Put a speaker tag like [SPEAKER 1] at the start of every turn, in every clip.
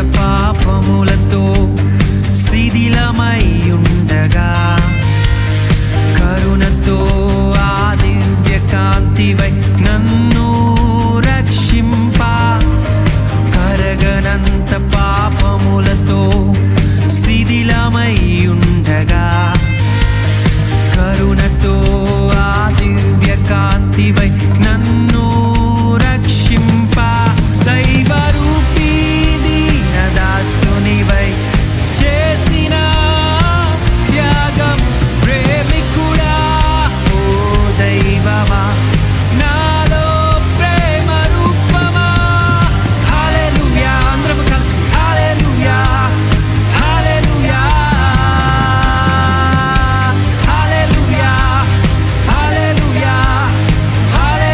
[SPEAKER 1] పాపములతో శిథిలమయ్యుండగా కరుణతో ఆ దివ్య కాంతివై నన్ను రక్షింప కరగనంత పాపములతో శిథిలమయ్యుండగా కరుణతో ఆ దివ్య కాంతివై నన్ను రక్షింప దైవరూపీ దీనదాసునివై చేసిన త్యాగం ప్రేమికుడా ఓ దైవమా నాలో ప్రేమ రూపమా హల్లెలూయా అందరం కలిసి హల్లెలూయా హల్లెలూయా హల్లెలూయా హల్లెలూయా హల్లెలూయా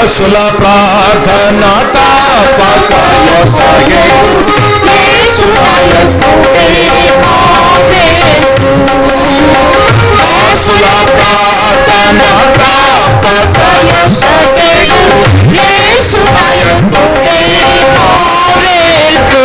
[SPEAKER 2] దాసుల ప్రార్థన తప్పక యొసగెను. యేసు నాయకుడే మా వెలుగు. దాసుల ప్రార్థన తప్పక యొసగెను. యేసు నాయకుడే మా వెలుగు.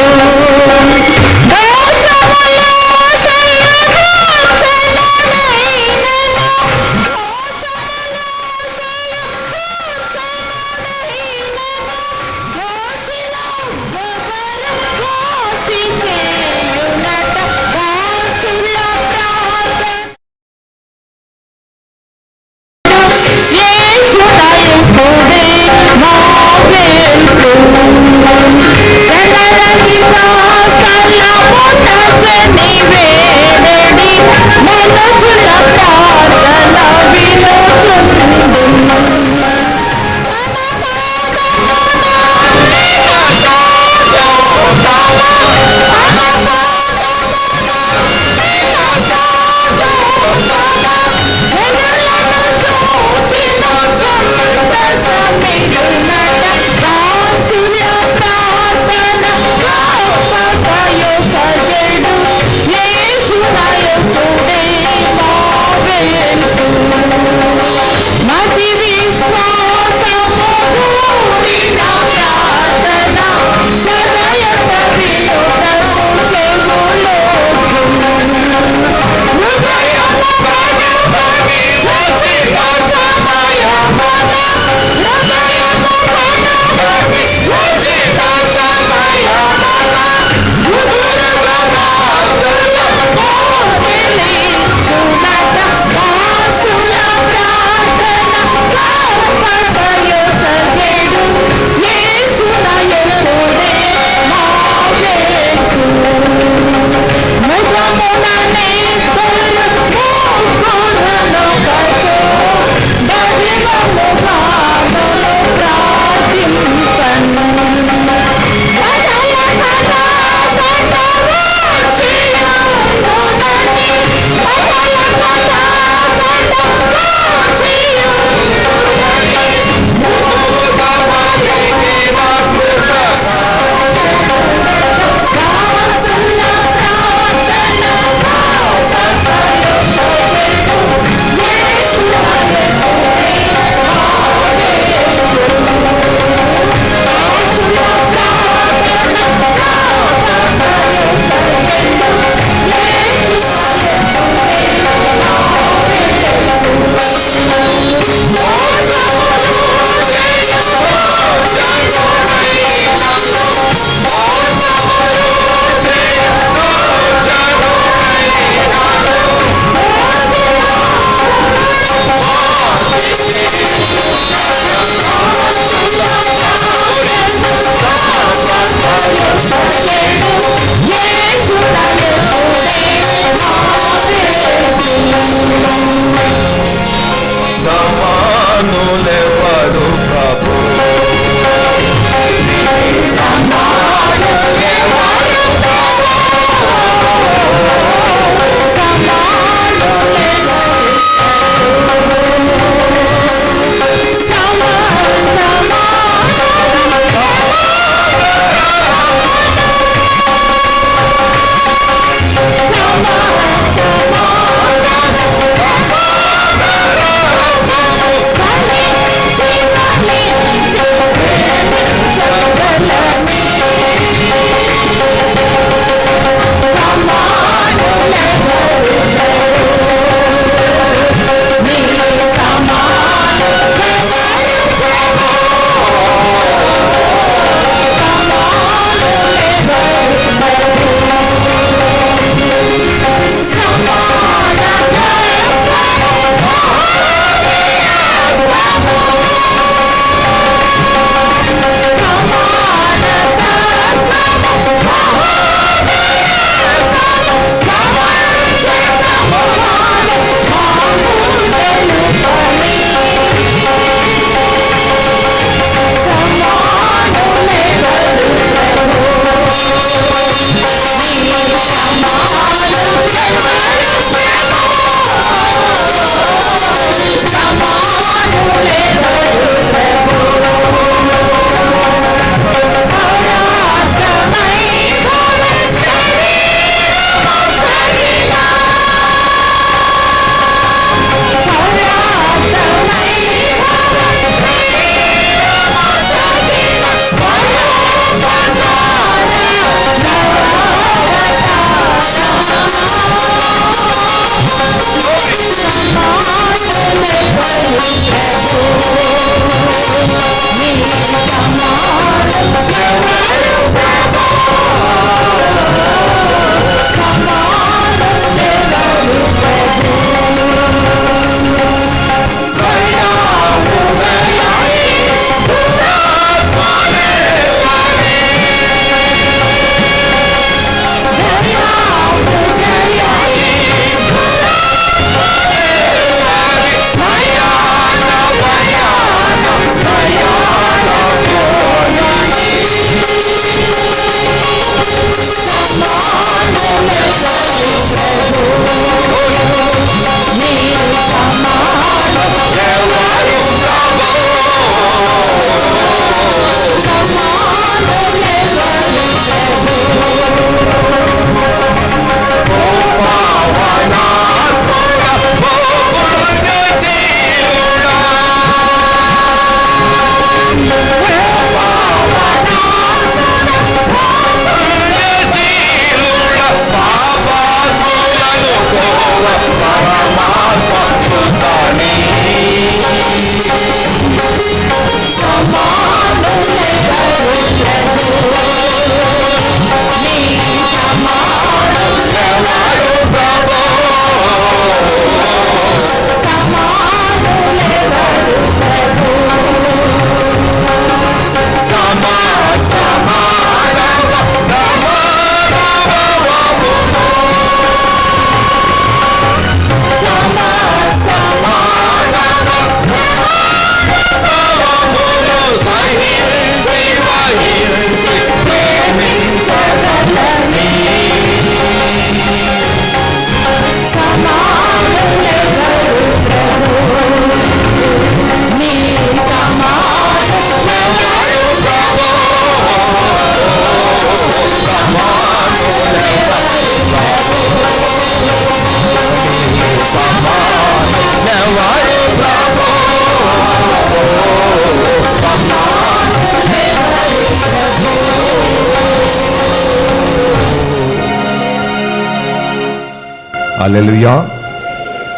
[SPEAKER 2] హల్లెలూయా.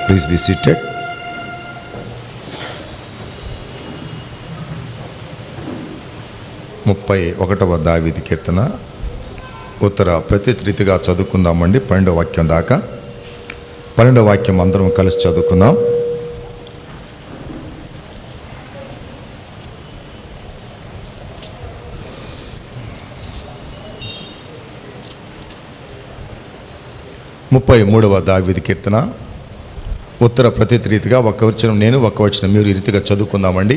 [SPEAKER 2] Please be seated. ముప్పై 31వ దావీదు కీర్తన ఉత్తర ప్రతిరీతిగా చదువుకుందామండి. 12వ వాక్యం దాకా. 12వ వాక్యం అందరం కలిసి చదువుకుందాం. ముప్పై 33వ దావీదు కీర్తన ఉత్తర ప్రతిరీతిగా ఒక వచనం నేను, ఒక వచనం మీరు ఈ రీతిగా చదువుకుందామండి.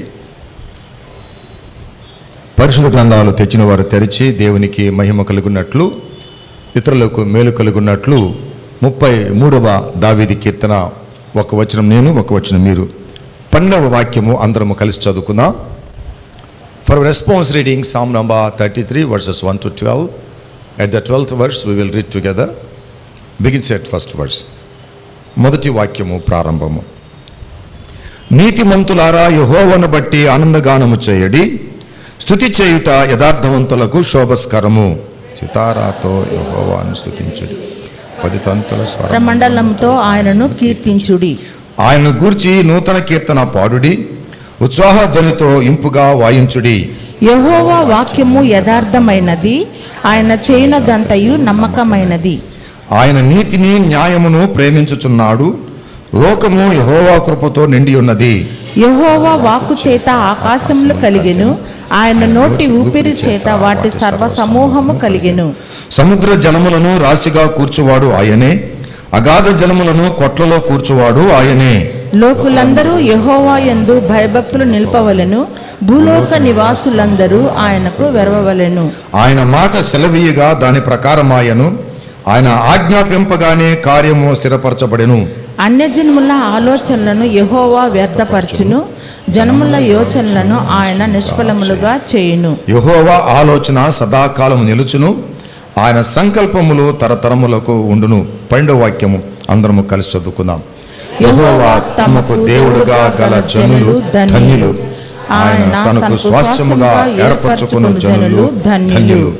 [SPEAKER 2] పరిశుద్ధ గ్రంథాలు తెచ్చిన వారు తెరిచి దేవునికి మహిమ కలుగున్నట్లు, ఇతరులకు మేలు కలుగున్నట్లు 33వ దావీదు కీర్తన ఒక వచనం నేను, ఒక వచనం మీరు. 12వ వాక్యము అందరము కలిసి చదువుకుందాం. For response reading Psalm number 33 verses 1 to 12. At the 12th verse we will read together. Begins at first verse. మొదటి వాక్యము ప్రారంభము. నీతిమంతులారా యెహోవాను బట్టి ఆనందగానము చేయడి, స్తుతి చేయుట యథార్థవంతులకు శోభస్కరము. సితారాతో యెహోవాను స్తుతించుడి, 10 తంతుల స్వరమండలంతో ఆయనను కీర్తించుడి. ఆయన గూర్చి నూతన కీర్తన పాడుడి, ఉత్సాహ ధ్వనితో ఇంపుగా వాయించుడి.
[SPEAKER 3] యెహోవా వాక్యము యథార్థమైనది, ఆయన చేయునదంతయు నమ్మకమైనది.
[SPEAKER 2] ఆయన నీతిని న్యాయమును ప్రేమించుచున్నాడు, లోకము యెహోవా కృపతో నిండి ఉన్నది.
[SPEAKER 3] యెహోవా వాక్కు చేత ఆకాశములు కలిగెను, ఆయన నోటి ఊపిరి చేత వాటి సర్వ సమూహము కలిగెను.
[SPEAKER 2] సముద్ర జలములను రాశిగా కూర్చువాడు ఆయనే, అగాధ జలములను కొట్లలో కూర్చువాడు ఆయనే.
[SPEAKER 3] లోకులందరూ యెహోవా యందు భయభక్తులు నిలుపవలెను, భూలోక నివాసులందరూ ఆయనకు వెరవవలెను.
[SPEAKER 2] ఆయన మాట సెలవీయగా దాని ప్రకారమాయను, ఆయన ఆజ్ఞాపింపగానే కార్యము స్థిరపరచబడెను.
[SPEAKER 3] అన్యజనముల ఆలోచనలను యెహోవా వ్యర్థపరచును, జనముల యోచనలను ఆయన నిష్ఫలములుగా చేయును.
[SPEAKER 2] యెహోవా ఆలోచన సదాకాలము నిలుచును, ఆయన సంకల్పములు తరతరములకు ఉండును. 12వ వాక్యము అందరము కలిసి చదువుకుందాం. యెహోవా తమకు దేవుడుగా గల జనులు ధన్యులు, ఆయన తనకు స్వాస్థ్యముగా ఏర్పరచుకున్న జనులు ధన్యులు.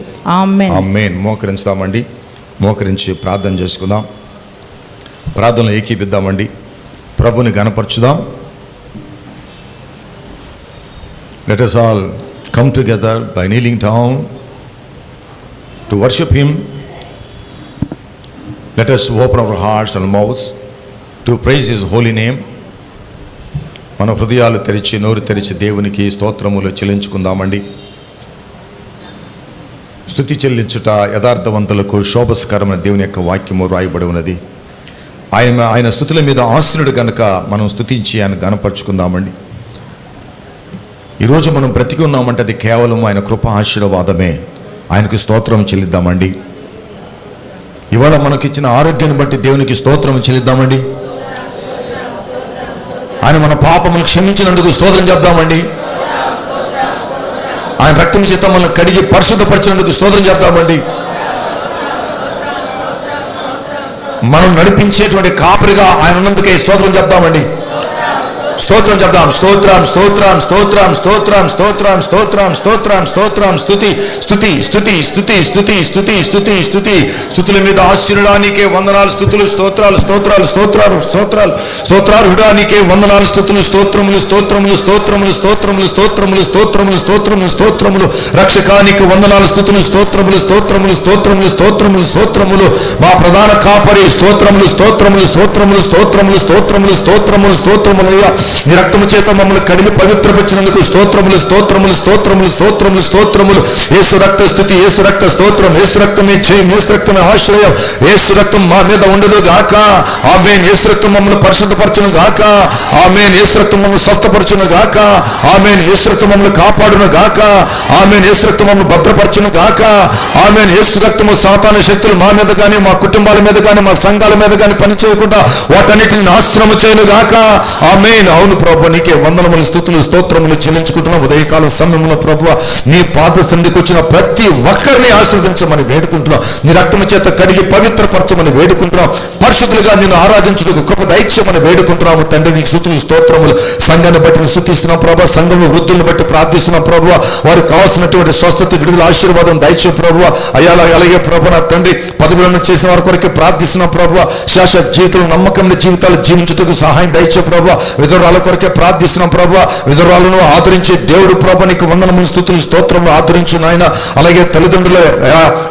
[SPEAKER 2] ఆమేన్. మోకరించుదామండి. మోకరించి ప్రార్థన చేసుకుందాం. ప్రార్థనలో ఏకీపిద్దామండి. ప్రభుని గణపరచుదాం. Let us all come together by kneeling down to worship Him. Let us open our hearts and mouths to praise His holy name. మన హృదయాలు తెరిచి నోరు తెరిచి దేవునికి స్తోత్రములు చెల్లించుకుందామండి. స్తుతి చెల్లించుట యథార్థవంతులకు శోభస్కరమైన దేవుని యొక్క వాక్యము రాయబడి ఉన్నది. ఆయన స్తుతుల మీద ఆసీనుడు కనుక మనం స్తుతించి ఆయన గణపరుచుకుందామండి. ఈరోజు మనం బ్రతికి ఉన్నామంటే అది కేవలం ఆయన కృప ఆశీర్వాదమే. ఆయనకు స్తోత్రం చెల్లిద్దామండి. ఇవాళ మనకిచ్చిన ఆరోగ్యాన్ని బట్టి దేవునికి స్తోత్రం చెల్లిద్దామండి. ఆయన మన పాపములు క్షమించినందుకు స్తోత్రం చెప్దామండి. ఆయన రక్తం చేత మనల్ని కడిగి పరిశుద్ధపరిచినందుకు స్తోత్రం చెప్తామండి. మనం నడిపించేటువంటి కాపరిగా ఆయన ఉన్నందుకే స్తోత్రం చెప్తామండి. స్తోత్రం చెప్దాం. స్తోత్రం స్తోత్రం స్తోత్రం స్తోత్రం స్తోత్రం స్తోత్రం స్తోత్రం స్తోత్రం స్తుతి స్తుతి స్తుతి స్తుతి స్తుతి స్తుతి స్తుతి స్తుతి స్తుతుల మీద ఆశీర్వాదానికే వందనాలు, స్తుతులు స్తోత్రాలు స్తోత్రాలు స్తోత్రాలు స్తోత్రాలు స్తోత్రార్హుడానికే వందనాలు, స్తుతులు స్తోత్రములు స్తోత్రములు స్తోత్రములు స్తోత్రములు స్తోత్రములు స్తోత్రములు స్తోత్రములు స్తోత్రములు రక్షకానికి వందనాలు, స్తుతులు స్తోత్రములు స్తోత్రములు స్తోత్రములు స్తోత్రములు స్తోత్రములు మా ప్రధాన కాపరి స్తోత్రములు స్తోత్రములు స్తోత్రములు స్తోత్రములు స్తోత్రములు స్తోత్రములు స్తోత్రములయ్యా. నీ రక్తము చేత మమ్మల్ని కడిగి పవిత్రపరిచినందుకు స్తోత్రములు స్తోత్రములు స్తోత్రములు స్తోత్రములు స్తోత్రములు. యేసు రక్త స్తుతి, యేసు రక్త స్తోత్రం, యేసు రక్తమే జయం, యేసు రక్తమే ఆశ్రయం, యేసు రక్తం మా మీద ఉండదు గాక. ఆమేన్. యేసు రక్తం మమ్మల్ని పరిశుద్ధపరచును గాక. ఆమేన్. యేసు రక్తం మమ్మల్ని స్వస్థపరచును గాక. ఆమేన్. యేసు రక్తం మమ్మల్ని కాపాడును గాక. ఆమేన్. యేసు రక్తం మమ్మల్ని భద్రపరచును గాక. ఆమేన్. యేసు రక్తము సాతాను శక్తులు మా మీద కానీ, మా కుటుంబాల మీద కానీ, మా సంఘాల మీద కానీ పనిచేయకుండా వాటన్నిటిని నాశనము చేయను గాక. ఆమేన్. అవును ప్రభు, నీకే వందనములు, స్తుతులు, స్తోత్రములు చెల్లించుకుంటున్నాం. ఉదయకాల సమయంలో ప్రభు నీ పాద సన్నిధికి వచ్చిన ప్రతి ఒక్కరిని ఆశీర్వదించమని వేడుకుంటున్నాం. నీ రక్తము చేత కడిగి పవిత్రపరచమని వేడుకుంటున్నాం. పరిశుద్ధులుగా నిన్ను ఆరాధించుటకు కృప దయచేయమని వేడుకుంటున్నాము తండ్రి. నీకు స్తుతులు, స్తోత్రములు. సంఘాన్ని బట్టి స్తుతిస్తున్నాం ప్రభు. సంఘంలో వృద్ధులను బట్టి ప్రార్థిస్తున్నాం ప్రభు. వారికి కావాల్సినటువంటి స్వస్థత, విడుదల, ఆశీర్వాదం దయచే ప్రభు. అలాగే ప్రభు నా తండ్రి పదవులను చేసిన వారి కొరకు ప్రార్థిస్తున్నాం ప్రభు. శాశ్వత జీవితంలో నమ్మకమైన జీవితాలు జీవించుటకు సహాయం దయచే ప్రభు. విధురాల కొరకే ప్రార్థిస్తున్నాం ప్రభు. విధురాలను ఆదరించే దేవుడు ప్రభు, నీకు వందనములు, స్తుతులు, స్తోత్రములు ఆదరించు నాయన. అలాగే తల్లిదండ్రుల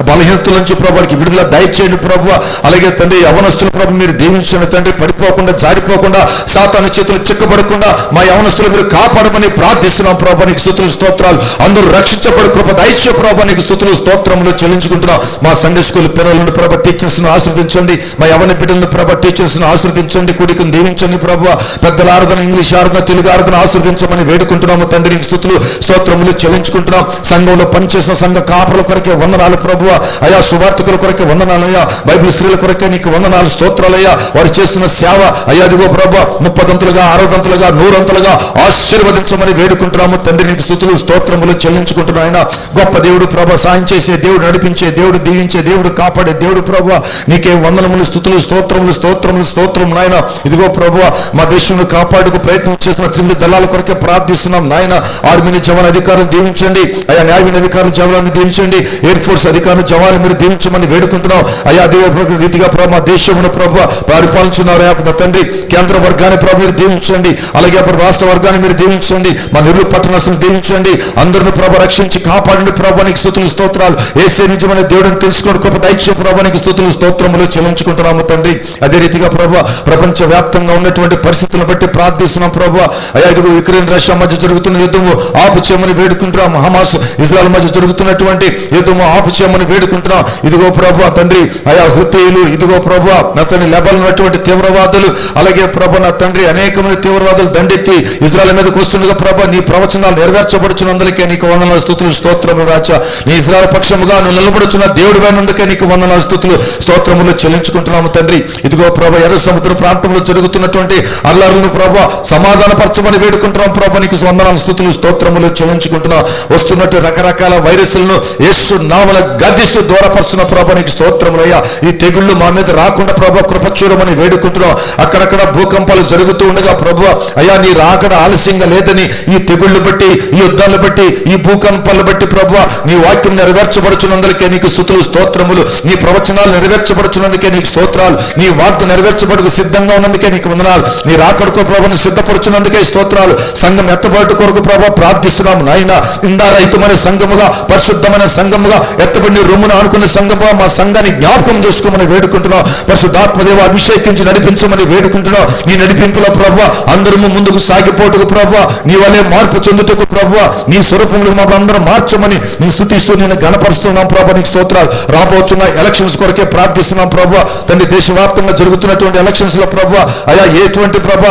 [SPEAKER 2] బలహీనతల నుంచి ప్రభు వారికి విడుదల దయచేయండి ప్రభు. అలాగే తండ్రి యవనస్తుల ప్రభు మీరు దీవించండి తండ్రి. పడిపోకుండా, జారిపోకుండా, సాతాను చేతులు చిక్కబడకుండా మా యవనస్తులు మీరు కాపాడమని ప్రార్థిస్తున్నాం ప్రభు. నీకు స్తుతులు, స్తోత్రాలు. అందరూ రక్షించబడి కృప దయచే ప్రభు. నీకు స్తుతులు, స్తోత్రములు చెల్లించుకుంటున్నాం. మా సండే స్కూల్ పిల్లలను ప్రభు టీచర్స్ ను ఆశీర్వదించండి. మా యవన బిడ్డలను ప్రభు టీచర్స్ ను ఆశీర్వదించండి. కుడికి దీవించండి ప్రభు. పెద్దల ఆరాధన, ఇంగ్లీష్ ఆరాధన, తెలుగు ఆరాధన ఆశీర్వదించమని వేడుకుంటున్నాము తండ్రి. నీకు స్తుతులు, స్తోత్రములు చెల్లించుకుంటున్నాం. సంఘంలో పనిచేసిన సంఘ కాపుల కొరకే వందనాలు ప్రభు. అయా సువార్తికుల కొరకే వందనాలయ్యా. బైబిల్ స్త్రీల కొరకే నీకు వందనాలు, స్తోత్రాలయ్యా. వారు చేస్తున్న సేవ అయ్యా అదిగో ప్రభు 30 60 100 ఆశీర్వదించమని వేడుకుంటున్నాము తండ్రి. నీకు స్తుతులు, స్తోత్రములు చెల్లించుకుంటున్నాం. ఆయన గొప్ప దేవుడు ప్రభు, సాయం చేసే దేవుడు, నడిపించే దేవుడు, దీవించే దేవుడు, కాపాడే దేవుడు ప్రభు. నీకే వందనములు, స్తుతులు, స్తోత్రములు, స్తోత్రములు, స్తోత్రం నాయన. ఇదిగో ప్రభు మా దేశంలో కాపాడుకు ప్రయత్నం చేస్తున్న త్రివిధ దళాల కొరకే ప్రార్థిస్తున్నాం నాయన. ఆర్మీని జవాన్ అధికారులు దీవించండి అయ్యా. న్యాయమైన అధికారులు జవాన్ని దీవించండి. ఎయిర్ ఫోర్స్ అధికారులు జవాన్ని మీరు దీవించమని వేడుకుంటున్నాం అయ్యా. అదే రీతిగా ప్రభు మా దేశమును ప్రభు పరిపాలించున్నారు తండ్రి. కేంద్ర వర్గాన్ని ప్రభు మీరు దీవించండి. అలాగే అప్పుడు రాష్ట్ర వర్గాన్ని మీరు దీవించండి. మా నెల్లూరు పట్టణస్తులను దీవించండి. అందరిని ప్రభు రక్షించి కాపాడండి ప్రభు. నీకు స్తుతులు, స్తోత్రాలు. యేసే నిజమైన దేవుడిని తెలుసుకోండి కృప దయచే ప్రభు. నీకు స్తుతులు, స్తోత్రములు చెల్లించుకుంటున్నాము తండ్రి. అదే రీతిగా ప్రభు ప్రపంచ వ్యాప్తంగా ఉన్నటువంటి పరిస్థితులను బట్టి ప్రార్థిస్తున్నాం ప్రభు. అయ్యా ఇదిగో యుక్రెయిన్ రష్యా మధ్య జరుగుతున్న యుద్ధము ఆపు చేయమని వేడుకుంటున్నాం. హమాస్ ఇజ్రాయెల్ మధ్య జరుగుతున్నటువంటి యుద్ధము ఆపు చేయమని వేడుకుంటున్నాం. ఇదిగో ప్రభు తండ్రి అయా హుతీయులు, ఇదిగో ప్రభు నా తండ్రి లెబనాన్ ఉన్నటువంటి తీవ్రవాదులు, అలాగే ప్రభు నా తండ్రి అనేకమంది తీవ్రవాదులు దండెత్తి ఇజ్రాయెల్ మీదకి వస్తుండగా ప్రభు నీ ప్రవచనాలు నెరవేర్చబడుచున్నందుకే నీకు వందనాలు, స్తుతులు, స్తోత్రములు రాజా. నీ ఇజ్రాయెల్ పక్షముగా నువ్వు నిలబడుచున్న దేవుడు అయినందుకే నీకు వందనాలు, స్తుతులు, స్తోత్రములు చెల్లించుకుంటున్నాము తండ్రి. ఇదిగో ప్రభు ఎర్ర సముద్ర ప్రాంతంలో జరుగుతున్నటువంటి అల్లర్లను ప్రభు సమాధానపరచమని వేడుకుంటున్నాం ప్రభు. నీకు వందనాలు, స్తుతులు, స్తోత్రములు చెల్లించుకుంటున్నాం. వస్తున్నట్టు రకరకాల వైరస్లను యేసు నామమున గద్దిస్తూ దూరపరుస్తున్న ప్రభు. నీకు స్తోత్రములు అయ్యా. ఈ తెగుళ్ళు మా మీద రాకుండా ప్రభు కృప చూడమని వేడుకుంటున్నాం. అక్కడక్కడ భూకంపాలు జరుగుతూ ఉండగా ప్రభు అయ్యా నీ రాకడ ఆలస్యంగా లేదని ఈ తెగుళ్ళు బట్టి, ఈ యుద్ధాలను బట్టి, ఈ భూకంపాలను బట్టి ప్రభు నీ వాక్యం నెరవేర్చబడుచున్నందుకే నీకు స్తుతులు, స్తోత్రములు. నీ ప్రవచనాలు నెరవేర్చబడుచున్నందుకే నీకు స్తోత్రాలు. నీ వార్త నెరవేర్చబడుకు సిద్ధంగా ఉన్నందుకే నీకు వందనాలు. నీ రాకడకు ప్రభుని సిద్ధపరుచున్నందుకే స్తోత్రాలు. సంఘం ఎత్తబడి కొరకు ప్రభు ప్రార్థిస్తున్నాము నాయన. ఇందారహితమైన సంఘముగా, పరిశుద్ధమైన సంఘముగా, ఎత్తబడిని రొమ్మును ఆనుకున్న సంఘముగా మా సంఘాన్ని జ్ఞాపకం చేసుకోమని వేడుకుంటున్నాం. పరిశుద్ధాత్మదేవ అభిషేకించి నడిపించమని వేడుకుంటున్నాం. నీ నడిపింపులో ప్రభు అందరము ముందుకు సాగిపోటుకు ప్రభు నీ వలే మార్పు చెందుటకు ప్రభు నీ స్వరూపంలో మమ్మల్ని అందరం మార్చమని నీ స్తుతిస్తూ నేను గణపరుస్తున్నాం ప్రభు. నీకు స్తోత్రాలు. రాబోతున్న ఎలక్షన్స్ కొరకే ప్రార్థిస్తున్నాం ప్రభు. తండ్రి దేశవ్యాప్తంగా జరుగుతున్నటువంటి ఎలక్షన్స్ లో ప్రభు అయా ఎటువంటి ప్రభు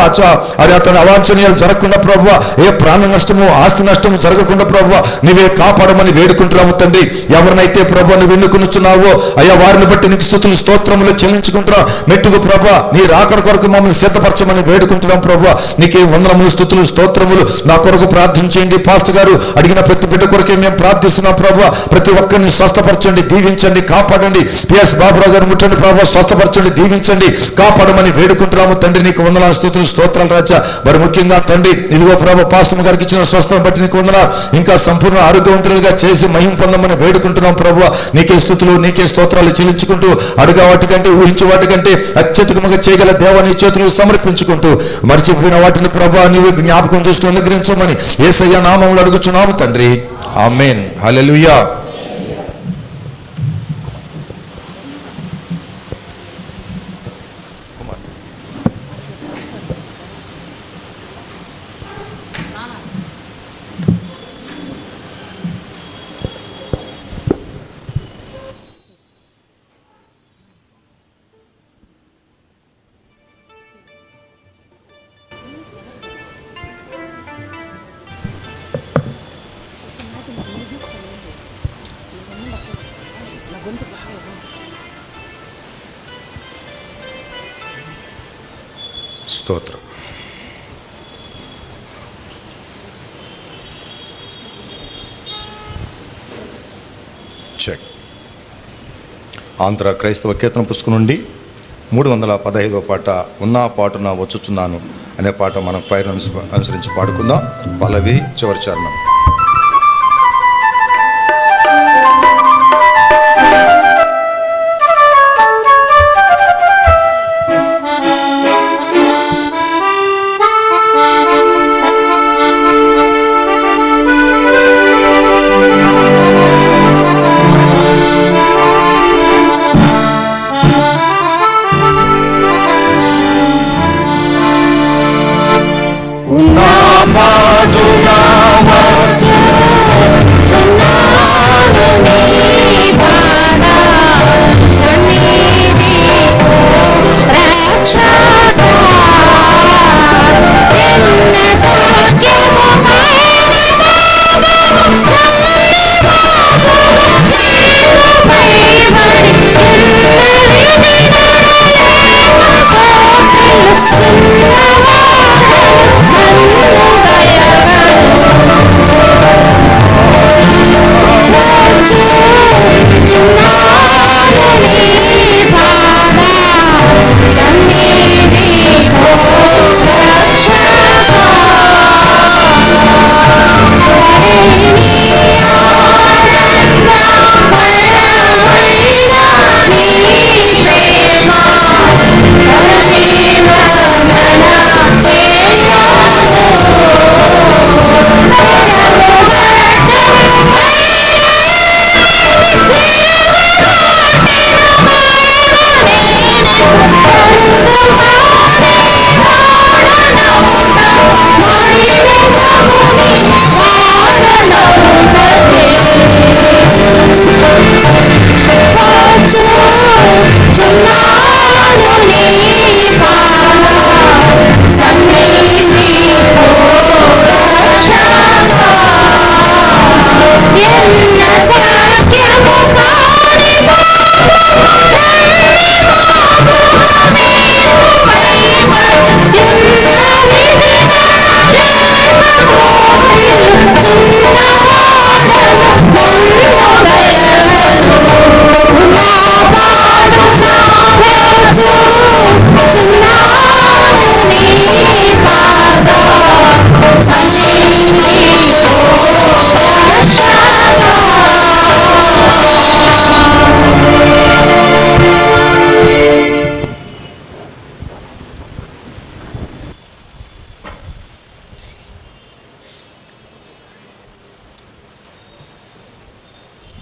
[SPEAKER 2] అది అతని అవాంఛనీయాలు జరగకుండా ప్రభు, ఏ ప్రాణ నష్టము, ఆస్తి నష్టము జరగకుండా ప్రభు నీవే కాపాడమని వేడుకుంటున్నాము తండ్రి. ఎవరినైతే ప్రభు నువ్వు ఎన్నుకునుచున్నావో అయ్యా వారిని బట్టి నీకు స్తుతులు, స్తోత్రములు చెల్లించుకుంటున్నాం. మెట్టుకు ప్రభు నీ రాకడ కొరకు మమ్మల్ని సిద్ధపరచమని వేడుకుంటున్నాం ప్రభు. నీకే వందనములు, స్తుతులు, స్తోత్రములు. నా కొరకు ప్రార్థించండి. పాస్టర్ గారు అడిగిన ప్రతి బిడ్డ కొరకే మేము ప్రార్థిస్తున్నాం ప్రభు. ప్రతి ఒక్కరిని స్వస్థపరచండి, దీవించండి, కాపాడండి. పిఎస్ బాబురావు గారు ముట్టండి ప్రభు, స్వస్థపరచండి, దీవించండి, కాపాడమని వేడుకుంటున్నాము తండ్రి. నీకు వందనాలు, స్తుతులు, స్తోత్రాలు రాజా. మరి ముఖ్యంగా తండ్రి ఇదిగో ప్రభు పాస్టర్ గారికి ఇచ్చిన స్వస్థను బట్టి నీకు వందనాలు. ఇంకా సంపూర్ణ ఆరోగ్యవంతులుగా చేసి మహిమ పొందమని వేడుకుంటున్నాం ప్రభు. నీకే స్తుతులు, నీకే స్తోత్రాలు చెల్లించుకుంటూ అడుగు వాటికంటే, ఊహించే వాటికంటే అత్యధికముగా చేయగల దేవా నీ చేతులు సమర్పించుకుంటూ మర్చిపోయిన వాటిని ప్రభు నీవు జ్ఞాపకం చేస్తూ అనుగ్రహించమని యేసయ్య నామములో అడుగుచున్నాము తండ్రి. ఆమేన్. హల్లెలూయా. స్తోత్రం.
[SPEAKER 4] చెక్. ఆంధ్ర క్రైస్తవ కీర్తన పుస్తకం నుండి 315వ పాట, ఉన్నా పాటున వచ్చుచున్నాను అనే పాట మనం ఫైర్ అనుసరించి పాడుకుందాం. పల్లవి, చివరి చరణం.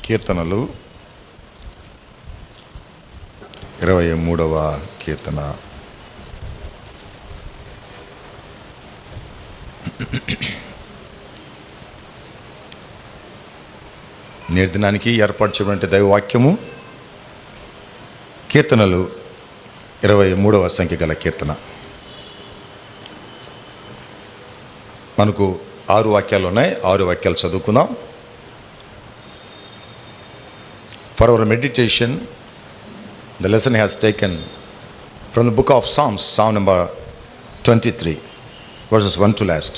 [SPEAKER 4] కీర్తనలు 23వ కీర్తన. నేటి దినానికి ఏర్పాటు చేయబడిన దైవవాక్యము కీర్తనలు 23వ సంఖ్య గల కీర్తన. మనకు 6 వాక్యాలు ఉన్నాయి. 6 వాక్యాలు చదువుకుందాం. For our meditation, the lesson has taken from the book of Psalms, Psalm number 23, verses 1 to last.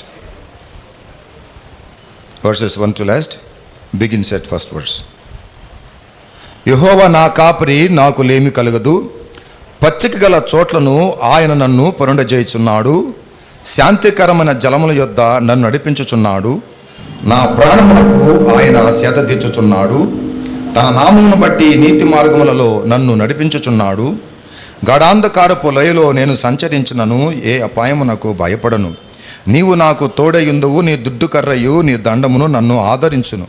[SPEAKER 4] Verses 1 to last begins at first verse. యెహోవా నా కాపరి, నాకు లేమి కలగదు. పచ్చిక గల చోట్లను ఆయన నన్ను పరుండజేయుచున్నాడు. శాంతికరమైన జలముల యొద్ద నన్ను నడిపించుచున్నాడు. నా ప్రాణమునకు ఆయన సేద తీర్చుచున్నాడు. తన నామమును బట్టి నీతి మార్గములలో నన్ను నడిపించుచున్నాడు. గాఢాంధకారపు లోయలో నేను సంచరించినను ఏ అపాయమునకు భయపడను. నీవు నాకు తోడయుందువు. నీ దుడ్డు కర్రయు నీ దండమును నన్ను ఆదరించును.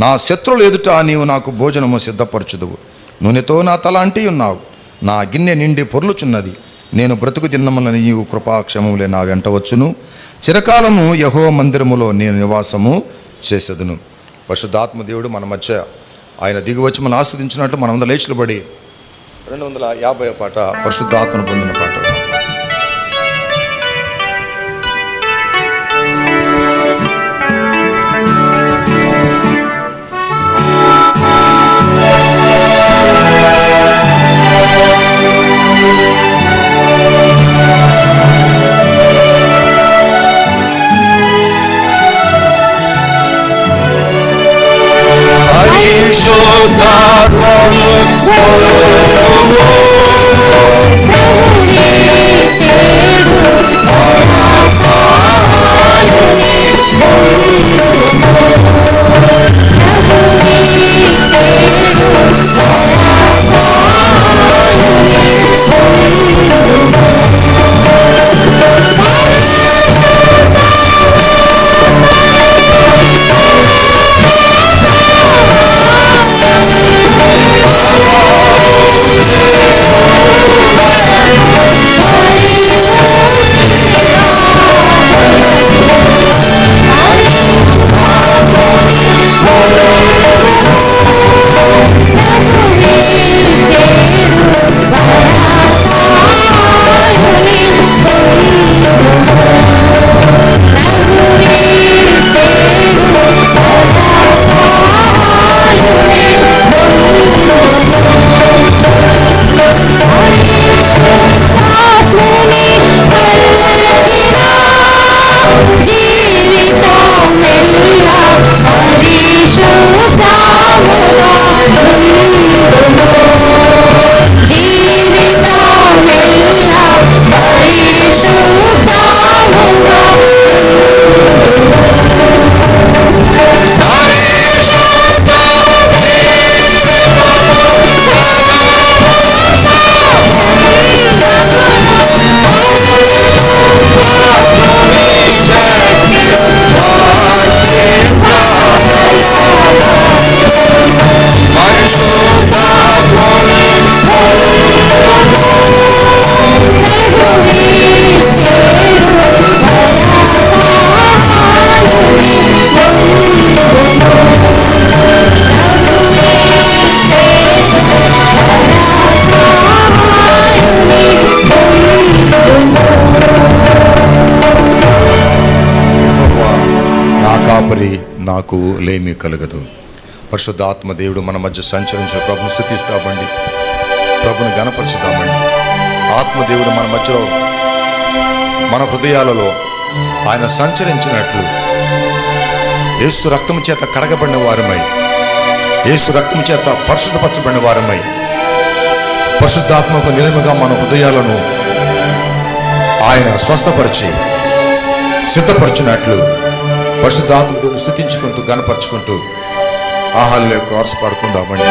[SPEAKER 4] నా శత్రువులు ఎదుట నీవు నాకు భోజనము సిద్ధపరచుదువు. నూనెతో నా తల అంటి ఉన్నావు. నా గిన్నె నిండి పొర్లుచున్నది. నేను బ్రతుకు దిన్నములని నీవు కృపాక్షమములే నా వెంట వచ్చును. చిరకాలము యెహోవా మందిరములో నేను నివాసము చేసేదను. పరిశుద్ధాత్మ దేవుడు మన మధ్య ఆయన దిగి వచ్చి మనం ఆస్వాదించినట్లు మనం లేచులబడి 250వ పాట, పరిశుద్ధాత్మను పొందిన పాట.
[SPEAKER 2] పరిశుద్ధ
[SPEAKER 4] కాపరి నాకు లేమి కలగదు. పరిశుద్ధాత్మ దేవుడు మన మధ్య సంచరించిన ప్రభుని స్తుతిస్తామండి, ప్రభుని గణపరుచుతామండి. ఆత్మదేవుడు మన మధ్యలో, మన హృదయాలలో ఆయన సంచరించినట్లు యేసు రక్తము చేత కడగబడిన వారమై, యేసు రక్తము చేత పరిశుద్ధపరచబడిన వారమై, పరిశుద్ధాత్మకు నిలయముగా మన హృదయాలను ఆయన స్వస్థపరిచి సిద్ధపరచినట్లు పరిశుద్ధాత్మ దేవుని స్తుతించుకుంటూ గణపరుచుకుంటూ ఆహాల్లో కోర్సు పడుకుందామండి.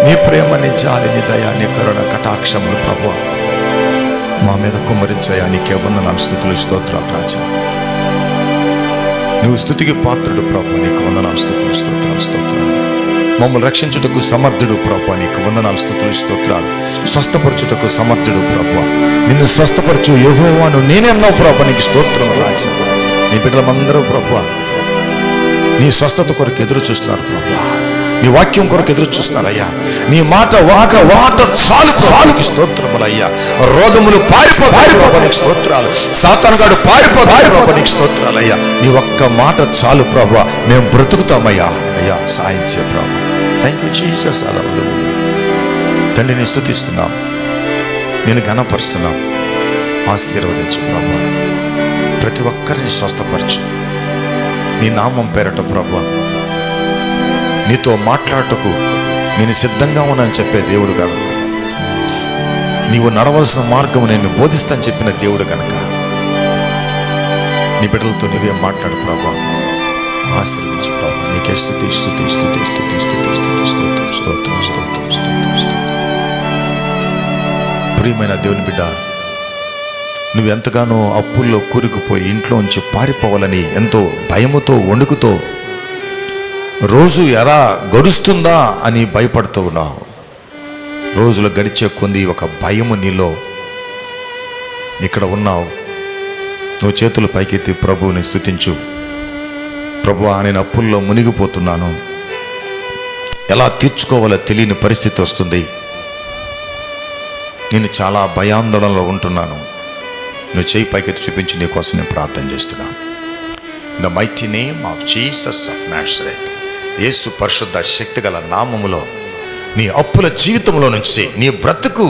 [SPEAKER 4] నీ ప్రేమ, నీ జాలి, నీ దయా, నీ కరుణ కటాక్షములు ప్రభువా మా మీద కుమ్మరించాయా. నీకే వందనాలు, స్తుతులు, స్తోత్రాలు రాజా. నువ్వు స్తుతికి పాత్రుడు ప్రభువా, నీకు వందనాలు, స్తుతులు, స్తోత్రాలు, స్తోత్రాలు. మమ్మల్ని రక్షించుటకు సమర్థుడు ప్రభువా, నీకు వందనాలు, స్తుతులు, స్తోత్రాలు. స్వస్థపరచుటకు సమర్థుడు ప్రభువా, నిన్ను స్వస్థపరచు యెహోవాను నేనే అన్నావు ప్రభువా, నీకు స్తోత్రం రాజా. నీ బిడ్డలందరూ ప్రభువా నీ స్వస్థత కొరకు ఎదురు చూస్తున్నారు ప్రభువా, నీ వాక్యం కొరకు ఎదురు చూస్తున్నారయ్యా. నీ మాట వాట చాలు ప్రభువానికి స్తోత్రములయ్యా. రోగములు పారిపోతానికి స్తోత్రాలు, సాతానుగాడు పారిపోతానికి స్తోత్రాలయ్యా. నీ ఒక్క మాట చాలు ప్రభువా, మేము బ్రతుకుతామయ్యా. అయ్యా సాయం చేయ ప్రభు. Thank you Jesus. హల్లెలూయా. తండ్రిని స్తుతిస్తున్నాం, నేను ఘనపరుస్తున్నాం. ఆశీర్వదించు ప్రభువా, ప్రతి ఒక్కరిని స్వస్థపరచు. నీ నామం పేరట ప్రభువా నీతో మాట్లాడటకు నేను సిద్ధంగా ఉన్నానని చెప్పే దేవుడు కాదు, నీవు నడవలసిన మార్గము నేను బోధిస్తాను చెప్పిన దేవుడు కనుక నీ బిడ్డలతో నీవే మాట్లాడు ప్రభా. ఆశీర్వదించు ప్రభా. నీకే స్తుతి స్తుతి స్తుతి స్తుతి స్తుతి స్తుతి స్తోత్రం స్తోత్రం స్తోత్రం స్తోత్రం స్తోత్రం. ప్రియమైన దేవుని బిడ్డ, నువ్వెంతగానో అప్పుల్లో కూరుకుపోయి ఇంట్లోంచి పారిపోవాలని ఎంతో భయముతో వణుకుతో రోజు ఎలా గడుస్తుందా అని భయపడుతూ ఉన్నావు. రోజులు గడిచే కొంది ఒక భయము నీలో ఇక్కడ ఉన్నావు. నువ్వు చేతులు పైకెత్తి ప్రభువుని స్తుతించు. ప్రభువా, నేను అప్పుల్లో మునిగిపోతున్నాను, ఎలా తీర్చుకోవాలో తెలియని పరిస్థితి వస్తుంది, నేను చాలా భయాందోళనలో ఉంటున్నాను. నువ్వు చేయి పైకెత్తి చూపించి నీ కోసం నేను ప్రార్థన చేస్తున్నాను. In the mighty name of Jesus of Nazareth, యేసు పరిశుద్ధ శక్తి గల నామములో నీ అప్పుల జీవితంలో నుంచి, నీ బ్రతుకు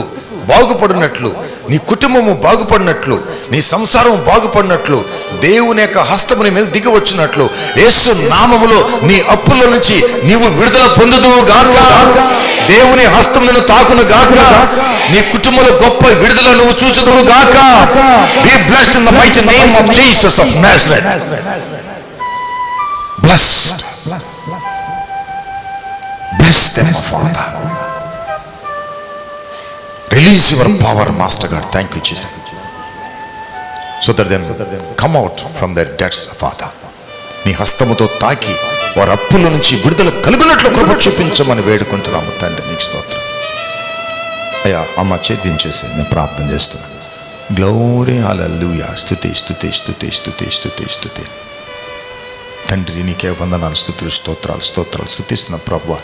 [SPEAKER 2] బాగుపడినట్లు, నీ కుటుంబము బాగుపడినట్లు, నీ సంసారం బాగుపడినట్లు, దేవుని యొక్క హస్తము నీ మీద దిగి వచ్చినట్లు యేసు నామములో నీ అప్పుల నుంచి నీవు విడుదల పొందుదువు గాక. దేవుని హస్తం నిన్ను తాకును గాక. నీ కుటుంబంలో గొప్ప విడుదల నువ్వు చూచుదువు గాక. Be blessed in the mighty name of Jesus of Nazareth. Blessed. Bless them, Father. Release your power, Master God. Thank you, Jesus. So that them come out from their debts, Father. నీ హస్తముతో తాకి వారి అప్పుల నుంచి విడుదల కలుగునట్లు కృప చూపించమని వేడుకుంటున్నాము తండ్రి. నీకు స్తోత్రం అయ్యా. అమ్మ చేతించేసి నేను ప్రార్థన చేస్తున్నాను. గ్లోరీ హల్లెలూయా. స్తుతి స్తుతి స్తుతి స్తుతి స్తుతి స్తుతి. తండ్రి నీకే వందనాలు, స్తుతులు, స్తోత్రాలు స్తోత్రాలు స్తుతిస్తున్నా ప్రభువా.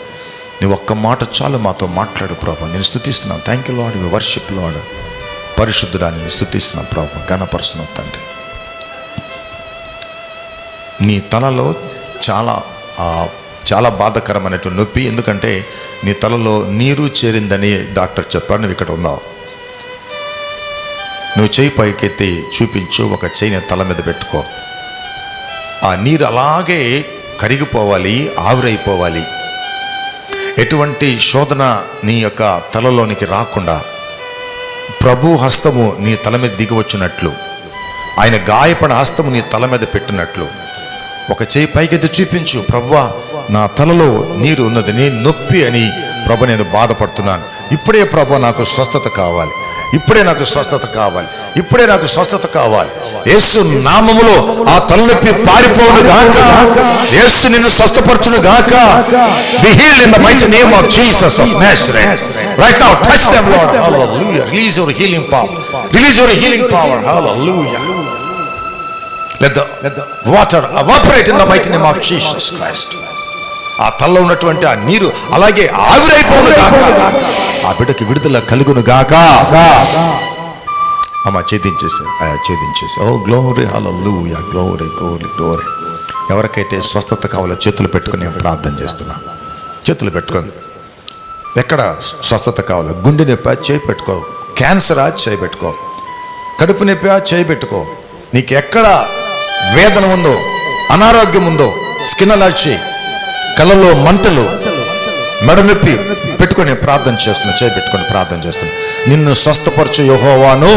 [SPEAKER 2] నువ్వు ఒక్క మాట చాలు మాతో మాట్లాడు ప్రభు. నేను స్తుతిస్తున్నాను. Thank you Lord. We worship Lord. పరిశుద్ధుడా నేను స్తుతిస్తున్నాను ప్రభు. ఘనపరుస్తున్నాను తండ్రి. నీ తలలో చాలా బాధాకరమైనటువంటి నొప్పి. ఎందుకంటే నీ తలలో నీరు చేరిందని డాక్టర్ చెప్పారు. నువ్వు ఇక్కడ ఉన్నావు. నువ్వు చేయి పైకెత్తి చూపించు. ఒక చేయిని తల మీద పెట్టుకో. ఆ నీరు అలాగే కరిగిపోవాలి, ఆవిరైపోవాలి. ఎటువంటి శోధన నీ యొక్క తలలోనికి రాకుండా ప్రభు హస్తము నీ తల మీద దిగి వచ్చినట్లు, ఆయన గాయపడిన హస్తము నీ తల మీద పెట్టినట్లు ఒక చేయి పైకెత్తి చూపించు. ప్రభువా, నా తలలో నీరు ఉన్నది, నేను నొప్పి అని ప్రభు నేను బాధపడుతున్నాను. ఇప్పుడే ప్రభు నాకు స్వస్థత కావాలి, ఇప్పుడే నాకు స్వస్థత కావాలి, ఇప్పుడే నాకు స్వస్థత కావాలి. యేసు నామములో ఆ తలనొప్పి పారిపోవును గాక. యేసు నిన్ను స్వస్థపరచును గాక. Be healed in the mighty name of Jesus of Nazareth. Right now, touch them, Lord. Hallelujah. Release your healing power. Release your healing power. Hallelujah. Let the water evaporate in the mighty name of Jesus Christ. ఆ తలలో ఉన్నటువంటి ఆ నీరు అలాగే ఆవిరైపోవును గాక. ఆ బిడ్డకి విడుదల కలుగును గాక. అమ్మ ఛేదించేసి. Oh glory hallelujah. Glory glory glory. ఎవరికైతే స్వస్థత కావాలో చేతులు పెట్టుకుని నేను ప్రార్థన చేస్తున్నా. చేతులు పెట్టుకొని ఎక్కడ స్వస్థత కావాలో, గుండె నొప్పి చేయి పెట్టుకో, క్యాన్సరా చేయి పెట్టుకో, కడుపు నొప్పి చేయి పెట్టుకో, నీకు ఎక్కడ వేదన ఉందో, అనారోగ్యం ఉందో, స్కిన్ అలర్జీ, కళ్ళలో మంటలు, మెడ నొప్పి పెట్టుకొని ప్రార్థన చేస్తున్నా. చేయి పెట్టుకొని ప్రార్థన చేస్తున్నా. నిన్ను స్వస్థపరచు యెహోవాను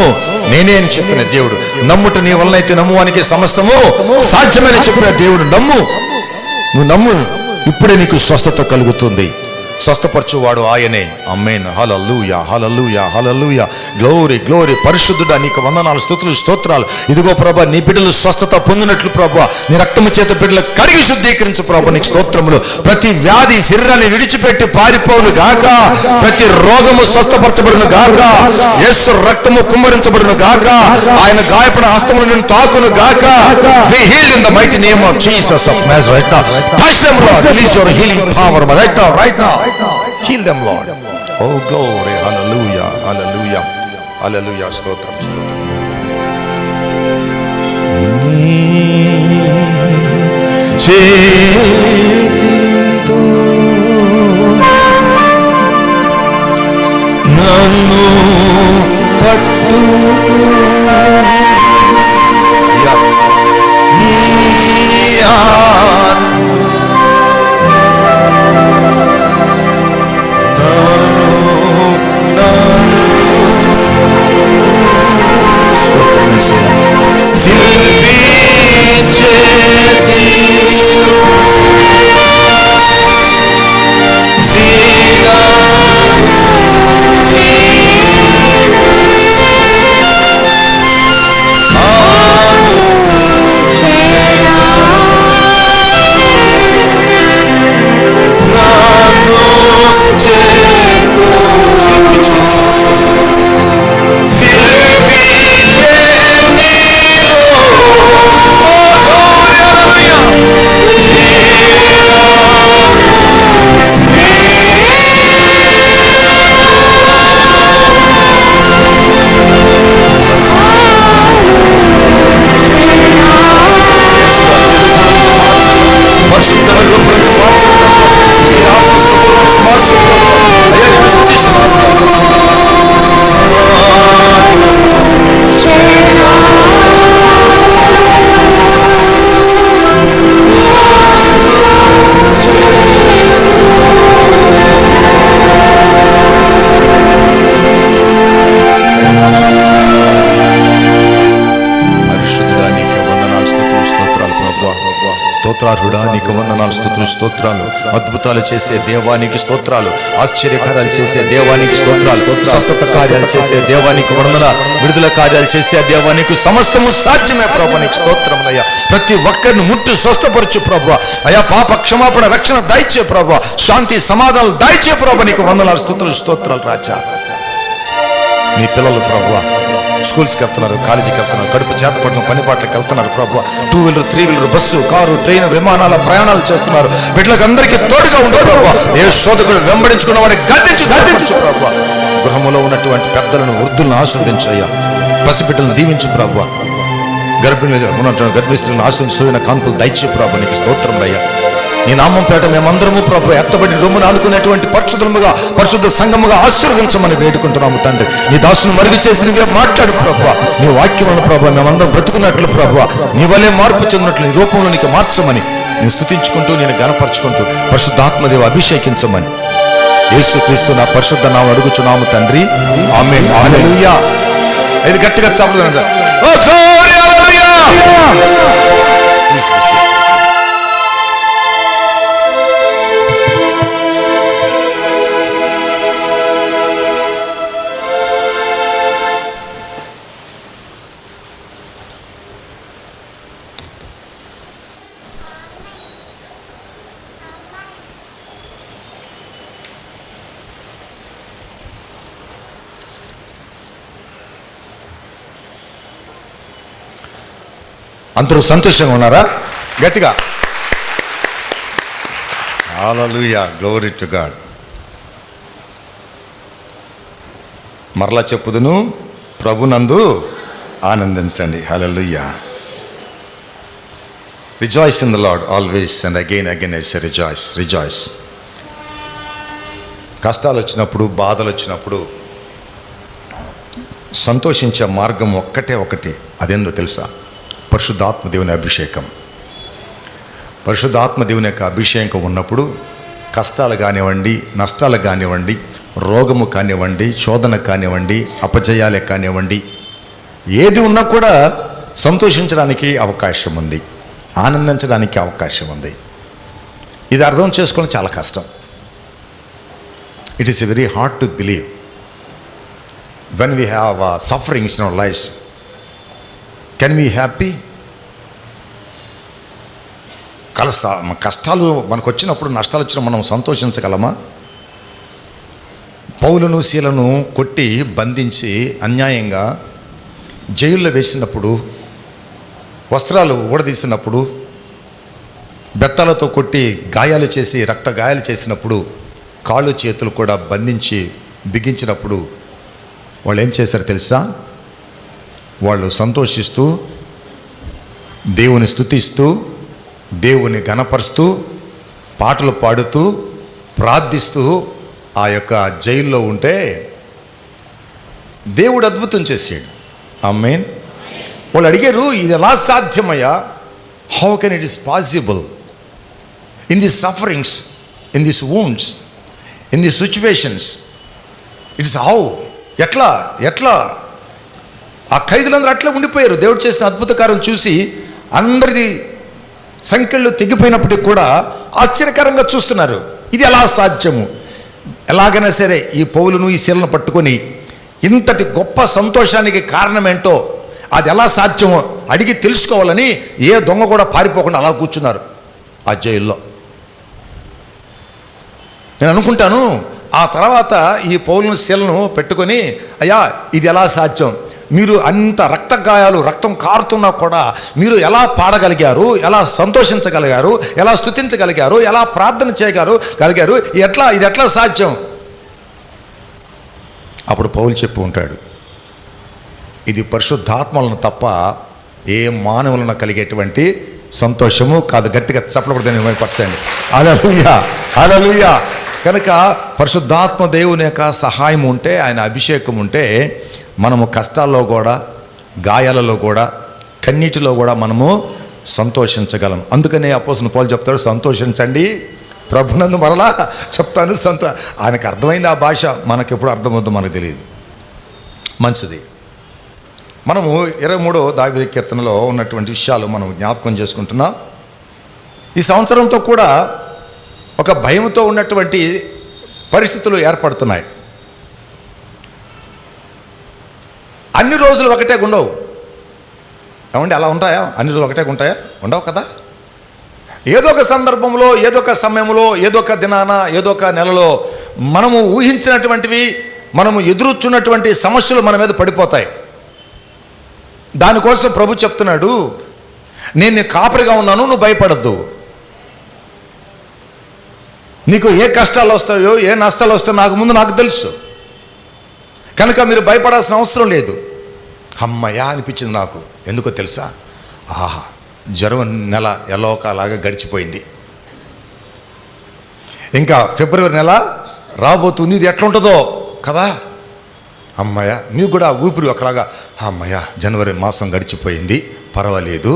[SPEAKER 2] నేనే అని చెప్పిన దేవుడు. నమ్ముట నీ వలనైతే నమ్మువానికి సమస్తము సాధ్యమని చెప్పిన దేవుడు. నువ్వు నమ్ము, ఇప్పుడే నీకు స్వస్థత కలుగుతుంది. స్వస్థపరచువాడు ఆయనే. Amen. Hallelujah hallelujah hallelujah. Glory glory. పరిశుద్ధుడా నీకు వందనాలు, స్తుతులు, స్తోత్రాలు. ఇదిగో ప్రభా, నీ బిడ్డలు స్వస్థత పొందినట్లు ప్రభా, నీ రక్తము చేత బిడ్డలు కడిగి శుద్ధీకరించు ప్రభా. నీకు స్తోత్రములు. ప్రతి వ్యాధి శరీరాన్ని విడిచిపెట్టి పారిపోవును గాక. ప్రతి రోగము స్వస్థపరచబడును గాక. యేసు రక్తము కుమ్మరించబడును గాక. ఆయన గాయపడిన హస్తమును నిన్ను తాకును గాక. Be healed in the mighty name of Jesus of Nazareth. Right now, touch them, Lord. Release your healing power right now. Heal them, Lord. Oh, glory. Hallelujah. Hallelujah. Hallelujah. Stotram. చేతితో నన్ను పట్టుకో.
[SPEAKER 4] స్తోత్రార్హుడా, నీకు వందనాలు, స్తుతులు, స్తోత్రాలు. అద్భుతాలు చేసే దేవానికి స్తోత్రాలు, ఆశ్చర్యకార్యాలు చేసే దేవానికి స్తోత్రాలు, స్వస్థత కార్యాలు చేసే దేవానికి వందన, విడుదల కార్యాలు చేసే దేవానికి సమస్తము సాధ్యమే ప్రభు. నీకు స్తోత్రములయ్యా. ప్రతి ఒక్కరిని ముట్టు స్వస్థపరచు ప్రభు. అయ్యా పాప క్షమాపణ రక్షణ దయచే ప్రభు. శాంతి సమాధానాలు దయచే ప్రభు. నీకు వందనాలు, స్తుతులు, స్తోత్రాలు రాజా. నీ పిల్లలు ప్రభు స్కూల్స్కి వెళ్తున్నారు, కాలేజీకి వెళ్తున్నారు, కడుపు చేతపడిన పని పాటలకు వెళ్తున్నారు ప్రభు. 2 wheeler 3 wheeler bus, car, train, విమానాల ప్రయాణాలు చేస్తున్నారు. బిడ్డలకు అందరికీ తోడుగా ఉండు ప్రభు. ఏ శోధకుడు వెంబడించుకున్న వాడిని గద్దించు ప్రభు. గృహంలో ఉన్నటువంటి పెద్దలను, వృద్ధులను ఆశీర్వదించయ్యా. పసిబిడ్డలను దీవించు ప్రభు. గర్భిణీ స్త్రీలను ఆశీర్వదించిన కాన్పులు దయచే ప్రభు. నీకు స్తోత్రములయ్యా. నీ నామం పేట మేమందరము ప్రభు ఎత్తబడి రొమ్మును అనుకునేటువంటి పరిశుద్ధముగా, పరిశుద్ధ సంఘముగా ఆశీర్వదించమని వేడుకుంటున్నాము తండ్రి. నీ దాసును మరుగు చేసి నువ్వే మాట్లాడు ప్రభు. నీ వాక్యములను ప్రభు మేమందరం బ్రతుకున్నట్లు ప్రభు, నీ వల్లే మార్పు చెందినట్లు నీ రూపంలో నీకు మార్చమని నేను స్తుతించుకుంటూ, నేను గణపరచుకుంటూ పరిశుద్ధాత్మదేవ అభిషేకించమని యేసుక్రీస్తు నా పరిశుద్ధ నామం అడుగుచున్నాము తండ్రి. ఆమేన్. హల్లెలూయా. ఇది గట్టిగా చప్పట్లు. ఓ గ్లోరీ, హల్లెలూయా. అందరూ సంతోషంగా ఉన్నారా? గట్టిగా హల్లెలూయా, గ్లోరీ టు గాడ్. మరలా చెప్పుదును, ప్రభునందు ఆనందించండి. Hallelujah. Rejoice in the Lord always and again I say rejoice, rejoice. కష్టాలు వచ్చినప్పుడు, బాధలు వచ్చినప్పుడు సంతోషించే మార్గం ఒకటి. అదేందో తెలుసా? పరిశుద్ధాత్మ దేవుని అభిషేకం. పరిశుద్ధాత్మ దేవుని యొక్క అభిషేకం ఉన్నప్పుడు కష్టాలు కానివ్వండి, నష్టాలు కానివ్వండి, రోగము కానివ్వండి, శోధన కానివ్వండి, అపజయాలే కానివ్వండి, ఏది ఉన్నా కూడా సంతోషించడానికి అవకాశం ఉంది, ఆనందించడానికి అవకాశం ఉంది. ఇది అర్థం చేసుకోవడం చాలా కష్టం. It is very hard to believe when we have sufferings in our lives. Can we happy? కష్టాలు మనకు వచ్చినప్పుడు, నష్టాలు వచ్చినప్పుడు మనం సంతోషించగలమా? పౌలును శీలను కొట్టి బంధించి అన్యాయంగా జైల్లో వేసినప్పుడు, వస్త్రాలు ఊడదీసినప్పుడు, బెత్తాలతో కొట్టి గాయాలు చేసి రక్త గాయాలు చేసినప్పుడు, కాళ్ళు చేతులు కూడా బంధించి బిగించినప్పుడు వాళ్ళు ఏం చేశారు తెలుసా? వాళ్ళు సంతోషిస్తూ, దేవుని స్తుతిస్తూ, దేవుని గణపరుస్తూ, పాటలు పాడుతూ, ప్రార్థిస్తూ ఆ యొక్క జైల్లో ఉంటే దేవుడు అద్భుతం చేశాడు. ఆమేన్. వాళ్ళు అడిగారు, ఇది ఎలా సాధ్యమయ్యా? How can it is possible in this sufferings, in this wounds, in this situations? It's how? ఎట్లా? ఆ ఖైదులందరూ అట్లా ఉండిపోయారు. దేవుడు చేసిన అద్భుత కార్యం చూసి అందరిది సంఖ్యలు తెగిపోయినప్పటికీ కూడా ఆశ్చర్యకరంగా చూస్తున్నారు. ఇది ఎలా సాధ్యము? ఎలాగైనా సరే ఈ పౌలును, ఈ శీలను పట్టుకొని ఇంతటి గొప్ప సంతోషానికి కారణం ఏంటో, అది ఎలా సాధ్యమో అడిగి తెలుసుకోవాలని ఏ దొంగ కూడా పారిపోకుండా అలా కూర్చున్నారు ఆ జైల్లో. నేను అనుకుంటాను, ఆ తర్వాత ఈ పౌలును శీలను పెట్టుకొని, అయ్యా ఇది ఎలా సాధ్యం? మీరు అంత రక్త గాయాలు, రక్తం కారుతున్నా కూడా మీరు ఎలా పాడగలిగారు, ఎలా సంతోషించగలిగారు, ఎలా స్తుతించగలిగారు, ఎలా ప్రార్థన చేయగలిగారు, ఇది ఎట్లా సాధ్యం? అప్పుడు పౌలు చెప్పు ఉంటాడు, ఇది పరిశుద్ధాత్మలను తప్ప ఏ మానవులను కలిగేటువంటి సంతోషము కాదు. గట్టిగా చప్పలకూడదని పరచండి. హల్లెలూయా, హల్లెలూయా. కనుక పరిశుద్ధాత్మ దేవుని యొక్క సహాయం ఉంటే, ఆయన అభిషేకం ఉంటే, మనము కష్టాల్లో కూడా, గాయాలలో కూడా, కన్నీటిలో కూడా మనము సంతోషించగలం. అందుకనే అపోస్తలుడు పౌలు చెప్తాడు, సంతోషించండి ప్రభునందు. మరలా చెప్తాను, ఆయనకు అర్థమైంది ఆ భాష, మనకు ఎప్పుడు అర్థమవుతుందో మనకు తెలియదు. మంచిది. మనము 23వ దావీదు కీర్తనలో ఉన్నటువంటి విషయాలు మనం జ్ఞాపకం చేసుకుంటున్నాం. ఈ సంవత్సరంతో కూడా ఒక భయంతో ఉన్నటువంటి పరిస్థితులు ఏర్పడుతున్నాయి. అన్ని రోజులు ఒకటే ఉండవు. ఏమండి, అలా ఉంటాయా? అన్ని రోజులు ఒకటే ఉంటాయా? ఉండవు కదా. ఏదో ఒక సందర్భంలో, ఏదో ఒక సమయంలో, ఏదో ఒక దినాన, ఏదో ఒక నెలలో మనము ఊహించినటువంటివి, మనము ఎదురుచున్నటువంటి సమస్యలు మన మీద పడిపోతాయి. దానికోసం ప్రభు చెప్తున్నాడు, నేను నీ కాపరిగా ఉన్నాను, నువ్వు భయపడద్దు. నీకు ఏ కష్టాలు వస్తాయో, ఏ నష్టాలు వస్తాయో నాకు తెలుసు. కనుక మీరు భయపడాల్సిన అవసరం లేదు. అమ్మయ్యా అనిపించింది నాకు. ఎందుకో తెలుసా? ఆహా, జ్వరం నెల ఎలోకలాగా గడిచిపోయింది. ఇంకా ఫిబ్రవరి నెల రాబోతుంది. ఇది ఎట్లుంటుందో కదా. అమ్మయ్య, నీకు కూడా ఊపిరి ఒకలాగా, అమ్మయ్య జనవరి మాసం గడిచిపోయింది, పర్వాలేదు.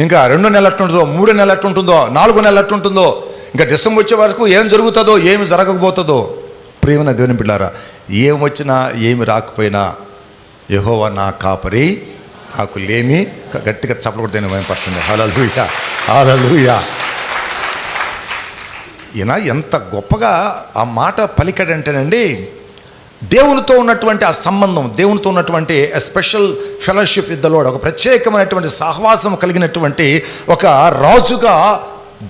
[SPEAKER 4] ఇంకా 2 నెలలు ఎట్లుంటుందో, 3 నెలలు ఎట్లుంటుందో, 4 నెలలు ఎట్లుంటుందో, ఇంకా డిసెంబర్ వచ్చే వరకు ఏం జరుగుతుందో, ఏమి జరగకపోతుందో. ప్రియమైన దేవుని బిడ్డారా, ఏం వచ్చినా ఏమి రాకపోయినా యెహోవా నా కాపరి, నాకు లేమి. గట్టిగా చప్పలు కొడితే భయపరచండి. హల్లెలూయా, హల్లెలూయా. ఈయన ఎంత గొప్పగా ఆ మాట పలికాడంటేనండి, దేవునితో ఉన్నటువంటి ఆ సంబంధం, దేవునితో ఉన్నటువంటి special fellowship with the lord, ఒక ప్రత్యేకమైనటువంటి సహవాసం కలిగినటువంటి ఒక రాజుగా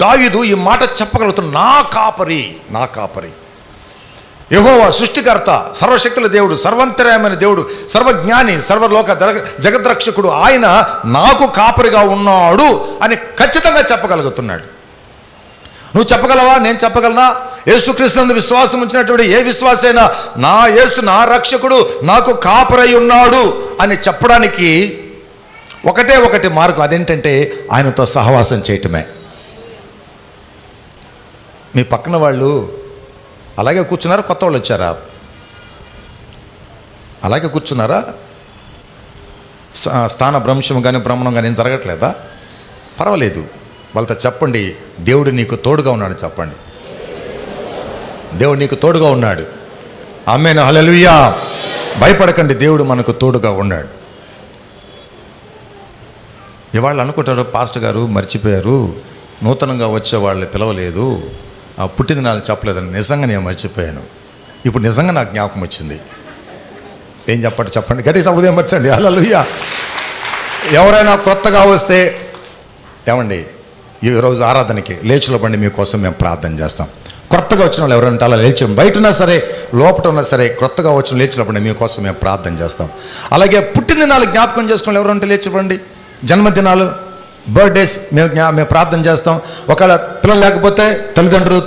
[SPEAKER 4] దావీదు ఈ మాట చెప్పగలుగుతున్నాడు. నా కాపరి, నా కాపరి. యెహోవా సృష్టికర్త, సర్వశక్తుల దేవుడు, సర్వంతర్యామైన దేవుడు, సర్వజ్ఞాని, సర్వలోక జగద్రక్షకుడు, ఆయన నాకు కాపరిగా ఉన్నాడు అని ఖచ్చితంగా చెప్పగలుగుతున్నాడు. నువ్వు చెప్పగలవా? నేను చెప్పగలనా? యేసుక్రీస్తునందు విశ్వాసం ఉంచినటువంటి ఏ విశ్వాసైనా, నా యేసు నా రక్షకుడు, నాకు కాపరై ఉన్నాడు అని చెప్పడానికి ఒకటే మార్గం. అదేంటంటే ఆయనతో సహవాసం చేయటమే. మీ పక్కన వాళ్ళు అలాగే కూర్చున్నారా? కొత్త వాళ్ళు వచ్చారా? అలాగే కూర్చున్నారా? స్థాన భ్రంశం కానీ భ్రమణం కానీ ఏం జరగట్లేదా? పర్వాలేదు, వాళ్ళతో చెప్పండి, దేవుడు నీకు తోడుగా ఉన్నాడు చెప్పండి. దేవుడు నీకు తోడుగా ఉన్నాడు. ఆమేన్, హల్లెలూయా. భయపడకండి, దేవుడు మనకు తోడుగా ఉన్నాడు. ఇవాళ అనుకుంటారు, పాస్టర్ గారు మర్చిపోయారు, నూతనంగా వచ్చే వాళ్ళు పిలవలేదు, ఆ పుట్టిననాలు చెప్పలేదని. నిజంగా నేను మర్చిపోయాను. ఇప్పుడు నిజంగా నాకు జ్ఞాపకం వచ్చింది. ఏం చెప్పండి, గట్టిగా సముదాయం మర్చండి. హల్లెలూయా. ఎవరైనా కొత్తగా వస్తే, ఏమండి ఈరోజు ఆరాధనకి లేచిలోపండి, మీకోసం మేము ప్రార్థన చేస్తాం. కొత్తగా వచ్చిన వాళ్ళు ఎవరంటే అలా లేచి, బయట ఉన్నా సరే లోపల ఉన్నా సరే, కొత్తగా వచ్చిన లేచిలోపండి, మీకోసం మేము ప్రార్థన చేస్తాం. అలాగే పుట్టినదినాలు జ్ఞాపకం చేసుకుని ఎవరంటే లేచివ్వండి. జన్మదినాలు, బర్త్డేస్ మేము ప్రార్థన చేస్తాం. ఒకవేళ పిల్లలు లేకపోతే తల్లిదండ్రులు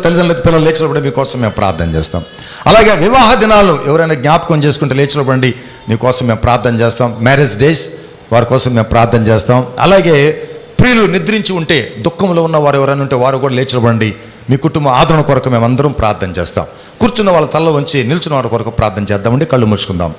[SPEAKER 4] పిల్లలు లేచినప్పుడు మీకోసం మేము ప్రార్థన చేస్తాం. అలాగే వివాహ దినాలు ఎవరైనా జ్ఞాపకం చేసుకుంటే లేచినప్పుడు మీకోసం మేము ప్రార్థన చేస్తాం. మ్యారేజ్ డేస్ వారి కోసం మేము ప్రార్థన చేస్తాం. అలాగే ప్రియులు నిద్రించి ఉంటే, దుఃఖంలో ఉన్న వారు ఎవరైనా ఉంటే వారు కూడా లేచినవ్వండి. మీ కుటుంబ ఆదరణ కొరకు మేమందరం ప్రార్థన చేస్తాం. కూర్చున్న వాళ్ళ తల్ల ఉంచి నిల్చున్న వారి కొరకు ప్రార్థన చేద్దామండి. కళ్ళు మూసుకుందాం.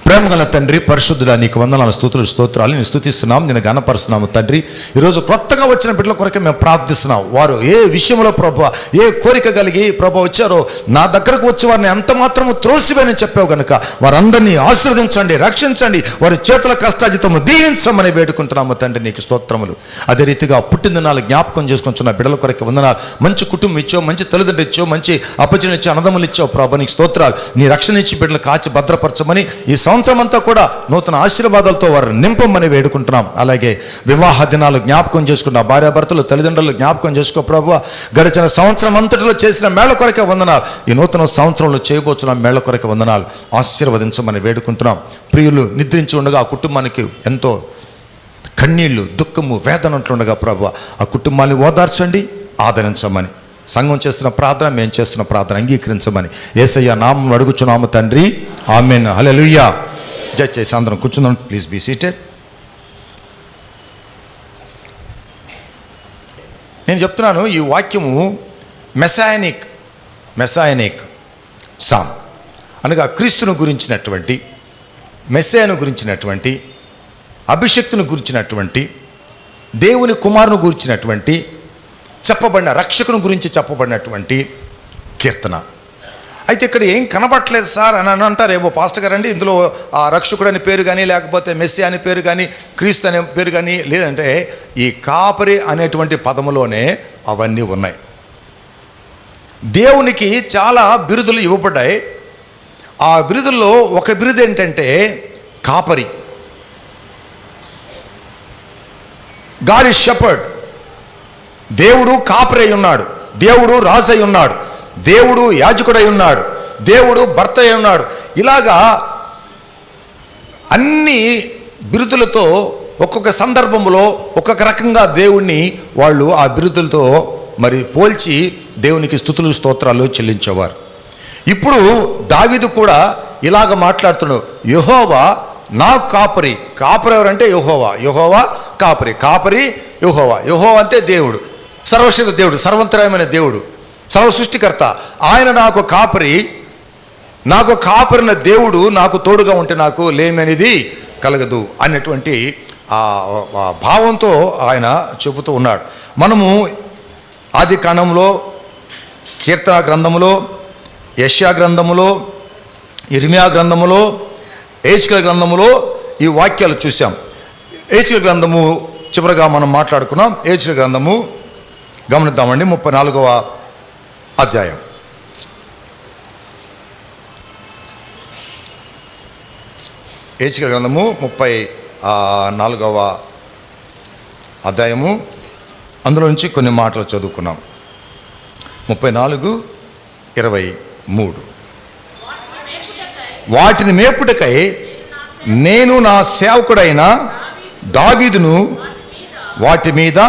[SPEAKER 4] ప్రేమ గల తండ్రి, పరిశుద్ధుడా, నీకు వందనాలు, స్తోత్రాలు. నేను స్తుతిస్తున్నాం, నేను గణపరుస్తున్నాము తండ్రి. ఈరోజు కొత్తగా వచ్చిన బిడ్డల కొరకే మేము ప్రార్థిస్తున్నాం. వారు ఏ విషయంలో ప్రభువా, ఏ కోరిక కలిగి ప్రభువా వచ్చారో, నా దగ్గరకు వచ్చి వారిని ఎంత మాత్రము త్రోసివేనని చెప్పావు కనుక వారందరినీ ఆశీర్వదించండి, రక్షించండి, వారి చేతుల కష్టాజితము దీవించమని వేడుకుంటున్నాము తండ్రి. నీకు స్తోత్రములు. అదే రీతిగా పుట్టినదినాలు జ్ఞాపకం చేసుకుంటున్న బిడ్డల కొరకు వందనాలు. మంచి కుటుంబం ఇచ్చావు, మంచి తల్లిదండ్రులు ఇచ్చావు, మంచి అప్పచెని ఇచ్చావు, అన్నదమ్ములు ఇచ్చావు ప్రభు. నీకు స్తోత్రాలు. నీ రక్షణ ఇచ్చి బిడ్డలు కాచి భద్రపరచమని, ఈ సంవత్సరం అంతా కూడా నూతన ఆశీర్వాదాలతో వారు నింపమని వేడుకుంటున్నాం. అలాగే వివాహ దినాలు జ్ఞాపకం చేసుకున్న భార్యాభర్తలు, తల్లిదండ్రులు జ్ఞాపకం చేసుకో ప్రభువా. గడిచిన సంవత్సరం అంతటిలో చేసిన మేళ్ల కొరకే వందనాలు. ఈ నూతన సంవత్సరంలో చేయబోతున్న మేళ్ల కొరకే వందనాలు. ఆశీర్వదించమని వేడుకుంటున్నాం. ప్రియులు నిద్రించి ఉండగా ఆ కుటుంబానికి ఎంతో కన్నీళ్లు, దుఃఖము, వేదన ఉంటుండగా ప్రభువా, ఆ కుటుంబాన్ని ఓదార్చండి, ఆదరించమని, సంఘం చేస్తున్న ప్రార్థన, మేము చేస్తున్న ప్రార్థన అంగీకరించమని యేసయ్య నామం అడుగుచున్నాము తండ్రి. ఆమేన్, హల్లెలూయా. దయచేసి అందరం కూర్చున్నాం. Please be seated. నేను చెప్తున్నాను, ఈ వాక్యము మెసాయనిక్ సామ్ అనగా క్రీస్తును గురించినటువంటి, మెస్సాయను గురించినటువంటి, అభిషక్తును గురించినటువంటి, దేవుని కుమారుని గురించినటువంటి, చెప్పబడిన రక్షకుని గురించి చెప్పబడినటువంటి కీర్తన. అయితే ఇక్కడ ఏం కనబట్టలేదు సార్ అని అంటారు. ఏమో పాస్టర్ గారు అండి, ఇందులో ఆ రక్షకుడు అనే పేరు కానీ, లేకపోతే మెస్సి అనే పేరు కానీ, క్రీస్తు అనే పేరు కానీ లేదంటే ఈ కాపరి అనేటువంటి పదములోనే అవన్నీ ఉన్నాయి. దేవునికి చాలా బిరుదులు ఇవ్వబడ్డాయి. ఆ బిరుదుల్లో ఒక బిరుదు ఏంటంటే కాపరి. God is shepherd. దేవుడు కాపరి అయి ఉన్నాడు, దేవుడు రాజు అయి ఉన్నాడు, దేవుడు యాజకుడై ఉన్నాడు, దేవుడు భర్త అయి ఉన్నాడు. ఇలాగా అన్ని బిరుదులతో ఒక్కొక్క సందర్భంలో ఒక్కొక్క రకంగా దేవుణ్ణి వాళ్ళు ఆ బిరుదులతో మరి పోల్చి దేవునికి స్తుతులు స్తోత్రాలు చెల్లించేవారు. ఇప్పుడు దావీదు కూడా ఇలాగ మాట్లాడుతున్నాడు, యెహోవా నా కాపరి. కాపరి ఎవరంటే యెహోవా, యెహోవా కాపరి, కాపరి యెహోవా. యెహోవా అంటే దేవుడు, సర్వశక్తి దేవుడు, సర్వంతరాయమైన దేవుడు, సర్వ సృష్టికర్త. ఆయన నాకు కాపరి, నాకు కాపరిన దేవుడు నాకు తోడుగా ఉంటే నాకు లేమనేది కలగదు అన్నటువంటి ఆ భావంతో ఆయన చెబుతూ ఉన్నాడు. మనము ఆది కాండంలో, కీర్తన గ్రంథములో, యెషయా గ్రంథములో, ఇర్మియా గ్రంథములో, హెజ్కేలు గ్రంథములో ఈ వాక్యాలు చూసాం. హెజ్కేలు గ్రంథము చివరగా మనం మాట్లాడుకున్నాం. హెజ్కేలు గ్రంథము గమనిద్దామండి, 34వ అధ్యాయం. హెజ్కేలు గ్రంథము 34వ అధ్యాయము, అందులో నుంచి కొన్ని మాటలు చదువుకున్నాం. 34:23. వాటిని మేపుటకై నేను నా సేవకుడైన దావీదును వాటి మీద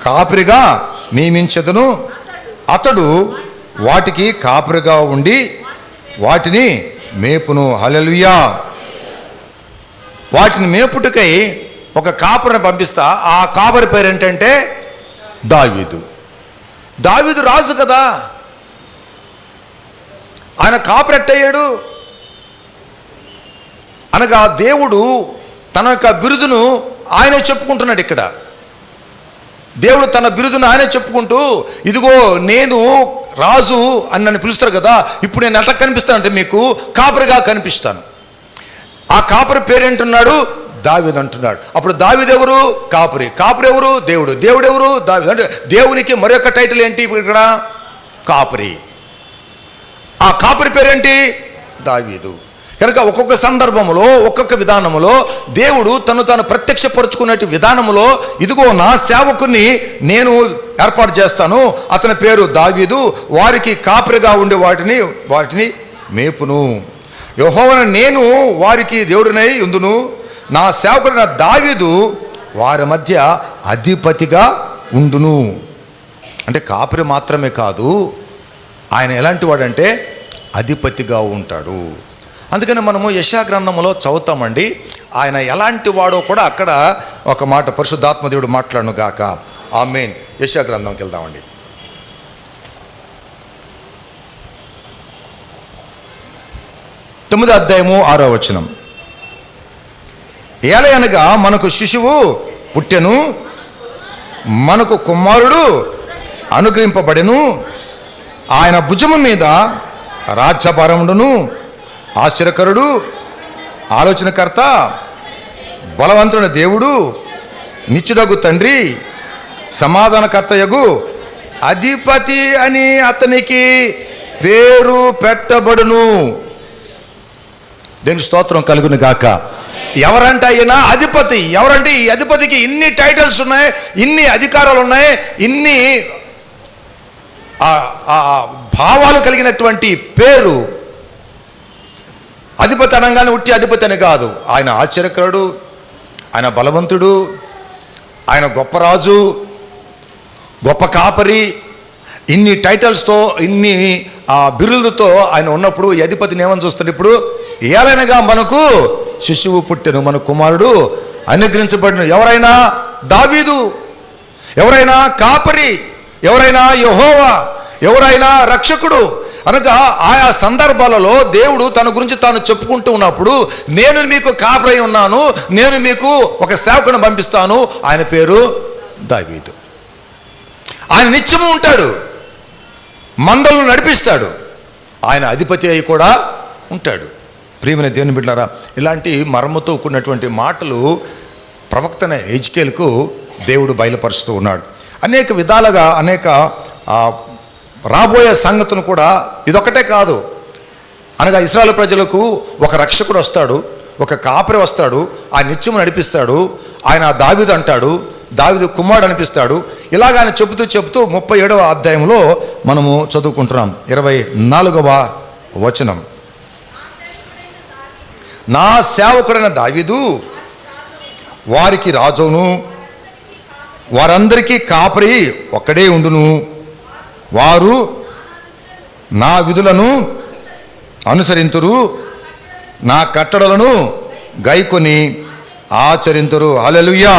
[SPEAKER 4] కాపరిగా నియమించెదను. అతడు వాటికి కాపరిగా ఉండి వాటిని మేపును. హల్లెలూయా. వాటిని మేపుటకై ఒక కాపరిని పంపిస్తా. ఆ కాపరి పేరు ఏంటంటే దావీదు. దావీదు రాజు కదా, ఆయన కాపరెట్టయ్యాడు అనగా దేవుడు తన యొక్క బిరుదును ఆయనే చెప్పుకుంటున్నాడు. ఇక్కడ దేవుడు తన బిరుదును ఆయనే చెప్పుకుంటూ, ఇదిగో నేను రాజు అని నన్ను పిలుస్తారు కదా, ఇప్పుడు నేను ఎట్లా కనిపిస్తానంటే మీకు కాపరిగా కనిపిస్తాను. ఆ కాపరి పేరేంటున్నాడు? దావీదు అంటున్నాడు. అప్పుడు దావీదు ఎవరు? కాపరి. కాపరి ఎవరు? దేవుడు. దేవుడు ఎవరు? దావీదు. అంటే దేవునికి మరొక టైటిల్ ఏంటి ఇక్కడ? కాపరి. ఆ కాపరి పేరేంటి? దావీదు. కనుక ఒక్కొక్క సందర్భంలో ఒక్కొక్క విధానంలో దేవుడు తాను ప్రత్యక్షపరుచుకునే విధానంలో, ఇదిగో నా సేవకుని నేను ఏర్పాటు చేస్తాను, అతని పేరు దావీదు, వారికి కాపరిగా ఉండే వాటిని మేపును. యెహోవాను నేను వారికి దేవుడినై ఉందును, నా సేవకుడైన దావీదు వారి మధ్య అధిపతిగా ఉండును. అంటే కాపరి మాత్రమే కాదు, ఆయన ఎలాంటి వాడంటే అధిపతిగా ఉంటాడు. అందుకని మనము యెషయా గ్రంథంలో చదువుతామండి, ఆయన ఎలాంటి వాడో కూడా అక్కడ ఒక మాట పరిశుద్ధాత్మ దేవుడు మాట్లాడును గాక. ఆమేన్. యెషయా గ్రంథంకి వెళ్దామండి. 9వ అధ్యాయము 6వ వచనం. ఏలయనగా మనకు శిశువు పుట్టెను, మనకు కుమారుడు అనుగ్రహింపబడెను, ఆయన భుజము మీద రాజ్యభారముండును. ఆశ్చర్యకరుడు, ఆలోచనకర్త, బలవంతుడైన దేవుడు, నిత్యుడగు తండ్రి, సమాధానకర్తయగు అధిపతి అని అతనికి పేరు పెట్టబడును. దేనికి స్తోత్రం కలుగును గాక. ఎవరంటే ఆయన అధిపతి. ఎవరంటే ఈ అధిపతికి ఇన్ని టైటిల్స్ ఉన్నాయి, ఇన్ని అధికారాలు ఉన్నాయి, ఇన్ని భావాలు కలిగినటువంటి పేరు. అధిపతి అనగానే ఉట్టి అధిపతి అని కాదు. ఆయన ఆశ్చర్యకరుడు, ఆయన బలవంతుడు, ఆయన గొప్ప రాజు, గొప్ప కాపరి. ఇన్ని టైటిల్స్తో, ఇన్ని బిరుదులతో ఆయన ఉన్నప్పుడు ఈ అధిపతిని ఏమని చూస్తాడు? ఇప్పుడు ఏలైనగా మనకు శిశువు పుట్టెను, మన కుమారుడు అనుగ్రహించబడిన. ఎవరైనా దావీదు, ఎవరైనా కాపరి, ఎవరైనా యెహోవా, ఎవరైనా రక్షకుడు అనగా ఆయా సందర్భాలలో దేవుడు తన గురించి తాను చెప్పుకుంటూ ఉన్నప్పుడు, నేను మీకు కాపరి ఉన్నాను, నేను మీకు ఒక సేవకుని పంపిస్తాను, ఆయన పేరు దావీదు. ఆయన నిత్యము ఉంటాడు, మందలను నడిపిస్తాడు, ఆయన అధిపతి అయి కూడా ఉంటాడు. ప్రియమైన దేవుని బిడ్డలారా, ఇలాంటి మర్మతో కూడినటువంటి మాటలు ప్రవక్తన హెజ్కేలుకు దేవుడు బయలుపరుస్తూ ఉన్నాడు. అనేక విధాలుగా అనేక రాబోయే సంగతులు కూడా ఇదొక్కటే కాదు. అనగా ఇశ్రాయేలు ప్రజలకు ఒక రక్షకుడు వస్తాడు, ఒక కాపరి వస్తాడు, ఆ నిత్యము నడిపిస్తాడు, ఆయన దావీదు అంటాడు, దావీదు కుమారుడు అనిపిస్తాడు. ఇలాగ ఆయన చెబుతూ 37వ అధ్యాయంలో మనము చదువుకుంటున్నాం. 24వ వచనం, నా సేవకుడైన దావీదు వారికి రాజును, వారందరికీ కాపరి ఒక్కడే ఉండును, వారు నా విధులను అనుసరింతురు, నా కట్టడలను గైకొని ఆచరింతురు. హల్లెలూయా.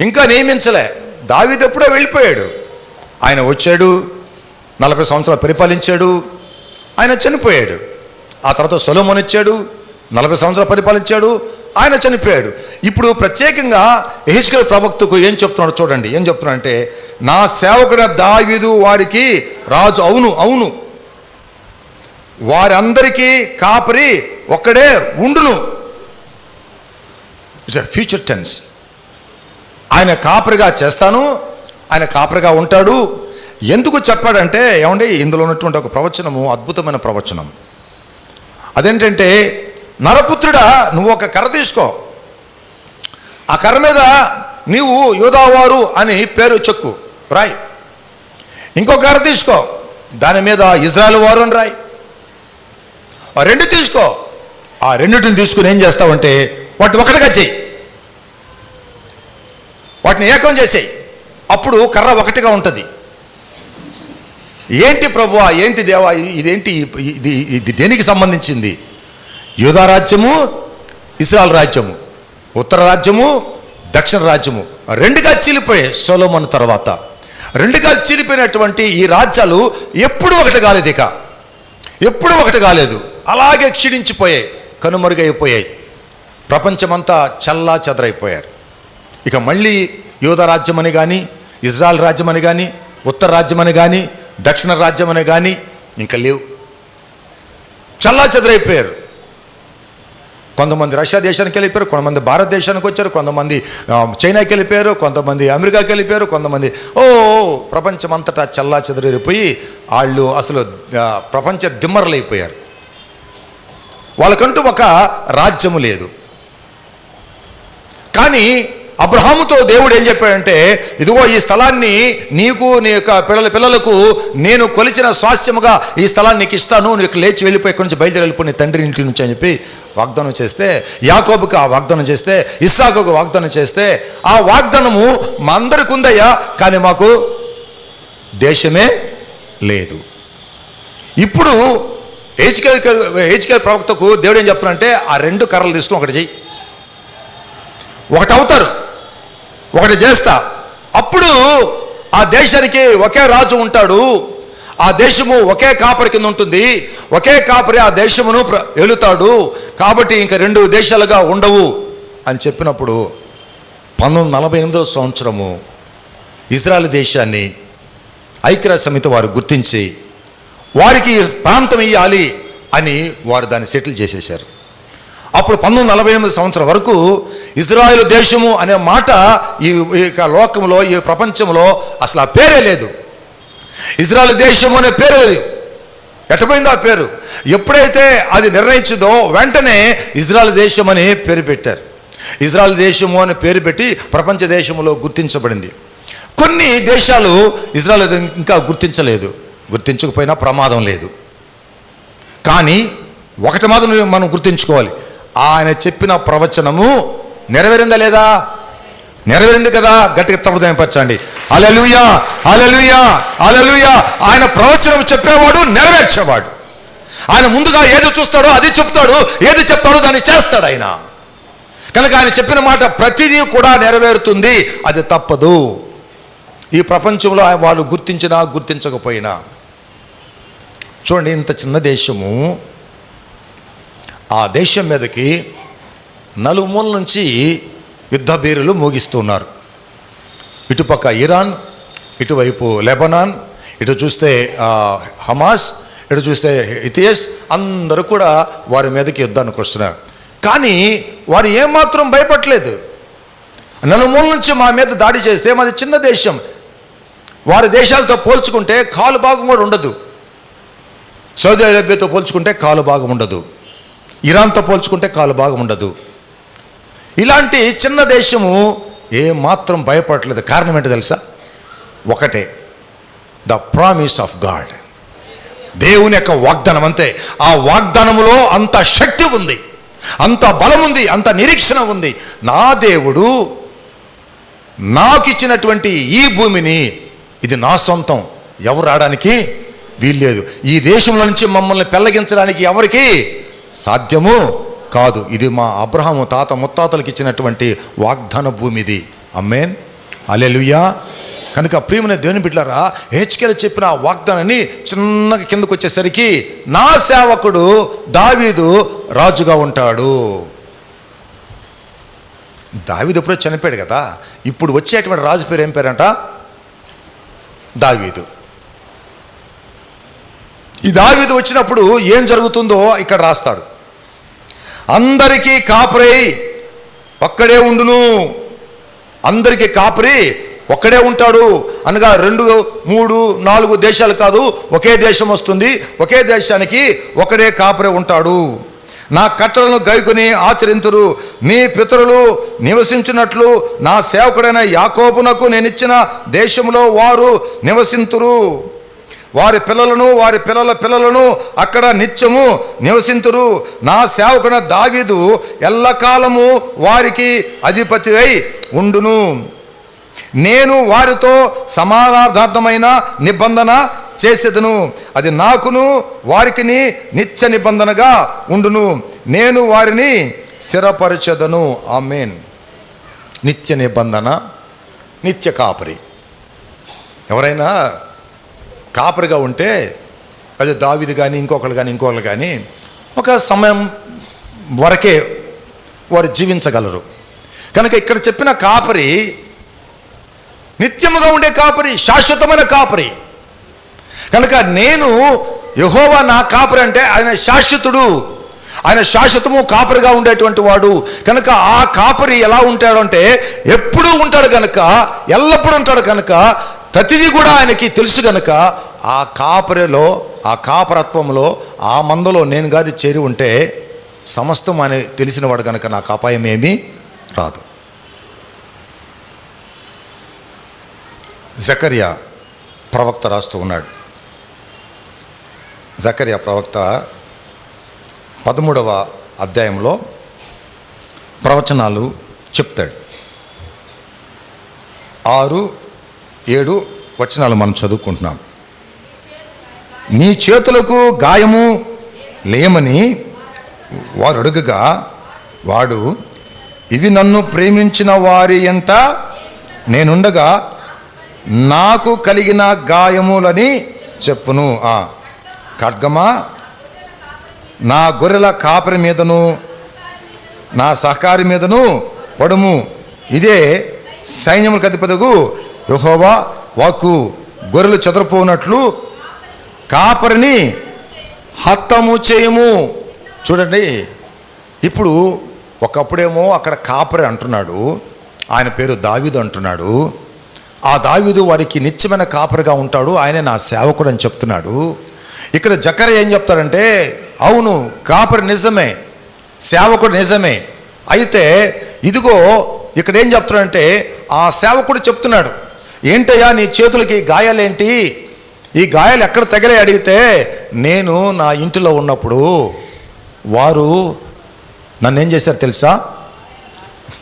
[SPEAKER 4] ఇంకా నియమించలే, దావీదు ఎప్పుడో వెళ్ళిపోయాడు. ఆయన వచ్చాడు, 40 సంవత్సరాలు పరిపాలించాడు, ఆయన చనిపోయాడు. ఆ తర్వాత సొలొమోను వచ్చాడు, 40 సంవత్సరాలు పరిపాలించాడు, ఆయన చనిపోయాడు. ఇప్పుడు ప్రత్యేకంగా యెహెజ్కేలు ప్రవక్తకు ఏం చెప్తున్నాడు చూడండి. ఏం చెప్తున్నాడంటే, నా సేవకుడు దావీదు వారికి రాజు అవును, వారందరికీ కాపరి ఒక్కడే ఉండును. It's a future tense. ఆయన కాపరిగా చేస్తాను, ఆయన కాపరిగా ఉంటాడు. ఎందుకు చెప్పాడంటే, ఏమండి, ఇందులో ఉన్నటువంటి ఒక ప్రవచనము అద్భుతమైన ప్రవచనం. అదేంటంటే, నరపుత్రుడా, నువ్వు ఒక కర్ర తీసుకో, ఆ కర్ర మీద నీవు యోధావారు అని పేరు చెక్కు రాయి. ఇంకో కర్ర తీసుకో, దాని మీద ఇజ్రాయెల్ వారు అని రాయి. ఆ రెండు తీసుకో, ఆ రెండింటిని తీసుకుని ఏం చేస్తావంటే వాటిని ఒకటిగా చెయ్యి, వాటిని ఏకం చేసేయి. అప్పుడు కర్ర ఒకటిగా ఉంటుంది. ఏంటి ప్రభువా, ఏంటి దేవా, ఇదేంటి, ఇది దేనికి సంబంధించింది? యూదా రాజ్యము, ఇశ్రాయేలు రాజ్యము, ఉత్తర రాజ్యము, దక్షిణ రాజ్యము రెండుగా చీలిపోయాయి. సొలొమోను తర్వాత రెండుగా చీలిపోయినటువంటి ఈ రాజ్యాలు ఎప్పుడు ఒకటి కాలేదు, ఇక ఎప్పుడు ఒకటి కాలేదు. అలాగే క్షీణించిపోయాయి, కనుమరుగైపోయాయి. ప్రపంచమంతా చల్లా చెదరైపోయారు. ఇక మళ్ళీ యూదా రాజ్యం అని కానీ, ఇజ్రాయెల్ రాజ్యం అని కానీ, ఉత్తర రాజ్యం అని కానీ, దక్షిణ రాజ్యం అని కానీ ఇంకా లేవు. చల్లా చెదరైపోయారు. కొంతమంది రష్యా దేశానికి వెళ్ళిపోయారు, కొంతమంది భారతదేశానికి వచ్చారు, కొంతమంది చైనాకి వెళ్ళిపోయారు, కొంతమంది అమెరికాకి వెళ్ళిపోయారు, కొంతమంది ప్రపంచమంతటా చల్లా చెదరైపోయి వాళ్ళు అసలు ప్రపంచ దిమ్మరలు అయిపోయారు. వాళ్ళకంటూ ఒక రాజ్యము లేదు. కానీ అబ్రహాముతో దేవుడు ఏం చెప్పాడంటే, ఇదిగో ఈ స్థలాన్ని నీకు, నీ యొక్క పిల్లలకు నేను కొలిచిన స్వాస్థ్యముగా ఈ స్థలాన్ని నీకు ఇస్తాను, నీకు లేచి వెళ్ళిపోయి ఇక్కడి నుంచి బయలుదేరి వెళ్ళిపోయి నీ తండ్రి ఇంటి నుంచి అని చెప్పి వాగ్దానం చేస్తే, యాకోబుకు ఆ వాగ్దానం చేస్తే, ఇస్సాకుకు వాగ్దానం చేస్తే, ఆ వాగ్దానము మా అందరికి ఉందయ్యా, కానీ మాకు దేశమే లేదు. ఇప్పుడు హెజ్కేలు ప్రవక్తకు దేవుడు ఏం చెప్తున్నాడంటే, ఆ రెండు కర్రలు తీసుకుని ఒకటి చెయ్యి, ఒకటి అవుతారు, ఒకటి చేస్తా. అప్పుడు ఆ దేశానికి ఒకే రాజు ఉంటాడు, ఆ దేశము ఒకే కాపరి కింద ఉంటుంది, ఒకే కాపరి ఆ దేశమును ఏలుతాడు. కాబట్టి ఇంకా రెండు దేశాలుగా ఉండవు అని చెప్పినప్పుడు 1948వ సంవత్సరము ఇజ్రాయెల్ దేశాన్ని ఐక్యరాజ్య సమితి వారు గుర్తించి వారికి ప్రాంతం ఇవ్వాలి అని వారు దాన్ని సెటిల్ చేసేశారు. అప్పుడు 1948 సంవత్సరం వరకు ఇజ్రాయెల్ దేశము అనే మాట ఈ లోకంలో, ఈ ప్రపంచంలో అసలు ఆ పేరే లేదు. ఇజ్రాయెల్ దేశము అనే పేరు లేదు. ఎట్టపోయింది ఆ పేరు? ఎప్పుడైతే అది నిర్ణయించిందో వెంటనే ఇజ్రాయెల్ దేశం అని పేరు పెట్టారు. ఇజ్రాయెల్ దేశము అని పేరు పెట్టి ప్రపంచ దేశంలో గుర్తించబడింది. కొన్ని దేశాలు ఇజ్రాయెల్ ఇంకా గుర్తించలేదు. గుర్తించకపోయినా ప్రమాదం లేదు. కానీ ఒకటి మాత్రం మనం గుర్తించుకోవాలి, ఆయన చెప్పిన ప్రవచనము నెరవేరిందా లేదా? నెరవేరింది కదా. గట్టిగా తప్పుదాయపరచండి. హల్లెలూయా, హల్లెలూయా, హల్లెలూయా. ఆయన ప్రవచనం చెప్పేవాడు, నెరవేర్చేవాడు. ఆయన ముందుగా ఏది చూస్తాడో అది చెప్తాడు, ఏది చెప్తాడో దాన్ని చేస్తాడు ఆయన. కనుక ఆయన చెప్పిన మాట ప్రతిదీ కూడా నెరవేరుతుంది, అది తప్పదు. ఈ ప్రపంచంలో వాళ్ళు గుర్తించినా గుర్తించకపోయినా. చూడండి, ఇంత చిన్న దేశము, ఆ దేశం మీదకి నలుమూల నుంచి యుద్ధ బేరులు మోగిస్తున్నారు. ఇటుపక్క ఇరాన్, ఇటువైపు లెబనాన్, ఇటు చూస్తే హమాస్, ఇటు చూస్తే హితేష్ అందరూ కూడా వారి మీదకి యుద్ధానికి వస్తున్నారు. కానీ వారు ఏమాత్రం భయపడలేదు. నలుమూల నుంచి మా మీద దాడి చేస్తే మాది చిన్న దేశం, వారి దేశాలతో పోల్చుకుంటే కాలు భాగం కూడా ఉండదు. సౌదీ అరేబియాతో పోల్చుకుంటే కాలు భాగం ఉండదు, ఇరాన్తో పోల్చుకుంటే కాలు భాగం ఉండదు. ఇలాంటి చిన్న దేశము ఏమాత్రం భయపడలేదు. కారణం ఏంటో తెలుసా? ఒకటే, ద ప్రామిస్ ఆఫ్ గాడ్, దేవుని యొక్క వాగ్దానం. అంతే. ఆ వాగ్దానములో అంత శక్తి ఉంది, అంత బలం ఉంది, అంత నిరీక్షణ ఉంది. నా దేవుడు నాకు ఇచ్చినటువంటి ఈ భూమిని, ఇది నా సొంతం, ఎవరు రావడానికి వీల్లేదు. ఈ దేశంలో నుంచి మమ్మల్ని పెళ్లగించడానికి ఎవరికి సాధ్యము కాదు. ఇది మా అబ్రహాము తాత ముత్తాతలకు ఇచ్చినటువంటి వాగ్దాన భూమి ఇది. ఆమేన్, హల్లెలూయా. కనుక ప్రియమైన దేవుని బిడ్డలారా, హెచ్కేలు చెప్పిన వాగ్దానాన్ని చిన్నగా కిందకు వచ్చేసరికి నా సేవకుడు దావీదు రాజుగా ఉంటాడు. దావీదు ఎప్పుడో చనిపోయాడు కదా, ఇప్పుడు వచ్చేటువంటి రాజు పేరు ఏం పేరంట? దావీదు. ఈ దావీదు వచ్చినప్పుడు ఏం జరుగుతుందో ఇక్కడ రాస్తాడు. అందరికీ కాపరి ఒక్కడే ఉండును, అందరికీ కాపరి ఒక్కడే ఉంటాడు అనగా 2, 3, 4 దేశాలు కాదు, ఒకే దేశం వస్తుంది. ఒకే దేశానికి ఒకడే కాపరి ఉంటాడు. నా కట్టలను గైకొని ఆచరింతురు, నీ పితరులు నివసించినట్లు నా సేవకుడైన యాకోబునకు నేనిచ్చిన దేశంలో వారు నివసింతురు. వారి పిల్లలను వారి పిల్లల పిల్లలను అక్కడ నిత్యము నివసింతురు. నా సేవకుడైన దావీదు ఎల్లకాలము వారికి అధిపతివై ఉండును. నేను వారితో సమానార్థమైన నిబంధన చేసేదను, అది నాకును వారికిని నిత్య నిబంధనగా ఉండును. నేను వారిని స్థిరపరచెదను. ఆమేన్. నిత్య నిబంధన, నిత్య కాపరి. ఎవరైనా కాపరిగా ఉంటే అది దావీదు కానీ ఇంకొకరు కానీ ఒక సమయం వరకే వారు జీవించగలరు. కనుక ఇక్కడ చెప్పిన కాపరి నిత్యముగా ఉండే కాపరి, శాశ్వతమైన కాపరి. కనుక నేను యెహోవా నా కాపరి అంటే ఆయన శాశ్వతుడు, ఆయన శాశ్వతము కాపరిగా ఉండేటువంటి వాడు. కనుక ఆ కాపరి ఎలా ఉంటాడు అంటే ఎప్పుడూ ఉంటాడు కనుక, ఎల్లప్పుడూ ఉంటాడు కనుక, ప్రతిదీ కూడా ఆయనకి తెలుసు కనుక ఆ కాపరిలో, ఆ కాపరత్వంలో, ఆ మందలో నేను కాదు చేరి ఉంటే సమస్తం ఆయన తెలిసిన వాడు కనుక నాకు అపాయం ఏమీ రాదు. జకర్యా ప్రవక్త రాస్తూ ఉన్నాడు. జకర్యా ప్రవక్త 13వ అధ్యాయంలో ప్రవచనాలు చెప్తాడు. 6, 7 వచనాలు మనం చదువుకుంటున్నాం. నీ చేతులకు గాయము లేమని వారు అడుగగా వాడు, ఇవి నన్ను ప్రేమించిన వారి ఎంట నేనుండగా నాకు కలిగిన గాయములని చెప్పును. ఖడ్గమా నా గొర్రెల కాపరి మీదను నా సహకారి మీదను పడుము, ఇదే సైన్యములకు అధిపతిగు యెహోవా వాక్కు. గొర్రెలు చెదరపోనట్లు కాపరిని హతము చేయము. చూడండి, ఇప్పుడు ఒకప్పుడేమో అక్కడ కాపరి అంటున్నాడు, ఆయన పేరు దావీదు అంటున్నాడు. ఆ దావీదు వారికి నిత్యమైన కాపరిగా ఉంటాడు, ఆయనే నా సేవకుడు అని చెప్తున్నాడు. ఇక్కడ జకర్యా ఏం చెప్తాడంటే, అవును కాపరి నిజమే, సేవకుడు నిజమే. అయితే ఇదిగో ఇక్కడ ఏం చెప్తున్నాడంటే ఆ సేవకుడు చెప్తున్నాడు, ఏంటయ్యా నీ చేతులకి గాయాలేంటి, ఈ గాయాలు ఎక్కడ తగిలే అడిగితే, నేను నా ఇంటిలో ఉన్నప్పుడు వారు నన్ను ఏం చేశారు తెలుసా,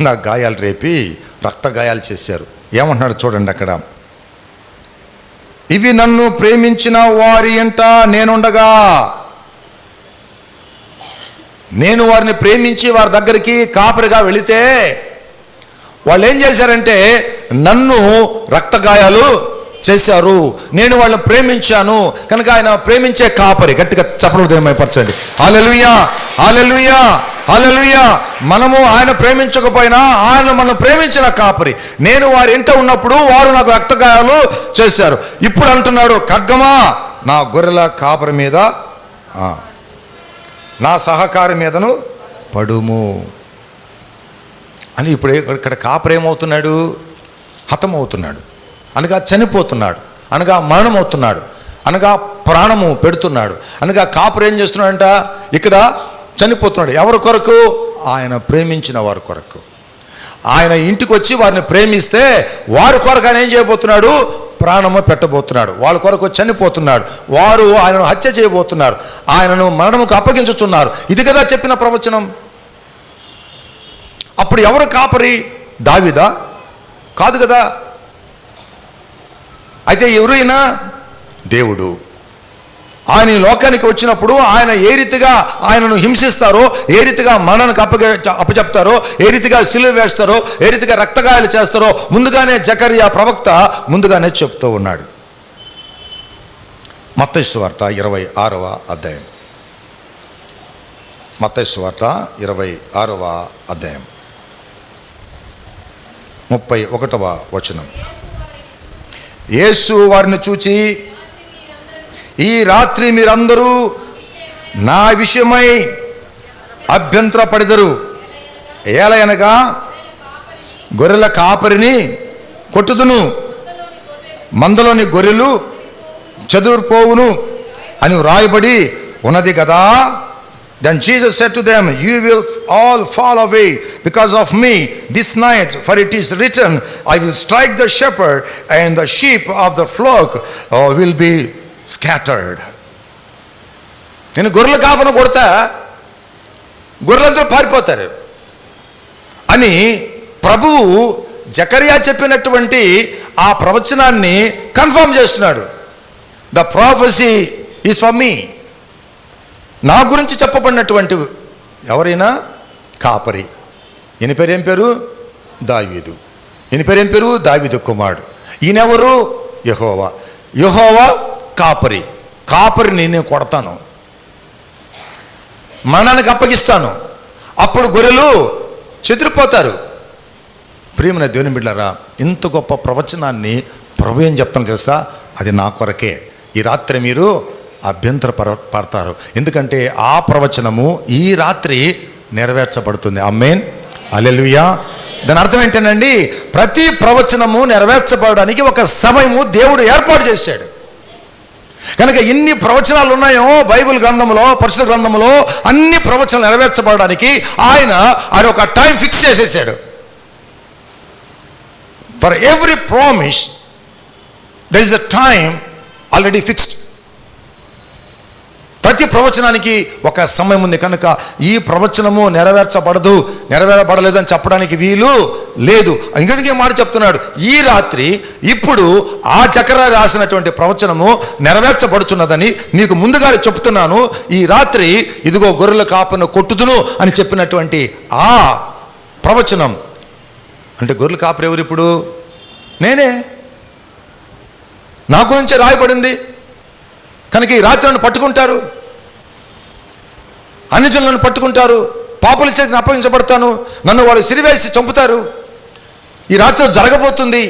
[SPEAKER 4] నా గాయాలు రేపి రక్త గాయాలు చేశారు. ఏమంటున్నాడు చూడండి అక్కడ, ఇవి నన్ను ప్రేమించిన వారి ఎంట నేనుండగా, నేను వారిని ప్రేమించి వారి దగ్గరికి కాపరిగా వెళితే వాళ్ళు ఏం చేశారంటే నన్ను రక్త గాయాలు చేశారు. నేను వాళ్ళని ప్రేమించాను కనుక ఆయన ప్రేమించే కాపరి. గట్టిగా చప్పట్లు మైపరచండి. హల్లెలూయా, హల్లెలూయా, హల్లెలూయా. మనము ఆయన ప్రేమించకపోయినా ఆయన మనం ప్రేమించిన కాపరి. నేను వారి ఇంట ఉన్నప్పుడు వారు నాకు రక్త గాయాలు చేశారు. ఇప్పుడు అంటున్నాడు, ఖడ్గమా నా గొర్రెల కాపరి మీద నా సహకారి మీదను పడుము అని. ఇప్పుడు ఇక్కడ కాపరి ఏమవుతున్నాడు? హతమవుతున్నాడు, అనగా చనిపోతున్నాడు, అనగా మరణమవుతున్నాడు, అనగా ప్రాణము పెడుతున్నాడు, అనగా కాపరి ఏం చేస్తున్నాడంట? ఇక్కడ చనిపోతున్నాడు. ఎవరి కొరకు? ఆయన ప్రేమించిన వారి కొరకు. ఆయన ఇంటికి వచ్చి వారిని ప్రేమిస్తే వారి కొరకు ఆయన ఏం చేయబోతున్నాడు? ప్రాణము పెట్టబోతున్నాడు. వాళ్ళ కొరకు చనిపోతున్నాడు. వారు ఆయనను హత్య చేయబోతున్నారు, ఆయనను మరణముకు అప్పగించుచున్నారు. ఇది కదా చెప్పిన ప్రవచనం. అప్పుడు ఎవరు కాపరి? దావీదా? కాదు కదా. అయితే ఎవరైనా దేవుడు. ఆయన ఈ లోకానికి వచ్చినప్పుడు ఆయన ఏ రీతిగా ఆయనను హింసిస్తారో, ఏ రీతిగా మరణానికి అప్పచెప్తారో, ఏ రీతిగా సిలువ వేస్తారో, ఏ రీతిగా రక్తగాయాలు చేస్తారో ముందుగానే జకరియా ప్రవక్త ముందుగానే చెప్తూ ఉన్నాడు. మత్తయి సువార్త 26వ అధ్యాయం. మత్తయి సువార్త 26వ అధ్యాయం 31వ వచనం. యేసు వారిని చూచి, ఈ రాత్రి మీరందరూ నా విషయమై అభ్యంతరపడెదరు. ఏలయనగా గొర్రెల కాపరిని కొట్టుదును, మందలోని గొర్రెలు చెదురుపోవును అని వ్రాయబడి ఉన్నది కదా. Then Jesus said to them, you will all fall away because of me this night, for it is written, I will strike the shepherd and the sheep of the flock will be scattered. నేను గొర్రెల కాపను కొడతా, గొర్రెలందరూ పారిపోతారు అని ప్రభువు జకరియా చెప్పినటువంటి ఆ ప్రవచనాన్ని confirm చేస్తున్నాడు. The prophecy is for me. నా గురించి చెప్పబడినటువంటి ఎవరైనా కాపరి. ఈయన పేరు ఏం పేరు? దావీదు. ఈయన పేరు ఏం పేరు? దావీదు కుమారుడు. ఈయనెవరు? యెహోవా. యెహోవా కాపరి. కాపరిని నేను కొడతాను, మరణానికి అప్పగిస్తాను, అప్పుడు గొర్రెలు చెదిరిపోతారు. ప్రియమైన దేవుని బిడ్డలారా, ఇంత గొప్ప ప్రవచనాన్ని ప్రభు ఏం చెప్తాను తెలుసా? అది నా కొరకే. ఈ రాత్రి మీరు అభ్యంతర పడతారు, ఎందుకంటే ఆ ప్రవచనము ఈ రాత్రి నెరవేర్చబడుతుంది. ఆమేన్, హల్లెలూయా. దాని అర్థం ఏంటండి? ప్రతి ప్రవచనము నెరవేర్చబడడానికి ఒక సమయము దేవుడు ఏర్పాటు చేశాడు. కనుక ఎన్ని ప్రవచనాలు ఉన్నాయో బైబిల్ గ్రంథంలో, పరిశుద్ధ గ్రంథంలో అన్ని ప్రవచనాలు నెరవేర్చబడడానికి ఆయన ఒక టైం ఫిక్స్ చేసేసాడు. For every promise there is a time already fixed. ప్రతి ప్రవచనానికి ఒక సమయం ఉంది. కనుక ఈ ప్రవచనము నెరవేరబడలేదు అని చెప్పడానికి వీలు లేదు. ఇంకొక మాట చెప్తున్నాడు, ఈ రాత్రి ఇప్పుడు ఆ జకరియా రాసినటువంటి ప్రవచనము నెరవేర్చబడుచున్నదని మీకు ముందుగా చెప్తున్నాను. ఈ రాత్రి ఇదిగో గొర్రెల కాపను కొట్టుదును అని చెప్పినటువంటి ఆ ప్రవచనం అంటే గొర్రెల కాపరి ఎవరు? ఇప్పుడు నేనే. నా గురించే రాయబడింది. కనుక ఈ రాత్రి నన్ను పట్టుకుంటారు, అన్ని జనులను పట్టుకుంటారు, పాపుల చేతిని అప్పగించబడతాను, నన్ను వాళ్ళు సిరివేసి చంపుతారు, ఈ రాత్రి జరగబోతుంది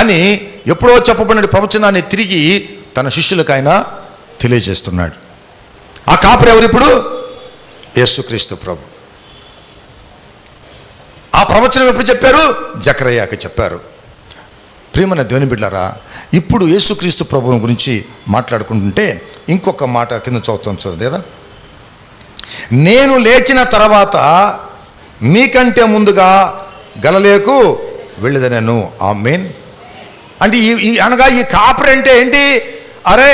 [SPEAKER 4] అని ఎప్పుడో చెప్పబడిన ప్రవచనాన్ని తిరిగి తన శిష్యులకు ఆయన తెలియజేస్తున్నాడు. ఆ కాపరి ఎవరు? ఇప్పుడు యేసుక్రీస్తు ప్రభు. ఆ ప్రవచనం ఎప్పుడు చెప్పారు? జకరియయాకి చెప్పారు. ప్రియమైన దేవుని బిడ్డలారా, ఇప్పుడు యేసుక్రీస్తు ప్రభువు గురించి మాట్లాడుకుంటుంటే ఇంకొక మాట కింద చదువుతాం లేదా? నేను లేచిన తర్వాత మీకంటే ముందుగా గలిలయకు వెళ్ళదనను. ఆమేన్. అంటే అనగా ఈ కాపరి అంటే ఏంటి? అరే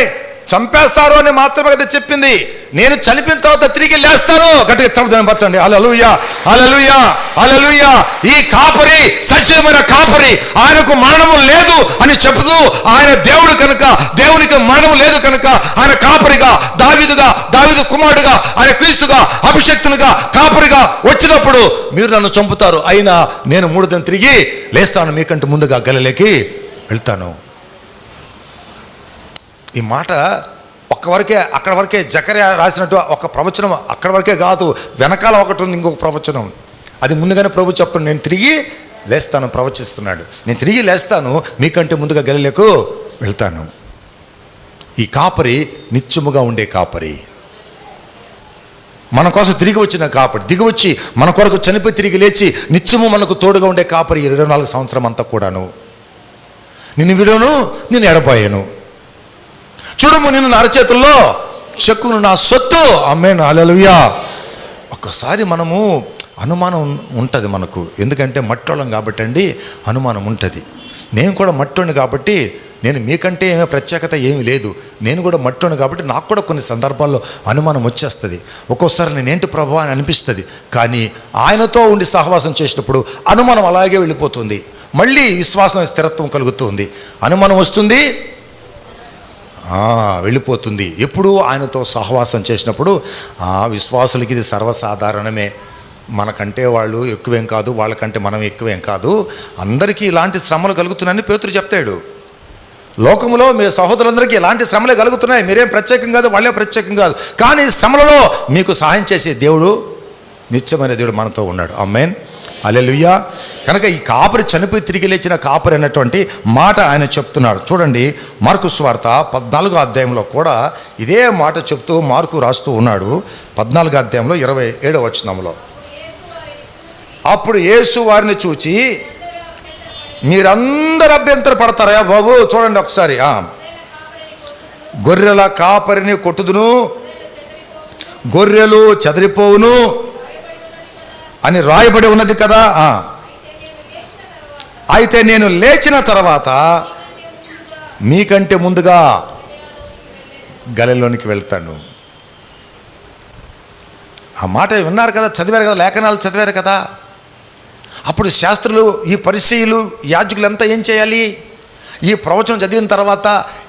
[SPEAKER 4] చంపేస్తారు అని మాత్రమే కదా చెప్పింది. నేను చనిపోయిన తర్వాత తిరిగి లేస్తాను. గట్టిగా చంపండి. హల్లెలూయా, హల్లెలూయా, హల్లెలూయా. ఈ కాపరి సజీవమైన కాపరి, ఆయనకు మరణము లేదు అని చెబుతూ ఆయన దేవుడు కనుక, దేవునికి మరణము లేదు కనుక ఆయన కాపరిగా, దావీదు కుమారుడుగా, ఆయన క్రీస్తుగా, అభిషక్తునిగా, కాపరిగా వచ్చినప్పుడు మీరు నన్ను చంపుతారు, అయినా నేను 3 దినం తిరిగి లేస్తాను, మీకంటే ముందుగా గలిలయకి వెళ్తాను. ఈ మాట అక్కడ వరకే జకరియా రాసినట్టు ఒక ప్రవచనం అక్కడ వరకే కాదు, వెనకాల ఒకటి ఉంది ఇంకొక ప్రవచనం. అది ముందుగానే ప్రభు చెప్తాను, నేను తిరిగి లేస్తాను ప్రవచిస్తున్నాడు. నేను తిరిగి లేస్తాను, మీకంటే ముందుగా గలిలయకు వెళ్తాను. ఈ కాపరి నిత్యముగా ఉండే కాపరి, మన కోసం తిరిగి వచ్చిన కాపరి, దిగి వచ్చి మన కొరకు చనిపోయి తిరిగి లేచి నిత్యము మనకు తోడుగా ఉండే కాపరి 24 సంవత్సరం అంతా కూడాను. నిన్ను విడువను, నిన్ను ఎడబాయను, చూడము నిన్ను నా అరచేతుల్లో చెక్కును నా సొత్తు. ఆమేన్, హల్లెలూయా. ఒక్కసారి మనము అనుమానం ఉంటుంది మనకు, ఎందుకంటే మట్టోళ్ళం కాబట్టి అండి, అనుమానం ఉంటుంది. నేను కూడా మట్టోని కాబట్టి నేను మీకంటే ఏమీ ప్రత్యేకత ఏమీ లేదు, నేను కూడా మట్టోని కాబట్టి నాకు కూడా కొన్ని సందర్భాల్లో అనుమానం వచ్చేస్తుంది. ఒక్కోసారి నేనేంటి ప్రభువా అని అనిపిస్తుంది. కానీ ఆయనతో ఉండి సహవాసం చేసినప్పుడు అనుమానం అలాగే వెళ్ళిపోతుంది, మళ్ళీ విశ్వాసం స్థిరత్వం కలుగుతుంది. అనుమానం వస్తుంది, వెళ్ళిపోతుంది. ఎప్పుడు ఆయనతో సహవాసం చేసినప్పుడు విశ్వాసులకి ఇది సర్వసాధారణమే. మనకంటే వాళ్ళు ఎక్కువేం కాదు, వాళ్ళకంటే మనం ఎక్కువేం కాదు, అందరికీ ఇలాంటి శ్రమలు కలుగుతున్నాయని పేతురు చెప్తాడు. లోకంలో మీ సహోదరులందరికీ ఇలాంటి శ్రమలే కలుగుతున్నాయి, మీరేం ప్రత్యేకం కాదు, వాళ్ళే ప్రత్యేకం కాదు. కానీ శ్రమలలో మీకు సహాయం చేసే దేవుడు, నిత్యమైన దేవుడు మనతో ఉన్నాడు. ఆమేన్, హల్లెలూయా. కనుక ఈ కాపరి చనిపోయి తిరిగి లేచిన కాపరి అన్నటువంటి మాట ఆయన చెప్తున్నాడు. చూడండి, మార్కు సువార్త 14వ అధ్యాయంలో కూడా ఇదే మాట చెప్తూ మార్కు రాస్తూ ఉన్నాడు. 14వ అధ్యాయంలో 27వ వచనంలో, అప్పుడు యేసు వారిని చూచి, మీరందరూ అభ్యంతర పడతారా బాబు? చూడండి ఒకసారి, గొర్రెల కాపరిని కొట్టుదును, గొర్రెలు చెదిరిపోవును అని రాయబడి ఉన్నది కదా. అయితే నేను లేచిన తర్వాత మీకంటే ముందుగా గలిలోనికి వెళ్తాను. ఆ మాట విన్నారు కదా, చదివారు కదా, లేఖనాలు చదివారు కదా. అప్పుడు శాస్త్రులు, ఈ పరిసయ్యులు, యాజకులంతా ఏం చేయాలి? ఈ ప్రవచనం చదివిన తర్వాత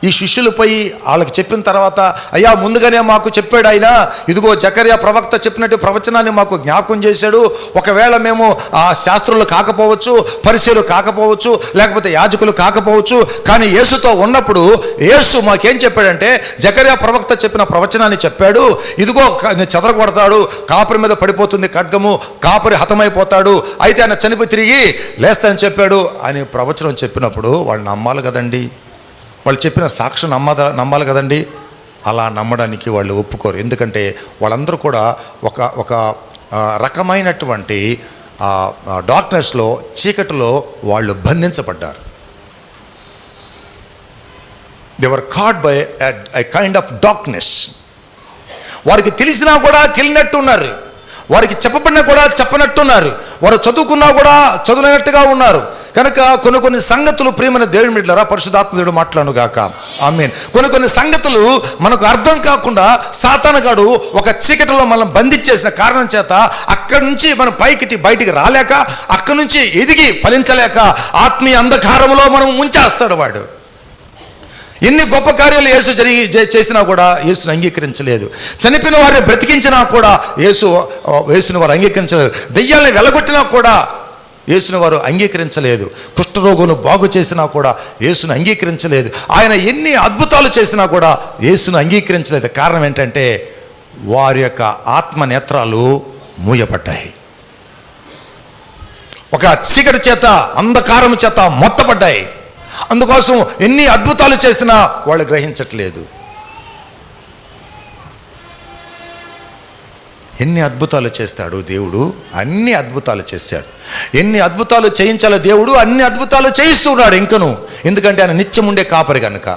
[SPEAKER 4] ఈ శిష్యులు పోయి వాళ్ళకి చెప్పిన తర్వాత, అయ్యా ముందుగానే మాకు చెప్పాడు ఆయన, ఇదిగో జకర్యా ప్రవక్త చెప్పినట్టు ప్రవచనాన్ని మాకు జ్ఞాపకం చేశాడు. ఒకవేళ మేము ఆ శాస్త్రులు కాకపోవచ్చు, పరిసయ్యులు కాకపోవచ్చు, లేకపోతే యాజకులు కాకపోవచ్చు, కానీ యేసుతో ఉన్నప్పుడు యేసు మాకేం చెప్పాడంటే, జకర్యా ప్రవక్త చెప్పిన ప్రవచనాన్ని చెప్పాడు. ఇదిగో చెదరగొడతాడు, కాపరి మీద పడిపోతుంది ఖడ్గము, కాపరి హతమైపోతాడు, అయితే ఆయన చనిపోయి తిరిగి లేస్తానని చెప్పాడు అని ప్రవచనం చెప్పినప్పుడు వాళ్ళు నమ్మాలి కదండి, వాళ్ళు చెప్పిన సాక్ష్యం నమ్మాలి కదండి. అలా నమ్మడానికి వాళ్ళు ఒప్పుకోరు. ఎందుకంటే వాళ్ళందరూ కూడా ఒక రకమైనటువంటి డార్క్నెస్లో, చీకటిలో వాళ్ళు బంధించబడ్డారు. They were caught by a kind of darkness. వారికి తెలిసినా కూడా తెలియనట్టున్నారు, వారికి చెప్పబడినా కూడా చెప్పనట్టున్నారు, వారు చదువుకున్నా కూడా చదువునట్టుగా ఉన్నారు. కనుక కొన్ని సంగతులు, ప్రియమైన దేవుని బిడ్డలారా, పరిశుద్ధాత్మ దేవుడు మాట్లాడును గాక. ఆమేన్. కొన్ని సంగతులు మనకు అర్థం కాకుండా సాతానుగాడు ఒక చీకటిలో మనం బంధించేసిన కారణం చేత అక్కడి నుంచి మనం బయటికి రాలేక, అక్కడి నుంచి ఎదిగి ఫలించలేక ఆత్మీయ అంధకారంలో మనం ముంచేస్తాడు వాడు. ఎన్ని గొప్ప కార్యాలు యేసు చేసినా కూడా యేసును అంగీకరించలేదు. చనిపోయిన వారిని బ్రతికించినా కూడా యేసుని వారు అంగీకరించలేదు. దెయ్యాలను వెలగొట్టినా కూడా యేసుని వారు అంగీకరించలేదు. కుష్ఠరోగులను బాగు చేసినా కూడా యేసును అంగీకరించలేదు. ఆయన ఎన్ని అద్భుతాలు చేసినా కూడా యేసును అంగీకరించలేదు. కారణం ఏంటంటే వారి యొక్క ఆత్మ నేత్రాలు మూయబడ్డాయి, ఒక చీకటి చేత, అంధకారం చేత మొత్తపడ్డాయి. అందుకోసం ఎన్ని అద్భుతాలు చేసినా వాళ్ళు గ్రహించట్లేదు. ఎన్ని అద్భుతాలు చేస్తాడు దేవుడు, అన్ని అద్భుతాలు చేశాడు. ఎన్ని అద్భుతాలు చేయించాలో దేవుడు అన్ని అద్భుతాలు చేయిస్తున్నాడు ఇంకను. ఎందుకంటే ఆయన నిత్యం ఉండే కాపరి కనుక.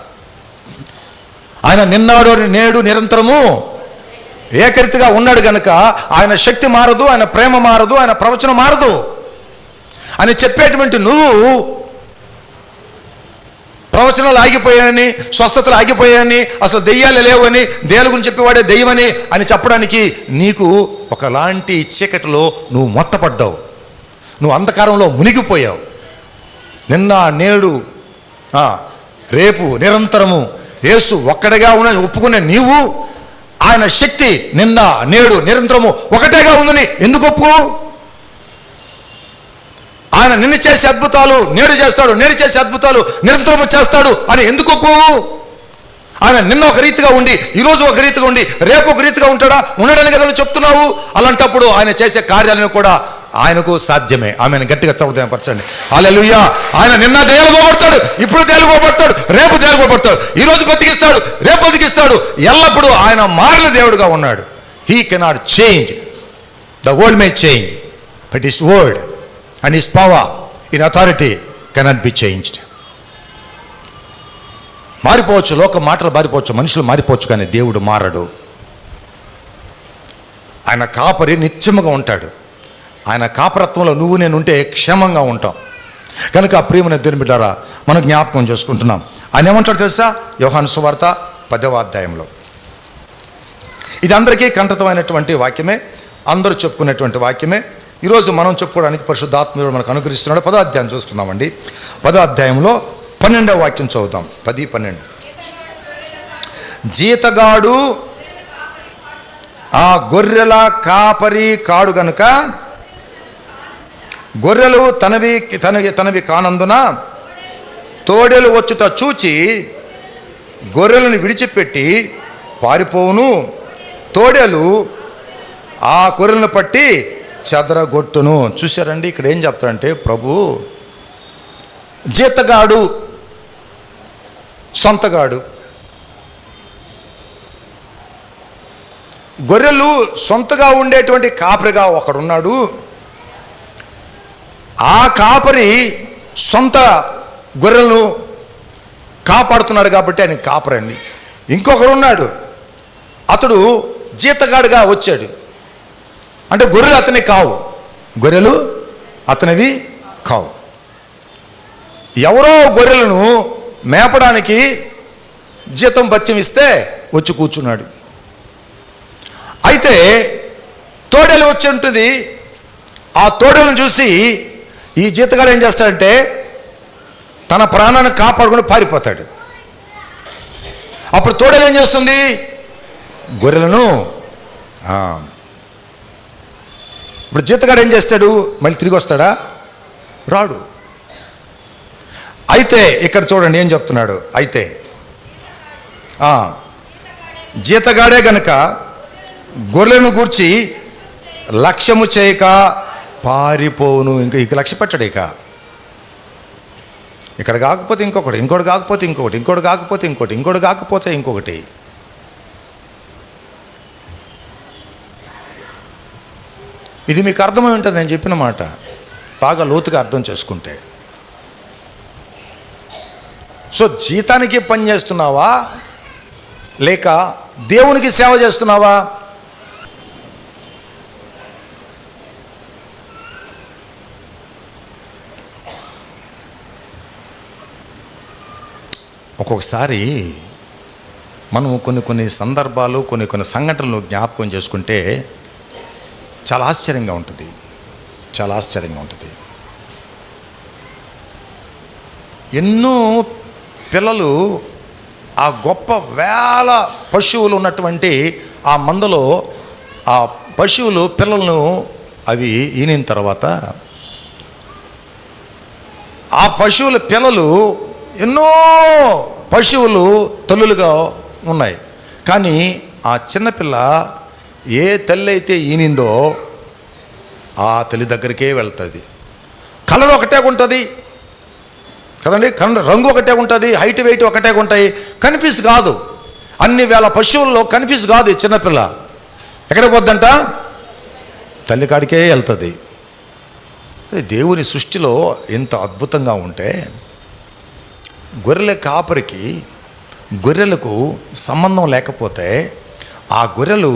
[SPEAKER 4] ఆయన నిన్నాడు నేడు నిరంతరము ఏకరీతిగా ఉన్నాడు కనుక ఆయన శక్తి మారదు, ఆయన ప్రేమ మారదు, ఆయన ప్రవచనం మారదు అని చెప్పేటువంటి నువ్వు ప్రవచనాలు ఆగిపోయాయని, స్వస్థతలు ఆగిపోయాయని, అసలు దెయ్యాలు లేవని, దేవుని గురించి చెప్పేవాడే దెయ్యమని అని చెప్పడానికి నీకు ఒకలాంటి చీకటిలో నువ్వు మొత్తపడ్డావు, నువ్వు అంధకారంలో మునిగిపోయావు. నిన్న నేడు రేపు నిరంతరము యేసు ఒక్కడిగా ఉన్న ఒప్పుకునే నీవు ఆయన శక్తి నిన్న నేడు నిరంతరము ఒకటేగా ఉందని ఎందుకు ఒప్పు? ఆయన నిన్ను చేసే అద్భుతాలు నేడు చేస్తాడు, నేడు చేసే అద్భుతాలు నిరంతరం చేస్తాడు అని ఎందుకు ఒప్పువు? ఆయన నిన్న ఒక రీతిగా ఉండి, ఈరోజు ఒక రీతిగా ఉండి, రేపు ఒక రీతిగా ఉంటాడా? ఉండడానికి కదా చెప్తున్నావు. అలాంటప్పుడు ఆయన చేసే కార్యాలను కూడా ఆయనకు సాధ్యమే. ఆమెను గట్టిగా చదువుతామపరచండి. హల్లెలూయా. ఆయన నిన్న తేలిపోబడతాడు, ఇప్పుడు తేలిపోబడతాడు, రేపు తేలిపోబడతాడు. ఈరోజు బతికిస్తాడు, రేపు బతికిస్తాడు. ఎల్లప్పుడూ ఆయన మారిన దేవుడుగా ఉన్నాడు. He cannot change. The world may change, but his word and his power in authority cannot be changed. మారిపోవచ్చు, లోక మాటలు మారిపోవచ్చు, మనుషులు మారిపోవచ్చు, కానీ దేవుడు మారడు. ఆయన కాపరి నిత్యముగా ఉంటాడు. ఆయన కాపరత్వంలో నువ్వు నేను ఉంటే క్షేమంగా ఉంటాం. కనుక ప్రియమైన దేవుని బిడ్డారా, మనం జ్ఞాపకం చేసుకుంటున్నాం. ఆయన ఏమంటాడు తెలుసా? యోహాను సువార్త 10వ అధ్యాయంలో. ఇది అందరికీ కంఠితమైనటువంటి వాక్యమే, అందరూ చెప్పుకునేటువంటి వాక్యమే. ఈరోజు మనం చెప్పుకోవడానికి పరిశుద్ధాత్మ మనకు అనుగ్రహిస్తున్నాడు. 10వ అధ్యాయం చూస్తున్నామండి. 10వ అధ్యాయంలో 12వ వాక్యం చదువుతాం. 10-12. జీతగాడు ఆ గొర్రెల కాపరి కాడు గనుక గొర్రెలు తనవి కానందున తోడేలు వచ్చుట చూచి గొర్రెలను విడిచిపెట్టి పారిపోవును. తోడేలు ఆ గొర్రెలను పట్టి చెదరగొట్టును. చూశారండి, ఇక్కడ ఏం చెప్తారంటే ప్రభు జీతగాడు, సొంతగాడు. గొర్రెలు సొంతగా ఉండేటువంటి కాపరిగా ఒకడున్నాడు. ఆ కాపరి సొంత గొర్రెలను కాపాడుతున్నాడు కాబట్టి ఆయన కాపరి అండి. ఇంకొకడు ఉన్నాడు, అతడు జీతగాడుగా వచ్చాడు. అంటే గొర్రెలు అతని కావు, గొర్రెలు అతనివి కావు. ఎవరో గొర్రెలను మేపడానికి జీతం బత్యం ఇస్తే వచ్చి కూర్చున్నాడు. అయితే తోడేలు వచ్చి ఉంటుంది. ఆ తోడేలను చూసి ఈ జీతగాడు ఏం చేస్తాడంటే తన ప్రాణాన్ని కాపాడుకుని పారిపోతాడు. అప్పుడు తోడేలు ఏం చేస్తుంది? గొర్రెలను ఇప్పుడు జీతగాడు ఏం చేస్తాడు? మళ్ళీ తిరిగి వస్తాడా? రాడు. అయితే ఇక్కడ చూడండి ఏం చెప్తున్నాడు. అయితే జీతగాడే గనక గొర్రెలను గూర్చి లక్ష్యము చేయక పారిపోవును. ఇంక లక్ష్య పెట్టడు. ఇక్కడ కాకపోతే ఇంకొకటి, ఇంకోటి కాకపోతే ఇంకొకటి, ఇంకోటి కాకపోతే ఇంకోటి, ఇంకోటి కాకపోతే ఇంకొకటి. ఇది మీకు అర్థమై ఉంటుంది నేను చెప్పిన మాట బాగా లోతుగా అర్థం చేసుకుంటే. సో జీతానికి పని చేస్తున్నావా లేక దేవునికి సేవ చేస్తున్నావా? ఒక్కొక్కసారి మనం కొన్ని సందర్భాలు కొన్ని సంఘటనలు జ్ఞాపకం చేసుకుంటే చాలా ఆశ్చర్యంగా ఉంటుంది, చాలా ఆశ్చర్యంగా ఉంటుంది. ఎన్నో పిల్లలు ఆ గొప్ప వేల పశువులు ఉన్నటువంటి ఆ మందలో ఆ పశువులు పిల్లలను అవి ఈనిన తర్వాత ఆ పశువుల పిల్లలు ఎన్నో పశువులు తల్లులుగా ఉన్నాయి. కానీ ఆ చిన్నపిల్ల ఏ తల్లి అయితే ఈనిందో ఆ తల్లి దగ్గరికే వెళ్తుంది. కలర్ ఒకటే ఉంటుంది కదండి, రంగు ఒకటే ఉంటుంది, హైట్ వెయిట్ ఒకటే ఉంటాయి. కన్ఫ్యూజ్ కాదు. అన్ని వేల పశువుల్లో కన్ఫ్యూజ్ కాదు. ఈ చిన్నపిల్ల ఎక్కడికి పోద్దంట? తల్లి కాడికే వెళ్తుంది. దేవుని సృష్టిలో ఎంత అద్భుతంగా ఉంటే గొర్రెల కాపరికి గొర్రెలకు సంబంధం లేకపోతే ఆ గొర్రెలు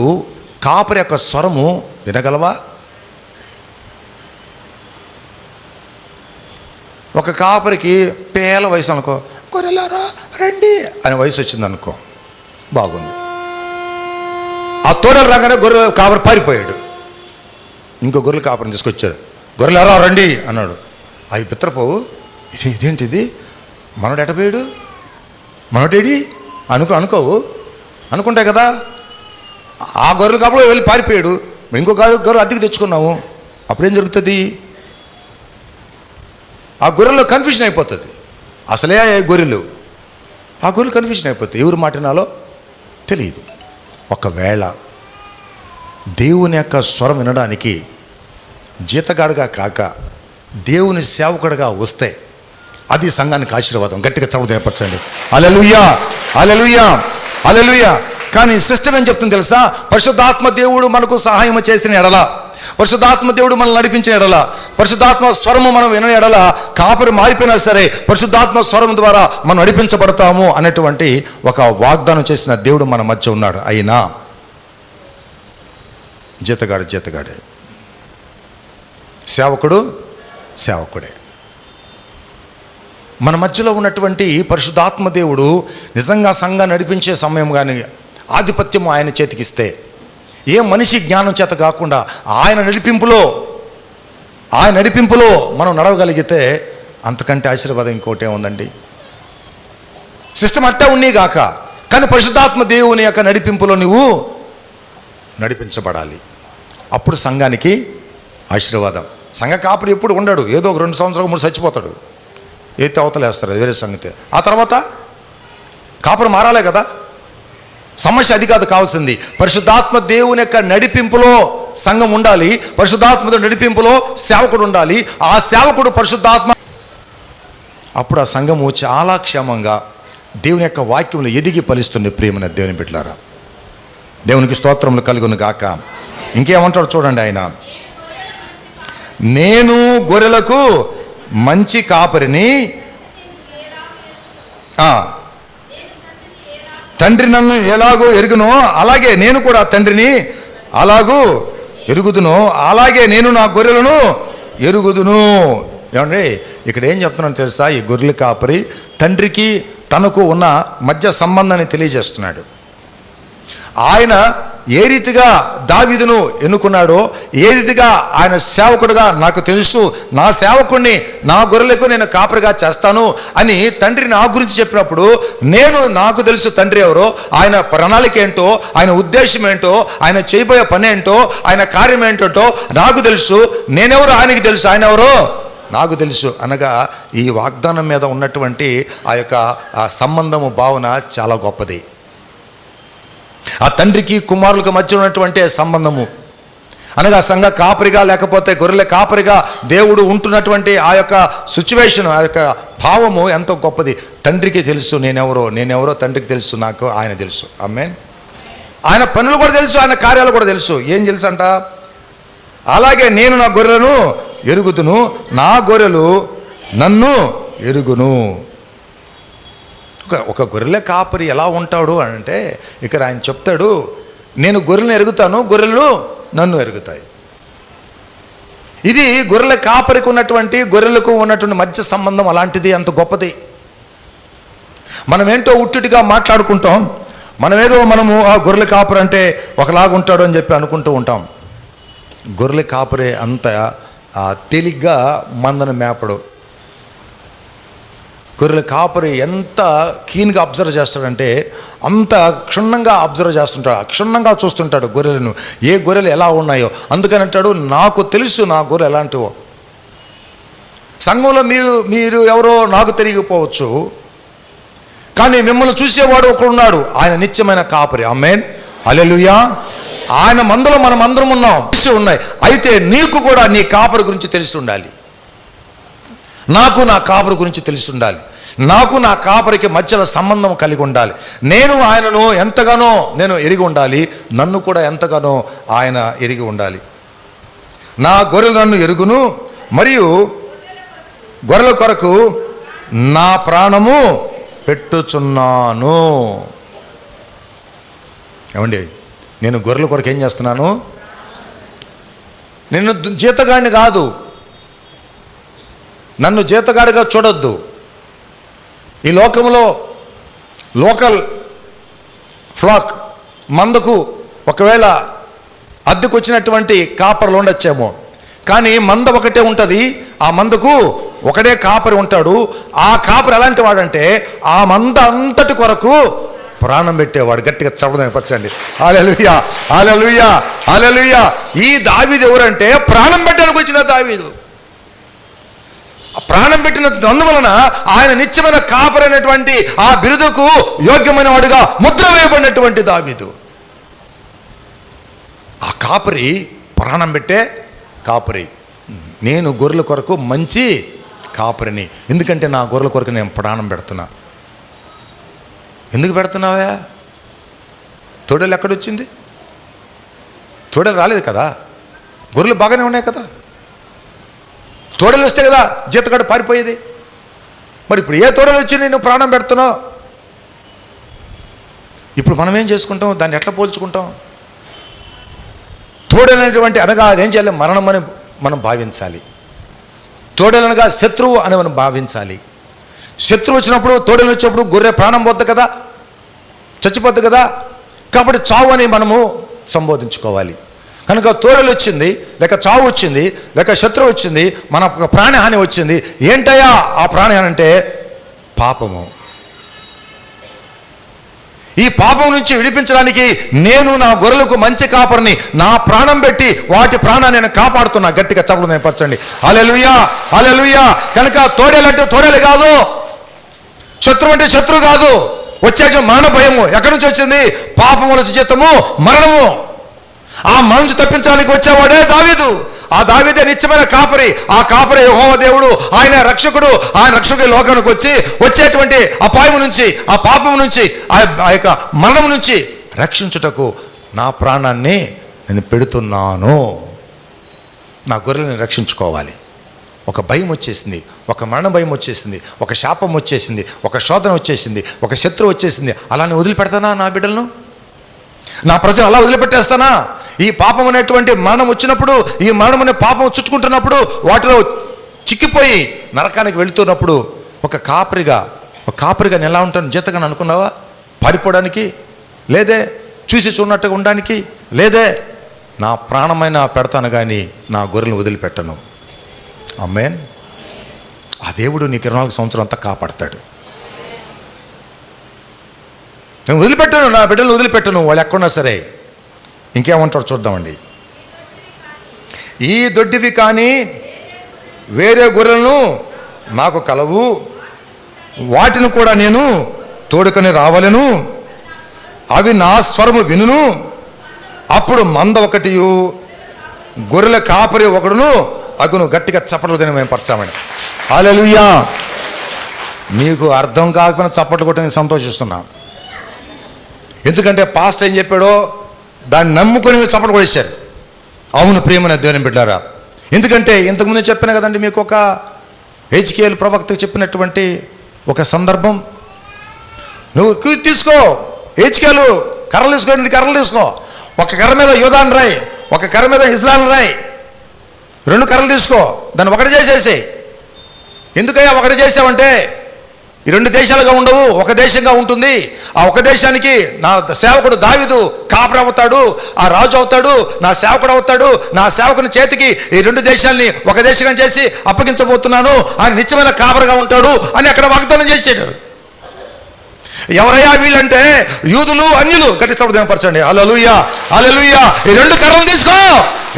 [SPEAKER 4] కాపరి యొక్క స్వరము వినగలవా? ఒక కాపరికి పేల వయసు అనుకో, గొర్రెలారా రండి అనే వయసు వచ్చింది అనుకో, బాగుంది. ఆ తోడలు రాగానే గొర్రె కాపరి పారిపోయాడు. ఇంకో గొర్రెల కాపరిని తీసుకొచ్చాడు. గొర్రెలారా రండి అన్నాడు. అవి పిత్రపోవు, ఇదేంటిది, మనోడు ఎటపోయాడు, మనోటేడి అనుకోవు అనుకుంటాయి కదా. ఆ గొర్రెల కాపరి వెళ్ళి పారిపోయాడు. ఇంకో గొర్రె అద్దెకి తెచ్చుకున్నాము. అప్పుడేం జరుగుతుంది? ఆ గొర్రెల్లో కన్ఫ్యూషన్ అయిపోతుంది. అసలే గొర్రెలు, ఆ గొర్రెలు కన్ఫ్యూషన్ అయిపోతాయి. ఎవరు మాటినాలో తెలియదు. ఒకవేళ దేవుని యొక్క స్వరం వినడానికి జీతగాడుగా కాక దేవుని సేవకుడిగా వస్తే అది సంఘానికి ఆశీర్వాదం. గట్టిగా చదువు నేర్పరచండి. హల్లెలూయా, హల్లెలూయా, హల్లెలూయా. కానీ సిస్టమ్ ఏం చెప్తుంది తెలుసా? పరిశుద్ధాత్మ దేవుడు మనకు సహాయం చేసిన ఎడల, పరిశుద్ధాత్మ దేవుడు మనల్ని నడిపించిన ఎడల, పరిశుద్ధాత్మ స్వరము మనం వినని ఎడల, కాపరి మారిపోయినా సరే పరిశుద్ధాత్మ స్వరం ద్వారా మనం నడిపించబడతాము అనేటువంటి ఒక వాగ్దానం చేసిన దేవుడు మన మధ్య ఉన్నాడు. అయినా జీతగాడే, సేవకుడు సేవకుడే. మన మధ్యలో ఉన్నటువంటి పరిశుద్ధాత్మ దేవుడు నిజంగా సంఘాన్ని నడిపించే సమయం కానీ ఆధిపత్యము ఆయన చేతికిస్తే, ఏ మనిషి జ్ఞానం చేత కాకుండా ఆయన నడిపింపులో మనం నడవగలిగితే అంతకంటే ఆశీర్వాదం ఇంకోటే ఉందండి. సిస్టమ్ అట్టా ఉన్నీ గాక, కానీ పరిశుద్ధాత్మ దేవుని యొక్క నడిపింపులో నువ్వు నడిపించబడాలి. అప్పుడు సంఘానికి ఆశీర్వాదం. సంఘ కాపురి ఎప్పుడు ఉండడు, ఏదో 2 సంవత్సరాలు 3 చచ్చిపోతాడు, ఎత్తి అవతలేస్తారు, అది వేరే సంగతి. ఆ తర్వాత కాపురం మారాలే కదా. సమస్య అది కాదు కావాల్సింది. పరిశుద్ధాత్మ దేవుని యొక్క నడిపింపులో సంఘం ఉండాలి, పరిశుద్ధాత్మ నడిపింపులో సేవకుడు ఉండాలి. ఆ సేవకుడు పరిశుద్ధాత్మ, అప్పుడు ఆ సంఘము చాలా క్షేమంగా దేవుని యొక్క వాక్యంలో ఎదిగి ఫలిస్తుంది. ప్రియమైన దేవుని బిడ్డలారా, దేవునికి స్తోత్రములు కలుగును గాక. ఇంకేమంటాడు చూడండి ఆయన, నేను గొర్రెలకు మంచి కాపరిని, తండ్రి నన్ను ఎలాగో ఎరుగునో అలాగే నేను కూడా తండ్రిని అలాగూ ఎరుగుదును, అలాగే నేను నా గొర్రెలను ఎరుగుదును. ఏమండి ఇక్కడ ఏం చెప్తున్నాను తెలుసా? ఈ గొర్రెల కాపరి తండ్రికి తనకు ఉన్న మధ్య సంబంధాన్ని తెలియజేస్తున్నాడు. ఆయన ఏ రీతిగా దావీదును ఎన్నుకున్నాడో, ఏ రీతిగా ఆయన సేవకుడుగా, నాకు తెలుసు నా సేవకుడిని నా గొర్రెలకు నేను కాపరిగా చేస్తాను అని తండ్రి నా గురించి చెప్పినప్పుడు, నాకు తెలుసు తండ్రి ఎవరో, ఆయన ప్రణాళిక ఏంటో, ఆయన ఉద్దేశం ఏంటో, ఆయన చేయబోయే పని ఏంటో, ఆయన కార్యం ఏంటో నాకు తెలుసు. నేనెవరో ఆయనకి తెలుసు, ఆయన ఎవరో నాకు తెలుసు అనగా ఈ వాగ్దానం మీద ఉన్నటువంటి ఆ యొక్క సంబంధము, భావన చాలా గొప్పది. ఆ తండ్రికి కుమారులకు మధ్య ఉన్నటువంటి సంబంధము అనగా సంఘ కాపరిగా లేకపోతే గొర్రెల కాపరిగా దేవుడు ఉంటున్నటువంటి ఆ యొక్క సిచ్యువేషన్, ఆ యొక్క భావము ఎంతో గొప్పది. తండ్రికి తెలుసు నేనెవరో తండ్రికి తెలుసు, నాకు ఆయన తెలుసు. ఆమేన్. ఆయన పనులు కూడా తెలుసు, ఆయన కార్యాలు కూడా తెలుసు. ఏం తెలుసు అంట? అలాగే నేను నా గొర్రెలను ఎరుగుదును, నా గొర్రెలు నన్ను ఎరుగును. ఒక గొర్రెల కాపరి ఎలా ఉంటాడు అంటే ఇక్కడ ఆయన చెప్తాడు, నేను గొర్రెలను ఎరుగుతాను, గొర్రెలు నన్ను ఎరుగుతాయి. ఇది గొర్రెల కాపరికి ఉన్నటువంటి, గొర్రెలకు ఉన్నటువంటి మధ్య సంబంధం అలాంటిది, అంత గొప్పది. మనమేంటో ఉట్టిగా మాట్లాడుకుంటాం, మనము ఆ గొర్రెల కాపరి అంటే ఒకలాగుంటాడు అని చెప్పి అనుకుంటూ ఉంటాం. గొర్రెల కాపరి అంత తేలిగ్గా మందను మేపడు. గొర్రెల కాపరి ఎంత కీన్గా అబ్జర్వ్ చేస్తాడంటే అంత క్షుణ్ణంగా అబ్జర్వ్ చేస్తుంటాడు, క్షుణ్ణంగా చూస్తుంటాడు గొర్రెలను, ఏ గొర్రెలు ఎలా ఉన్నాయో. అందుకని అంటాడు, నాకు తెలుసు నా గొర్రెలు ఎలాంటివో. సంఘంలో మీరు ఎవరో నాకు తెలియకపోవచ్చు, కానీ మిమ్మల్ని చూసేవాడు ఒకడున్నాడు, ఆయన నిత్యమైన కాపరి. ఆమేన్, హల్లెలూయా. ఆయన మందలో మనం అందరం ఉన్నాం, తెలిసి ఉన్నాయి. అయితే నీకు కూడా నీ కాపరి గురించి తెలిసి ఉండాలి, నాకు నా కాపరి గురించి తెలిసి ఉండాలి, నాకు నా కాపరికి మధ్యలో సంబంధం కలిగి ఉండాలి. నేను ఆయనను ఎంతగానో ఎరిగి ఉండాలి, నన్ను కూడా ఎంతగానో ఆయన ఎరిగి ఉండాలి. నా గొర్రెలు నన్ను ఎరుగును, మరియు గొర్రెల కొరకు నా ప్రాణము పెట్టుచున్నాను. ఏమండి, నేను గొర్రెల కొరకు ఏం చేస్తున్నాను? నేను జీతగాడిని కాదు, నన్ను జీతగాడిగా చూడొద్దు. ఈ లోకంలో లోకల్ ఫ్లాక్ మందకు ఒకవేళ అద్దెకు వచ్చినటువంటి కాపర్లు ఉండొచ్చేమో, కానీ మంద ఒకటే ఉంటుంది, ఆ మందకు ఒకటే కాపరి ఉంటాడు. ఆ కాపరి ఎలాంటి వాడంటే ఆ మంద అంతటి కొరకు ప్రాణం పెట్టేవాడు. గట్టిగా చదవపరచండి. హల్లెలూయా, హల్లెలూయా, హల్లెలూయా. ఈ దావీదు ఎవరంటే ప్రాణం పెట్టడానికి వచ్చిన దావీదు. ప్రాణం పెట్టిన అందువలన ఆయన నిత్యమైన కాపరైనటువంటి ఆ బిరుదుకు యోగ్యమైన వాడుగా ముద్ర వేయబడినటువంటి దావీదు. ఆ కాపరి ప్రాణం పెట్టే కాపరి. నేను గొర్రెల కొరకు మంచి కాపరిని, ఎందుకంటే నా గొర్రెల కొరకు నేను ప్రాణం పెడుతున్నా. ఎందుకు పెడుతున్నావా? తోడేలు ఎక్కడొచ్చింది? తోడేలు రాలేదు కదా, గొర్రెలు బాగానే ఉన్నాయి కదా. తోడేలు వస్తే కదా జీతగాడు పారిపోయేది. మరి ఇప్పుడు ఏ తోడేలు వచ్చి నేను ప్రాణం పెడుతున్నావు? ఇప్పుడు మనం ఏం చేసుకుంటాం? దాన్ని ఎట్లా పోల్చుకుంటాం? తోడేలనేటువంటి అనగా అదేం చేయాలి? మరణం అని మనం భావించాలి. తోడేలనగా శత్రువు అని మనం భావించాలి. శత్రువు వచ్చినప్పుడు, తోడేలు వచ్చినప్పుడు గొర్రె ప్రాణం పోద్ది కదా, చచ్చిపోద్ది కదా. కాబట్టి చావు అని మనము సంబోధించుకోవాలి. కనుక తోడేలు వచ్చింది, లేక చావు వచ్చింది, లేక శత్రువు వచ్చింది, మన ప్రాణహాని వచ్చింది. ఏంటయ్యా ఆ ప్రాణహాని అంటే? పాపము. ఈ పాపం నుంచి విడిపించడానికి నేను నా గొర్రెలకు మంచి కాపరిని, నా ప్రాణం పెట్టి వాటి ప్రాణాన్ని నేను కాపాడుతున్నా. గట్టిగా చప్పట్లు నేను పరచండి. హల్లెలూయా, హల్లెలూయా. కనుక తోడేలు అంటే తోడేలు కాదు, శత్రువు అంటే శత్రువు కాదు. వచ్చేట మరణ భయము ఎక్కడి నుంచి వచ్చింది? పాపము నుంచి జీతము మరణము. ఆ మరణం నుంచి తప్పించడానికి వచ్చేవాడే దావీదు. ఆ దావీదే నిత్యమైన కాపరి. ఆ కాపరి యెహోవా దేవుడు, ఆయన రక్షకుడు. ఆయన రక్షకుడి లోకానికి వచ్చేటువంటి అపాయం నుంచి, ఆ పాపం నుంచి, ఆ యొక్క మరణం నుంచి రక్షించుటకు నా ప్రాణాన్ని నేను పెడుతున్నాను. నా గొర్రెలను రక్షించుకోవాలి. ఒక భయం వచ్చేసింది, ఒక మరణ భయం వచ్చేసింది, ఒక శాపం వచ్చేసింది, ఒక శోధన వచ్చేసింది, ఒక శత్రువు వచ్చేసింది. అలానే వదిలిపెడతానా నా బిడ్డలను? నా ప్రజలు అలా వదిలిపెట్టేస్తానా? ఈ పాపం అనేటువంటి మరణం వచ్చినప్పుడు, ఈ మరణం అనే పాపం చుట్టుకుంటున్నప్పుడు, వాటిలో చిక్కిపోయి నరకానికి వెళుతున్నప్పుడు ఒక కాపరిగా నేను ఎలా ఉంటాను? జీతగా అనుకున్నావా? పారిపోవడానికి లేదే, చూసి చూడనట్టుగా ఉండడానికి లేదే. నా ప్రాణమైన పెడతాను కానీ నా గొర్రెలను వదిలిపెట్టను. ఆమేన్. ఆ దేవుడు నీకు 24 సంవత్సరం అంతా కాపాడతాడు. నేను వదిలిపెట్టను, నా బిడ్డలను వదిలిపెట్టను, వాళ్ళు ఎక్కడున్నా సరే. ఇంకేమంటారు చూద్దామండి. ఈ దొడ్డివి కానీ వేరే గొర్రెలను నాకు కలవు, వాటిని కూడా నేను తోడుకొని రావలను, అవి నా స్వరము వినును. అప్పుడు మంద ఒకటియు గొర్రెల కాపరి ఒకడును అగును. గట్టిగా చప్పట్లు తిని మేము పరచామని. హల్లెలూయా. మీకు అర్థం కాకపోయినా చప్పట్లు కొట్టి నేను సంతోషిస్తున్నా. ఎందుకంటే పాస్ట్ ఏం చెప్పాడో దాన్ని నమ్ముకొని మీరు చప్పట్లు కొట్టేశారు. అవును ప్రియమైన దేవుని బిడ్డారా. ఎందుకంటే ఇంతకుముందు చెప్పిన కదండి మీకు, ఒక హెజ్కేలు ప్రవక్తకు చెప్పినటువంటి ఒక సందర్భం. నువ్వు తీసుకో, హెజ్కేలు కర్రలు తీసుకో, 2 కర్రలు తీసుకో. ఒక కర్ర మీద యోధాను రాయి, ఒక కర్ర మీద ఇజ్రాయెల్ రాయి. 2 కర్రలు తీసుకో, దాన్ని ఒకటి చేసేసి. ఎందుకయ్యా ఒకటి చేసావంటే, ఈ 2 దేశాలుగా ఉండవు, ఒక దేశంగా ఉంటుంది. ఆ ఒక దేశానికి నా సేవకుడు దావీదు కాపరి అవుతాడు, ఆ రాజు అవుతాడు, నా సేవకుడు అవుతాడు. నా సేవకుని చేతికి ఈ 2 దేశాలని ఒక దేశంగా చేసి అప్పగించబోతున్నాను, ఆయన నిత్యమైన కాపరిగా ఉంటాడు అని అక్కడ వాగ్దానం చేశాడు. ఎవరయ్యా వీళ్ళంటే యూదులు, అన్యులు. గట్టి పరచండి. హల్లెలూయా, హల్లెలూయా. ఈ 2 కర్రలు తీసుకో,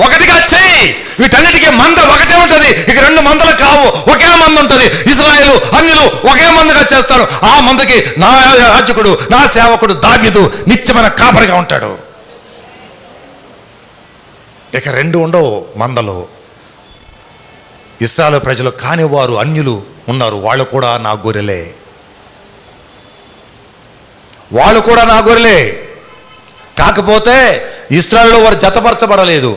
[SPEAKER 4] ఒకటిగా చెయ్యి. వీటన్నిటికీ మంద ఒకటే ఉంటుంది, ఇక 2 మందలు కావు, ఒకే మంద ఉంటుంది. ఇశ్రాయేలు, అన్యులు ఒకే మందగా చేస్తారు. ఆ మందకి నా యాజకుడు, నా సేవకుడు దావీదు నిత్యమైన కాపరిగా ఉంటాడు. ఇక 2 ఉండవు మందలు. ఇశ్రాయేలు ప్రజలు కానివారు అన్యులు ఉన్నారు, వాళ్ళు కూడా నా గొర్రెలే, వాళ్ళు కూడా నా గొర్రెలే. కాకపోతే ఇశ్రాయేలులో వారు జతపరచబడలేదు.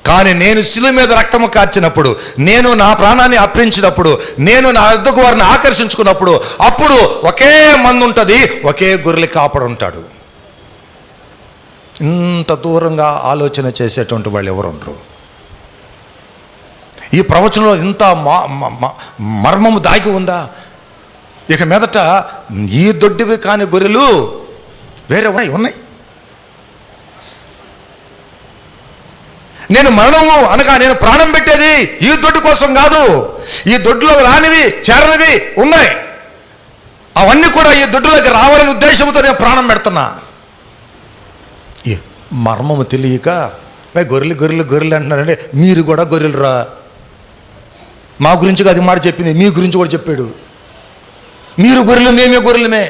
[SPEAKER 4] కానీ నేను శిలువ మీద రక్తము కార్చినప్పుడు, నేను నా ప్రాణాన్ని అర్పించినప్పుడు, నేను నా వద్దకు వారిని ఆకర్షించుకున్నప్పుడు, అప్పుడు ఒకే మందు ఉంటుంది, ఒకే గొర్రెల కాపడు ఉంటాడు. ఇంత దూరంగా ఆలోచన చేసేటువంటి వాళ్ళు ఎవరు ఉండరు. ఈ ప్రవచనంలో ఇంత మర్మము దాగి ఉందా? ఇక మీదట ఈ దొడ్డివి కాని గొర్రెలు వేరే ఉన్నాయి. నేను మరణము అనగా నేను ప్రాణం పెట్టేది ఈ దొడ్డు కోసం కాదు. ఈ దొడ్డులో రానివి, చేరనివి ఉన్నాయి. అవన్నీ కూడా ఈ దొడ్డులోకి రావాలని ఉద్దేశంతో నేను ప్రాణం పెడుతున్నా. ఈ మర్మము తెలియక గొర్రెలు గొర్రెలు గొర్రెలు అంటున్నారంటే, మీరు కూడా గొర్రెలు రా. మా గురించి అది మాట చెప్పింది, మీ గురించి కూడా చెప్పాడు. మీరు గొర్రెలు, మేమే గొర్రెలమే.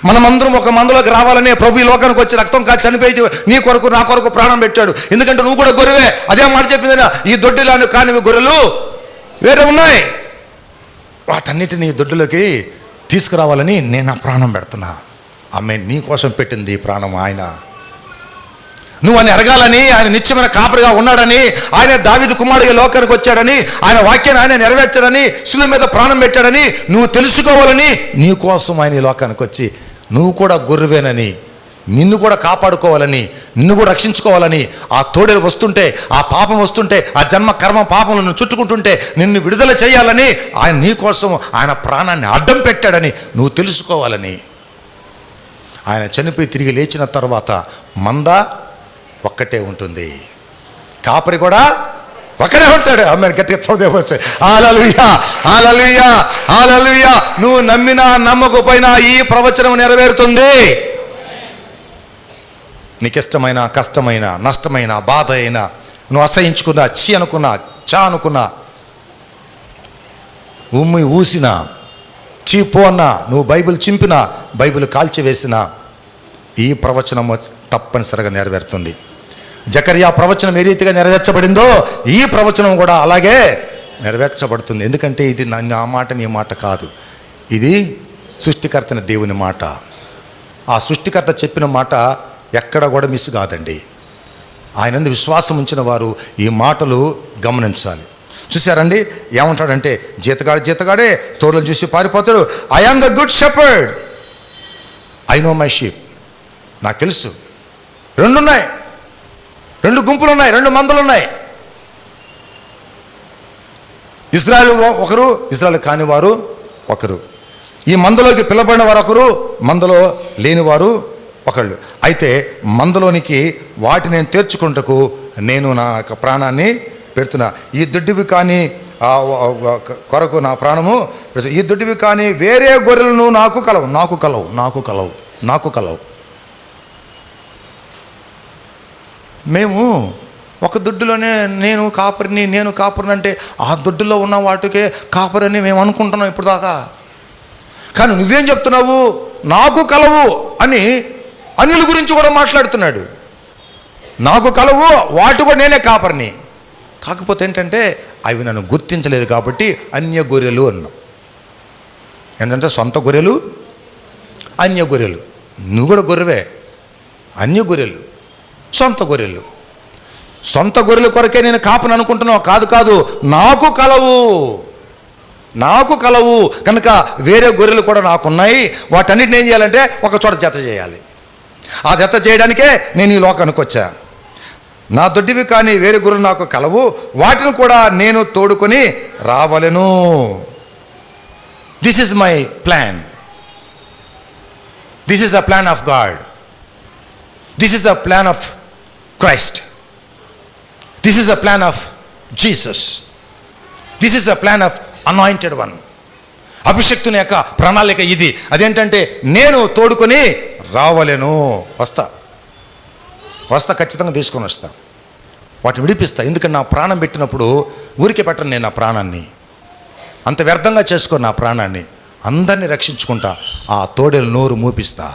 [SPEAKER 2] మనమందరం ఒక మందలోకి రావాలనే ప్రభు ఈ లోకానికి వచ్చి రక్తం కాచి చనిపోయి నీ కొరకు నా కొరకు ప్రాణం పెట్టాడు. ఎందుకంటే నువ్వు కూడా గొర్రెవే. అదే మాట చెప్పింది, ఈ దొడ్డిలాను కానివి గొర్రెలు వేరే ఉన్నాయి, వాటన్నిటిని ఈ దొడ్డులోకి తీసుకురావాలని నేను నా ప్రాణం పెడుతున్నా. ఆమె నీ కోసం పెట్టింది ఈ ప్రాణం ఆయన. నువ్వు అని ఎరగాలని, ఆయన నిత్యమైన కాపరిగా ఉన్నాడని, ఆయన దావీదు కుమారుడిగా లోకానికి వచ్చాడని, ఆయన వాక్యాన్ని ఆయన నెరవేర్చాడని, శిలువ మీద ప్రాణం పెట్టాడని నువ్వు తెలుసుకోవాలని నీ కోసం ఆయన ఈ లోకానికి వచ్చి నువ్వు కూడా గొర్రెవేనని, నిన్ను కూడా కాపాడుకోవాలని, నిన్ను కూడా రక్షించుకోవాలని, ఆ తోడేలు వస్తుంటే, ఆ పాపం వస్తుంటే, ఆ జన్మ కర్మ పాపములను చుట్టుకుంటుంటే నిన్ను విడుదల చేయాలని ఆయన నీ కోసం ఆయన ప్రాణాన్ని అడ్డం పెట్టాడని నువ్వు తెలుసుకోవాలని. ఆయన చనిపోయి తిరిగి లేచిన తర్వాత మంద ఒక్కటే ఉంటుంది, కాపరి కూడా ఒకడే ఉంటాడు. ఆమె గట్టిగా చదివేస్తే హల్లెలూయా, హల్లెలూయా, హల్లెలూయా. నువ్వు నమ్మినా నమ్మకపోయినా ఈ ప్రవచనం నెరవేరుతుంది. నీకు ఇష్టమైన, కష్టమైన, నష్టమైన, బాధ అయినా, నువ్వు అసహించుకున్నా, చీ అనుకున్నా, చా అనుకున్నా, ఉమ్మి ఊసినా, చీపో అన్నా, నువ్వు బైబిల్ చింపినా, బైబిల్ కాల్చివేసినా ఈ ప్రవచనం తప్పనిసరిగా నెరవేరుతుంది. జకర్యా ప్రవచనం ఏ రీతిగా నెరవేర్చబడిందో ఈ ప్రవచనం కూడా అలాగే నెరవేర్చబడుతుంది. ఎందుకంటే ఇది నా మాట నీ మాట కాదు, ఇది సృష్టికర్తన దేవుని మాట. ఆ సృష్టికర్త చెప్పిన మాట ఎక్కడ కూడా మిస్ కాదండి. ఆయన విశ్వాసం ఉంచిన వారు ఈ మాటలు గమనించాలి. చూసారండి ఏమంటాడంటే, జీతగాడే తోడలు చూసి పారిపోతాడు. I am the good shepherd, I know my sheep. నాకు తెలుసు. రెండున్నాయి, రెండు గుంపులు ఉన్నాయి, రెండు మందలు ఉన్నాయి. ఇజ్రాయెల్ ఒకరు, ఇజ్రాయెల్ కాని వారు ఒకరు. ఈ మందలోకి పిలబడిన వారు ఒకరు, మందలో లేనివారు ఒకళ్ళు. అయితే మందలోనికి వాటిని నేను తీర్చుకుంటకు నేను నా యొక్క ప్రాణాన్ని పెడుతున్నా. ఈ దుడ్డివి కానీ కొరకు నా ప్రాణము, ఈ దుడ్డివి కానీ వేరే గొర్రెలను నాకు కలవు. మేము ఒక దొడ్డులోనే నేను కాపరిని అంటే ఆ దొడ్డులో ఉన్న వాటికే కాపరని మేము అనుకుంటున్నాం ఇప్పుడు దాకా. కానీ నువ్వేం చెప్తున్నావు, నాకు కలవు అని అన్యుల గురించి కూడా మాట్లాడుతున్నాడు. నాకు కలవు, వాటి కూడా నేనే కాపరిని. కాకపోతే ఏంటంటే అవి నన్ను గుర్తించలేదు కాబట్టి అన్య గొర్రెలు అన్నాం. ఏంటంటే సొంత గొర్రెలు, అన్య గొర్రెలు. నువ్వు కూడా గొర్రెవే. అన్య గొర్రెలు, సొంత గొర్రెలు. సొంత గొర్రెల కొరకే నేను కాపని అనుకుంటున్నావు. కాదు, నాకు కలవు కనుక వేరే గొర్రెలు కూడా నాకున్నాయి. వాటన్నిటిని ఏం చేయాలంటే ఒక చోట జత చేయాలి. ఆ జత చేయడానికే నేను ఈ లోకానికి వచ్చా. నా దొడ్డివి కానీ వేరే గొర్రెలు నాకు కలవు, వాటిని కూడా నేను తోడుకొని రావలెను. This is my plan. This is the plan of God. This is the plan of Christ. This is the plan of Jesus. This is the plan of anointed one. అభిషక్తుని యొక్క ప్రణాళిక ఇది. అదేంటంటే నేను తోడుకొని రావలేను. వస్తా ఖచ్చితంగా తీసుకొని వస్తా, వాటిని విడిపిస్తా. ఎందుకంటే నా ప్రాణం పెట్టినప్పుడు ఊరికే పెట్టను నేను నా ప్రాణాన్ని, అంత వ్యర్థంగా చేసుకోను నా ప్రాణాన్ని. అందరినీ రక్షించుకుంటా, ఆ తోడేలు నోరు మూపిస్తా,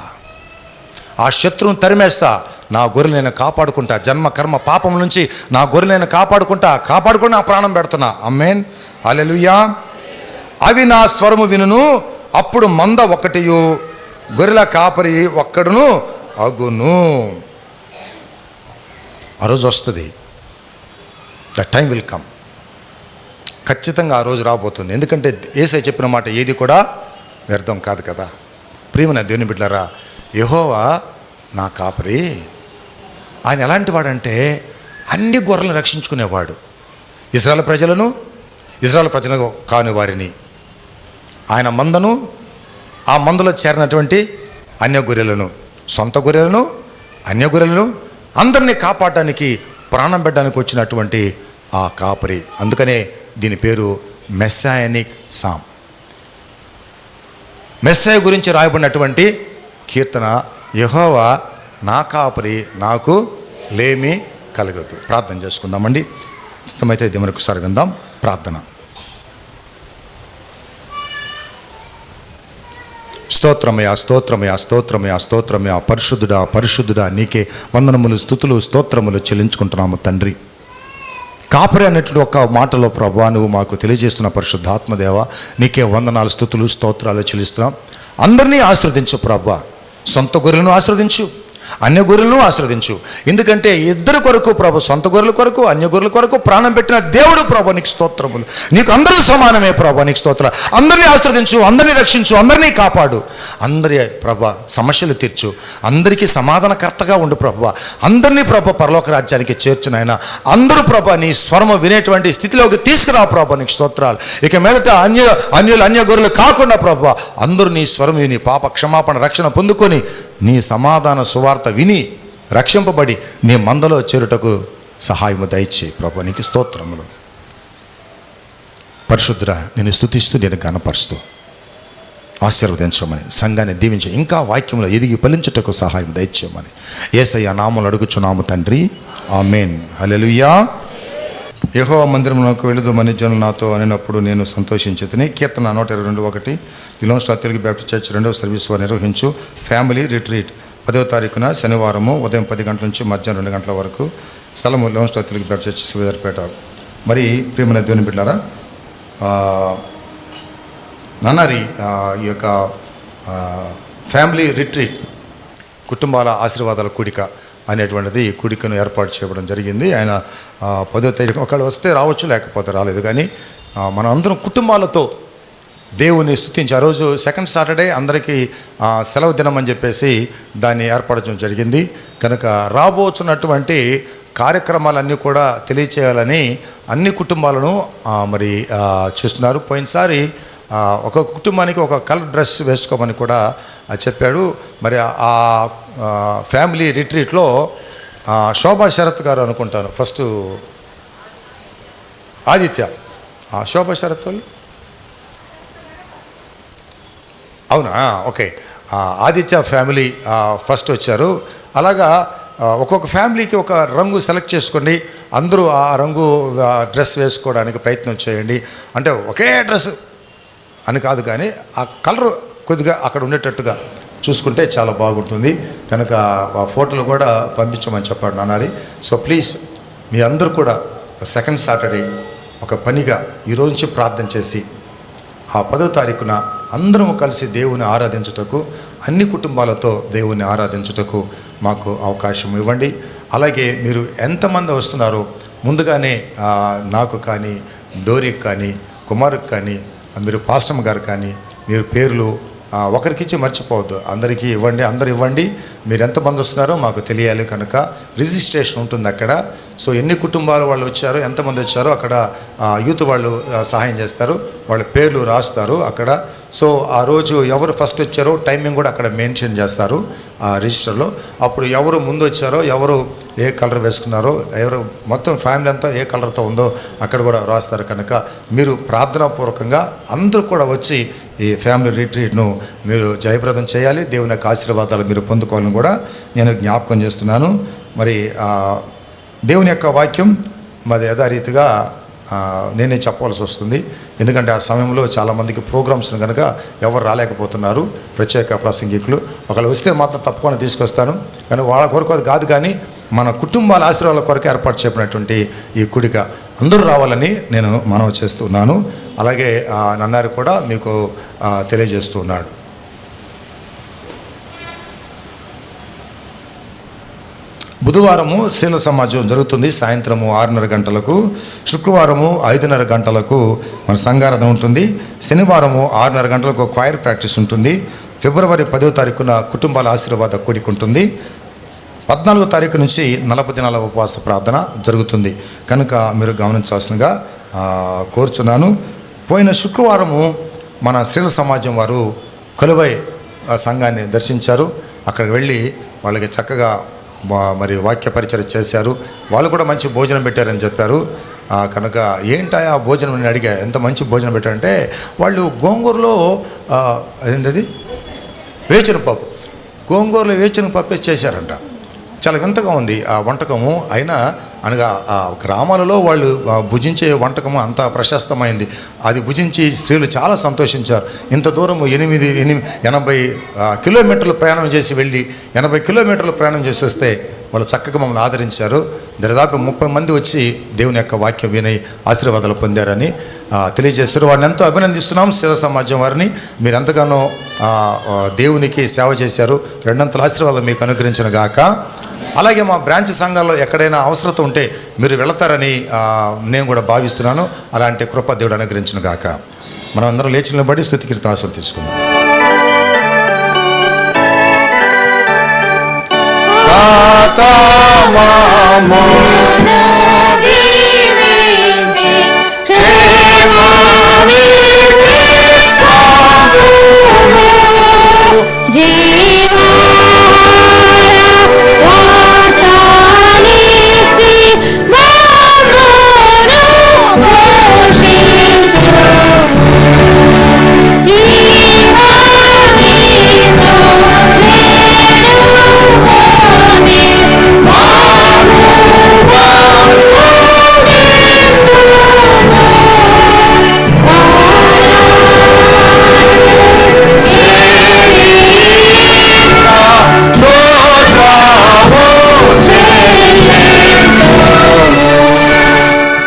[SPEAKER 2] ఆ శత్రువుని తరిమేస్తా, నా గొర్రెలు నేను కాపాడుకుంటా. జన్మ కర్మ పాపం నుంచి నా గొర్రెలు నేను కాపాడుకుని నా ప్రాణం పెడుతున్నా. ఆమేన్, హల్లెలూయా. అవి నా స్వరము వినును, అప్పుడు మంద ఒకటియు గొర్రెల కాపరి ఒక్కడును అగును. ఆ రోజు వస్తుంది. The time will come. ఖచ్చితంగా ఆ రోజు రాబోతుంది. ఎందుకంటే యేసయ్య చెప్పిన మాట ఏది కూడా వ్యర్థం కాదు కదా. ప్రియమైన దేవుని బిడ్డలారా, యెహోవా నా కాపరి. ఆయన ఎలాంటి వాడంటే అన్ని గొర్రెలను రక్షించుకునేవాడు. ఇశ్రాయేలు ప్రజలను కాని వారిని, ఆయన మందను, ఆ మందలో చేరినటువంటి అన్య గొర్రెలను, సొంత గొర్రెలను, అన్య గొర్రెలను అందరినీ కాపాడడానికి, ప్రాణం పెట్టడానికి వచ్చినటువంటి ఆ కాపరి. అందుకనే దీని పేరు మెస్సాయనిక్ సామ్. మెస్సాయ గురించి రాయబడినటువంటి కీర్తన, యెహోవా నా కాపరి, నాకు లేమి కలగదు. ప్రార్థన చేసుకుందామండి. ఇష్టమైతే ఇది మరొకసారి విందాం ప్రార్థన.
[SPEAKER 4] స్తోత్రమయా స్తోత్రమయా స్తోత్రమయా స్తోత్రమయా, పరిశుద్ధుడా పరిశుద్ధుడా, నీకే వందనములు స్తుతులు స్తోత్రములు చెల్లించుకుంటున్నాము తండ్రి. కాపరి అన్నట్లు ఒక మాటలో ప్రభువా నువ్వు మాకు తెలియజేస్తున్న పరిశుద్ధాత్మదేవ, నీకే వందనాలు స్తుతులు స్తోత్రాలు చెల్లిస్తున్నాం. అందరినీ ఆశ్రదించు ప్రభువా, సొంత గొర్రెలను ఆశ్రదించు, అన్య గొర్రెలను ఆశ్రదించు. ఎందుకంటే ఇద్దరు కొరకు ప్రభు, సొంత గొర్రెల కొరకు అన్య గొర్రెల కొరకు ప్రాణం పెట్టిన దేవుడు ప్రభు, నీకు స్తోత్రములు. నీకు అందరూ సమానమే ప్రభు, నీకు స్తోత్రాలు. అందరినీ ఆశ్రదించు, అందరినీ రక్షించు, అందరినీ కాపాడు, అందరి ప్రభు సమస్యలు తీర్చు, అందరికీ సమాధానకర్తగా ఉండు ప్రభు. అందరినీ ప్రభు పరలోక రాజ్యానికి చేర్చునైనా అందరూ ప్రభు నీ స్వరము వినేటువంటి స్థితిలోకి తీసుకురా ప్రభు, నీకు స్తోత్రాలు. ఇక మీదట అన్య గొర్రెలు కాకుండా ప్రభు అందరూ నీ స్వరం విని పాప క్షమాపణ రక్షణ పొందుకొని నీ సమాధాన సువార్త విని రక్షింపబడి నీ మందలో చేరుటకు సహాయము దయచేయి ప్రభు, నీకు స్తోత్రములు. పరిశుద్ధుడా, నేను స్తుతిస్తూ నేను ఘనపరుస్తూ ఆశీర్వదించమని, సంఘాన్ని దీవించి ఇంకా వాక్యంలో ఎదిగి ఫలించుటకు సహాయం దయచేయమని యేసయ్య నామములో అడుగుచున్నాము తండ్రి, ఆమేన్. హల్లెలూయా. యెహోవా మందిరమునకు వెళుదుమని జనులు నాతో అనినప్పుడు నేను సంతోషించితిని. కీర్తన 122:1. దిలోన్ స్టార్ తెలుగు బ్యాప్టిస్ట్ చర్చ్ 2వ సర్వీస్ వారు నిర్వహించు ఫ్యామిలీ రిట్రీట్ 10వ తారీఖున శనివారము ఉదయం 10 గంటల నుంచి మధ్యాహ్నం 2 గంటల వరకు. స్థలము దిలోన్ స్టార్ తెలుగు బ్యాప్టిస్ట్ చర్చ్ శ్రీధర్పేట. మరి ప్రియమైన దేవుని బిడ్డలారా, నన్నారి ఈ యొక్క ఫ్యామిలీ రిట్రీట్ కుటుంబాల ఆశీర్వాదాల కూడిక అనేటువంటిది కూడికను ఏర్పాటు చేయడం జరిగింది. ఆయన 10వ తారీఖు ఒకళ్ళు వస్తే రావచ్చు, లేకపోతే రాలేదు. కానీ మనం అందరం కుటుంబాలతో దేవుని స్తుతించి, ఆ రోజు సెకండ్ సాటర్డే అందరికీ సెలవు దినం అని చెప్పేసి దాన్ని ఏర్పడడం జరిగింది. కనుక రాబోతున్నటువంటి కార్యక్రమాలన్నీ కూడా తెలియచేయాలని అన్ని కుటుంబాలను మరి చేస్తున్నారు. పోయినసారి ఒక కుటుంబానికి ఒక కలర్ డ్రెస్ వేసుకోమని కూడా చెప్పాడు. మరి ఆ ఫ్యామిలీ రిట్రీట్లో శోభా శరత్ గారు అనుకుంటాను ఫస్ట్, ఆదిత్య, శోభా శరత్ వాళ్ళు అవునా, ఓకే, ఆదిత్య ఫ్యామిలీ ఫస్ట్ వచ్చారు. అలాగా ఒక్కొక్క ఫ్యామిలీకి ఒక రంగు సెలెక్ట్ చేసుకోండి, అందరూ ఆ రంగు డ్రెస్ వేసుకోవడానికి ప్రయత్నం చేయండి. అంటే ఒకే డ్రెస్ అని కాదు, కానీ ఆ కలర్ కొద్దిగా అక్కడ ఉండేటట్టుగా చూసుకుంటే చాలా బాగుంటుంది. కనుక ఆ ఫోటోలు కూడా పంపించమని చెప్పాడు నానారి. సో ప్లీజ్ మీ అందరూ కూడా సెకండ్ సాటర్డే ఒక పనిగా ఈరోజు నుంచి ప్రార్థన చేసి ఆ 10వ తారీఖున అందరం కలిసి దేవుని ఆరాధించుటకు, అన్ని కుటుంబాలతో దేవుని ఆరాధించుటకు మాకు అవకాశం ఇవ్వండి. అలాగే మీరు ఎంతమంది వస్తున్నారో ముందుగానే నాకు కానీ, డోరికి కానీ, కుమారుకి కానీ, మీరు పాస్టమ్ గారు కానీ మీరు పేర్లు ఒకరికిచ్చి మర్చిపోవద్దు, అందరికీ ఇవ్వండి. అందరు ఇవ్వండి. మీరు ఎంతమంది వస్తున్నారో మాకు తెలియాలి. కనుక రిజిస్ట్రేషన్ ఉంటుంది అక్కడ. సో ఎన్ని కుటుంబాలు వాళ్ళు వచ్చారో, ఎంతమంది వచ్చారో అక్కడ యూత్ వాళ్ళు సహాయం చేస్తారు, వాళ్ళ పేర్లు రాస్తారు అక్కడ. సో ఆ రోజు ఎవరు ఫస్ట్ వచ్చారో టైమింగ్ కూడా అక్కడ మెన్షన్ చేస్తారు ఆ రిజిస్టర్లో. అప్పుడు ఎవరు ముందు వచ్చారో, ఎవరు ఏ కలర్ వేసుకున్నారో, ఎవరు మొత్తం ఫ్యామిలీ అంతా ఏ కలర్తో ఉందో అక్కడ కూడా రాస్తారు. కనుక మీరు ప్రార్థనాపూర్వకంగా అందరూ కూడా వచ్చి ఈ ఫ్యామిలీ రిట్రీట్ను మీరు జయప్రదం చేయాలి. దేవుని యొక్క ఆశీర్వాదాలు మీరు పొందుకోవాలని కూడా నేను జ్ఞాపకం చేస్తున్నాను. మరి దేవుని యొక్క వాక్యం మరి యథారీతిగా నేనే చెప్పవలసి వస్తుంది. ఎందుకంటే ఆ సమయంలో చాలామందికి ప్రోగ్రామ్స్ని కనుక ఎవరు రాలేకపోతున్నారు, ప్రత్యేక ప్రసంగికులు. ఒకళ్ళు వస్తే మాత్రం తప్పకుండా తీసుకొస్తాను, కానీ వాళ్ళ కొరకు అది కాదు, కానీ మన కుటుంబాల ఆశీర్వాదాల కొరకు ఏర్పాటు చేయబడినటువంటి ఈ కూడిక అందరూ రావాలని నేను మనవి చేస్తున్నాను. అలాగే నన్నారు కూడా మీకు తెలియజేస్తూ ఉన్నాడు. బుధవారము శీల సమాజం జరుగుతుంది సాయంత్రము 6:30 గంటలకు. శుక్రవారము 5:30 గంటలకు మన సంఘారాధన ఉంటుంది. శనివారము 6:30 గంటలకు క్వైర్ ప్రాక్టీస్ ఉంటుంది. ఫిబ్రవరి 10వ తారీఖున కుటుంబాల ఆశీర్వాద కూడిక ఉంటుంది. 14వ తారీఖు నుంచి 40 దినాల ఉపవాస ప్రార్థన జరుగుతుంది. కనుక మీరు గమనించాల్సిందిగా కోరుచున్నాను. పోయిన శుక్రవారము మన శీల సమాజం వారు కొలువై సంఘాన్ని దర్శించారు. అక్కడికి వెళ్ళి వాళ్ళకి చక్కగా మరి వాక్య పరిచయం చేశారు. వాళ్ళు కూడా మంచి భోజనం పెట్టారని చెప్పారు. కనుక ఏంటా భోజనం అని అడిగా, ఎంత మంచి భోజనం పెట్టారంటే వాళ్ళు గోంగూరలో ఏంటది వేచిన పప్పు, గోంగూరలో వేచిన పప్పు చేశారంట. చాలా వింతగా ఉంది ఆ వంటకము. అయినా అనగా ఆ గ్రామాలలో వాళ్ళు భుజించే వంటకము అంత ప్రశస్తమైంది. అది భుజించి స్త్రీలు చాలా సంతోషించారు. ఇంత దూరం 80 కిలోమీటర్లు ప్రయాణం చేసి వెళ్ళి 80 కిలోమీటర్లు ప్రయాణం చేసి వస్తే వాళ్ళు చక్కగా మమ్మల్ని ఆదరించారు. దాదాపు 30 మంది వచ్చి దేవుని యొక్క వాక్యం విని ఆశీర్వాదాలు పొందారని తెలియజేస్తారు. వారిని ఎంతో అభినందిస్తున్నాం. సేవ సమాజం వారిని మీరు ఎంతగానో దేవునికి సేవ చేశారు. రెండంతల ఆశీర్వాదాలు మీకు అనుగ్రహించిన గాక. అలాగే మా బ్రాంచ్ సంఘాల్లో ఎక్కడైనా అవసరత ఉంటే మీరు వెళతారని నేను కూడా భావిస్తున్నాను. అలాంటి కృప దేవుడు అనుగ్రహించిన గాక. మనం అందరం లేచి నిలబడి స్తుతి కీర్తనలు తీసుకుందాం.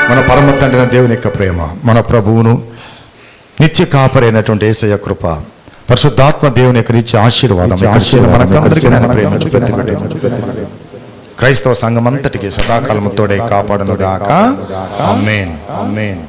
[SPEAKER 4] మన పరమ తండ్రి దేవుని యొక్క ప్రేమ, మన ప్రభువును నిత్య కాపరైనటువంటి యేసయ్య కృప, పరిశుద్ధాత్మ దేవుని యొక్క నిత్య ఆశీర్వాదం మనకందరికీ ప్రేమించు ప్రతి బిడ్డకు క్రైస్తవ సంఘం అంతటికి సదాకాలము తోడై కాపాడునుగాక. ఆమేన్.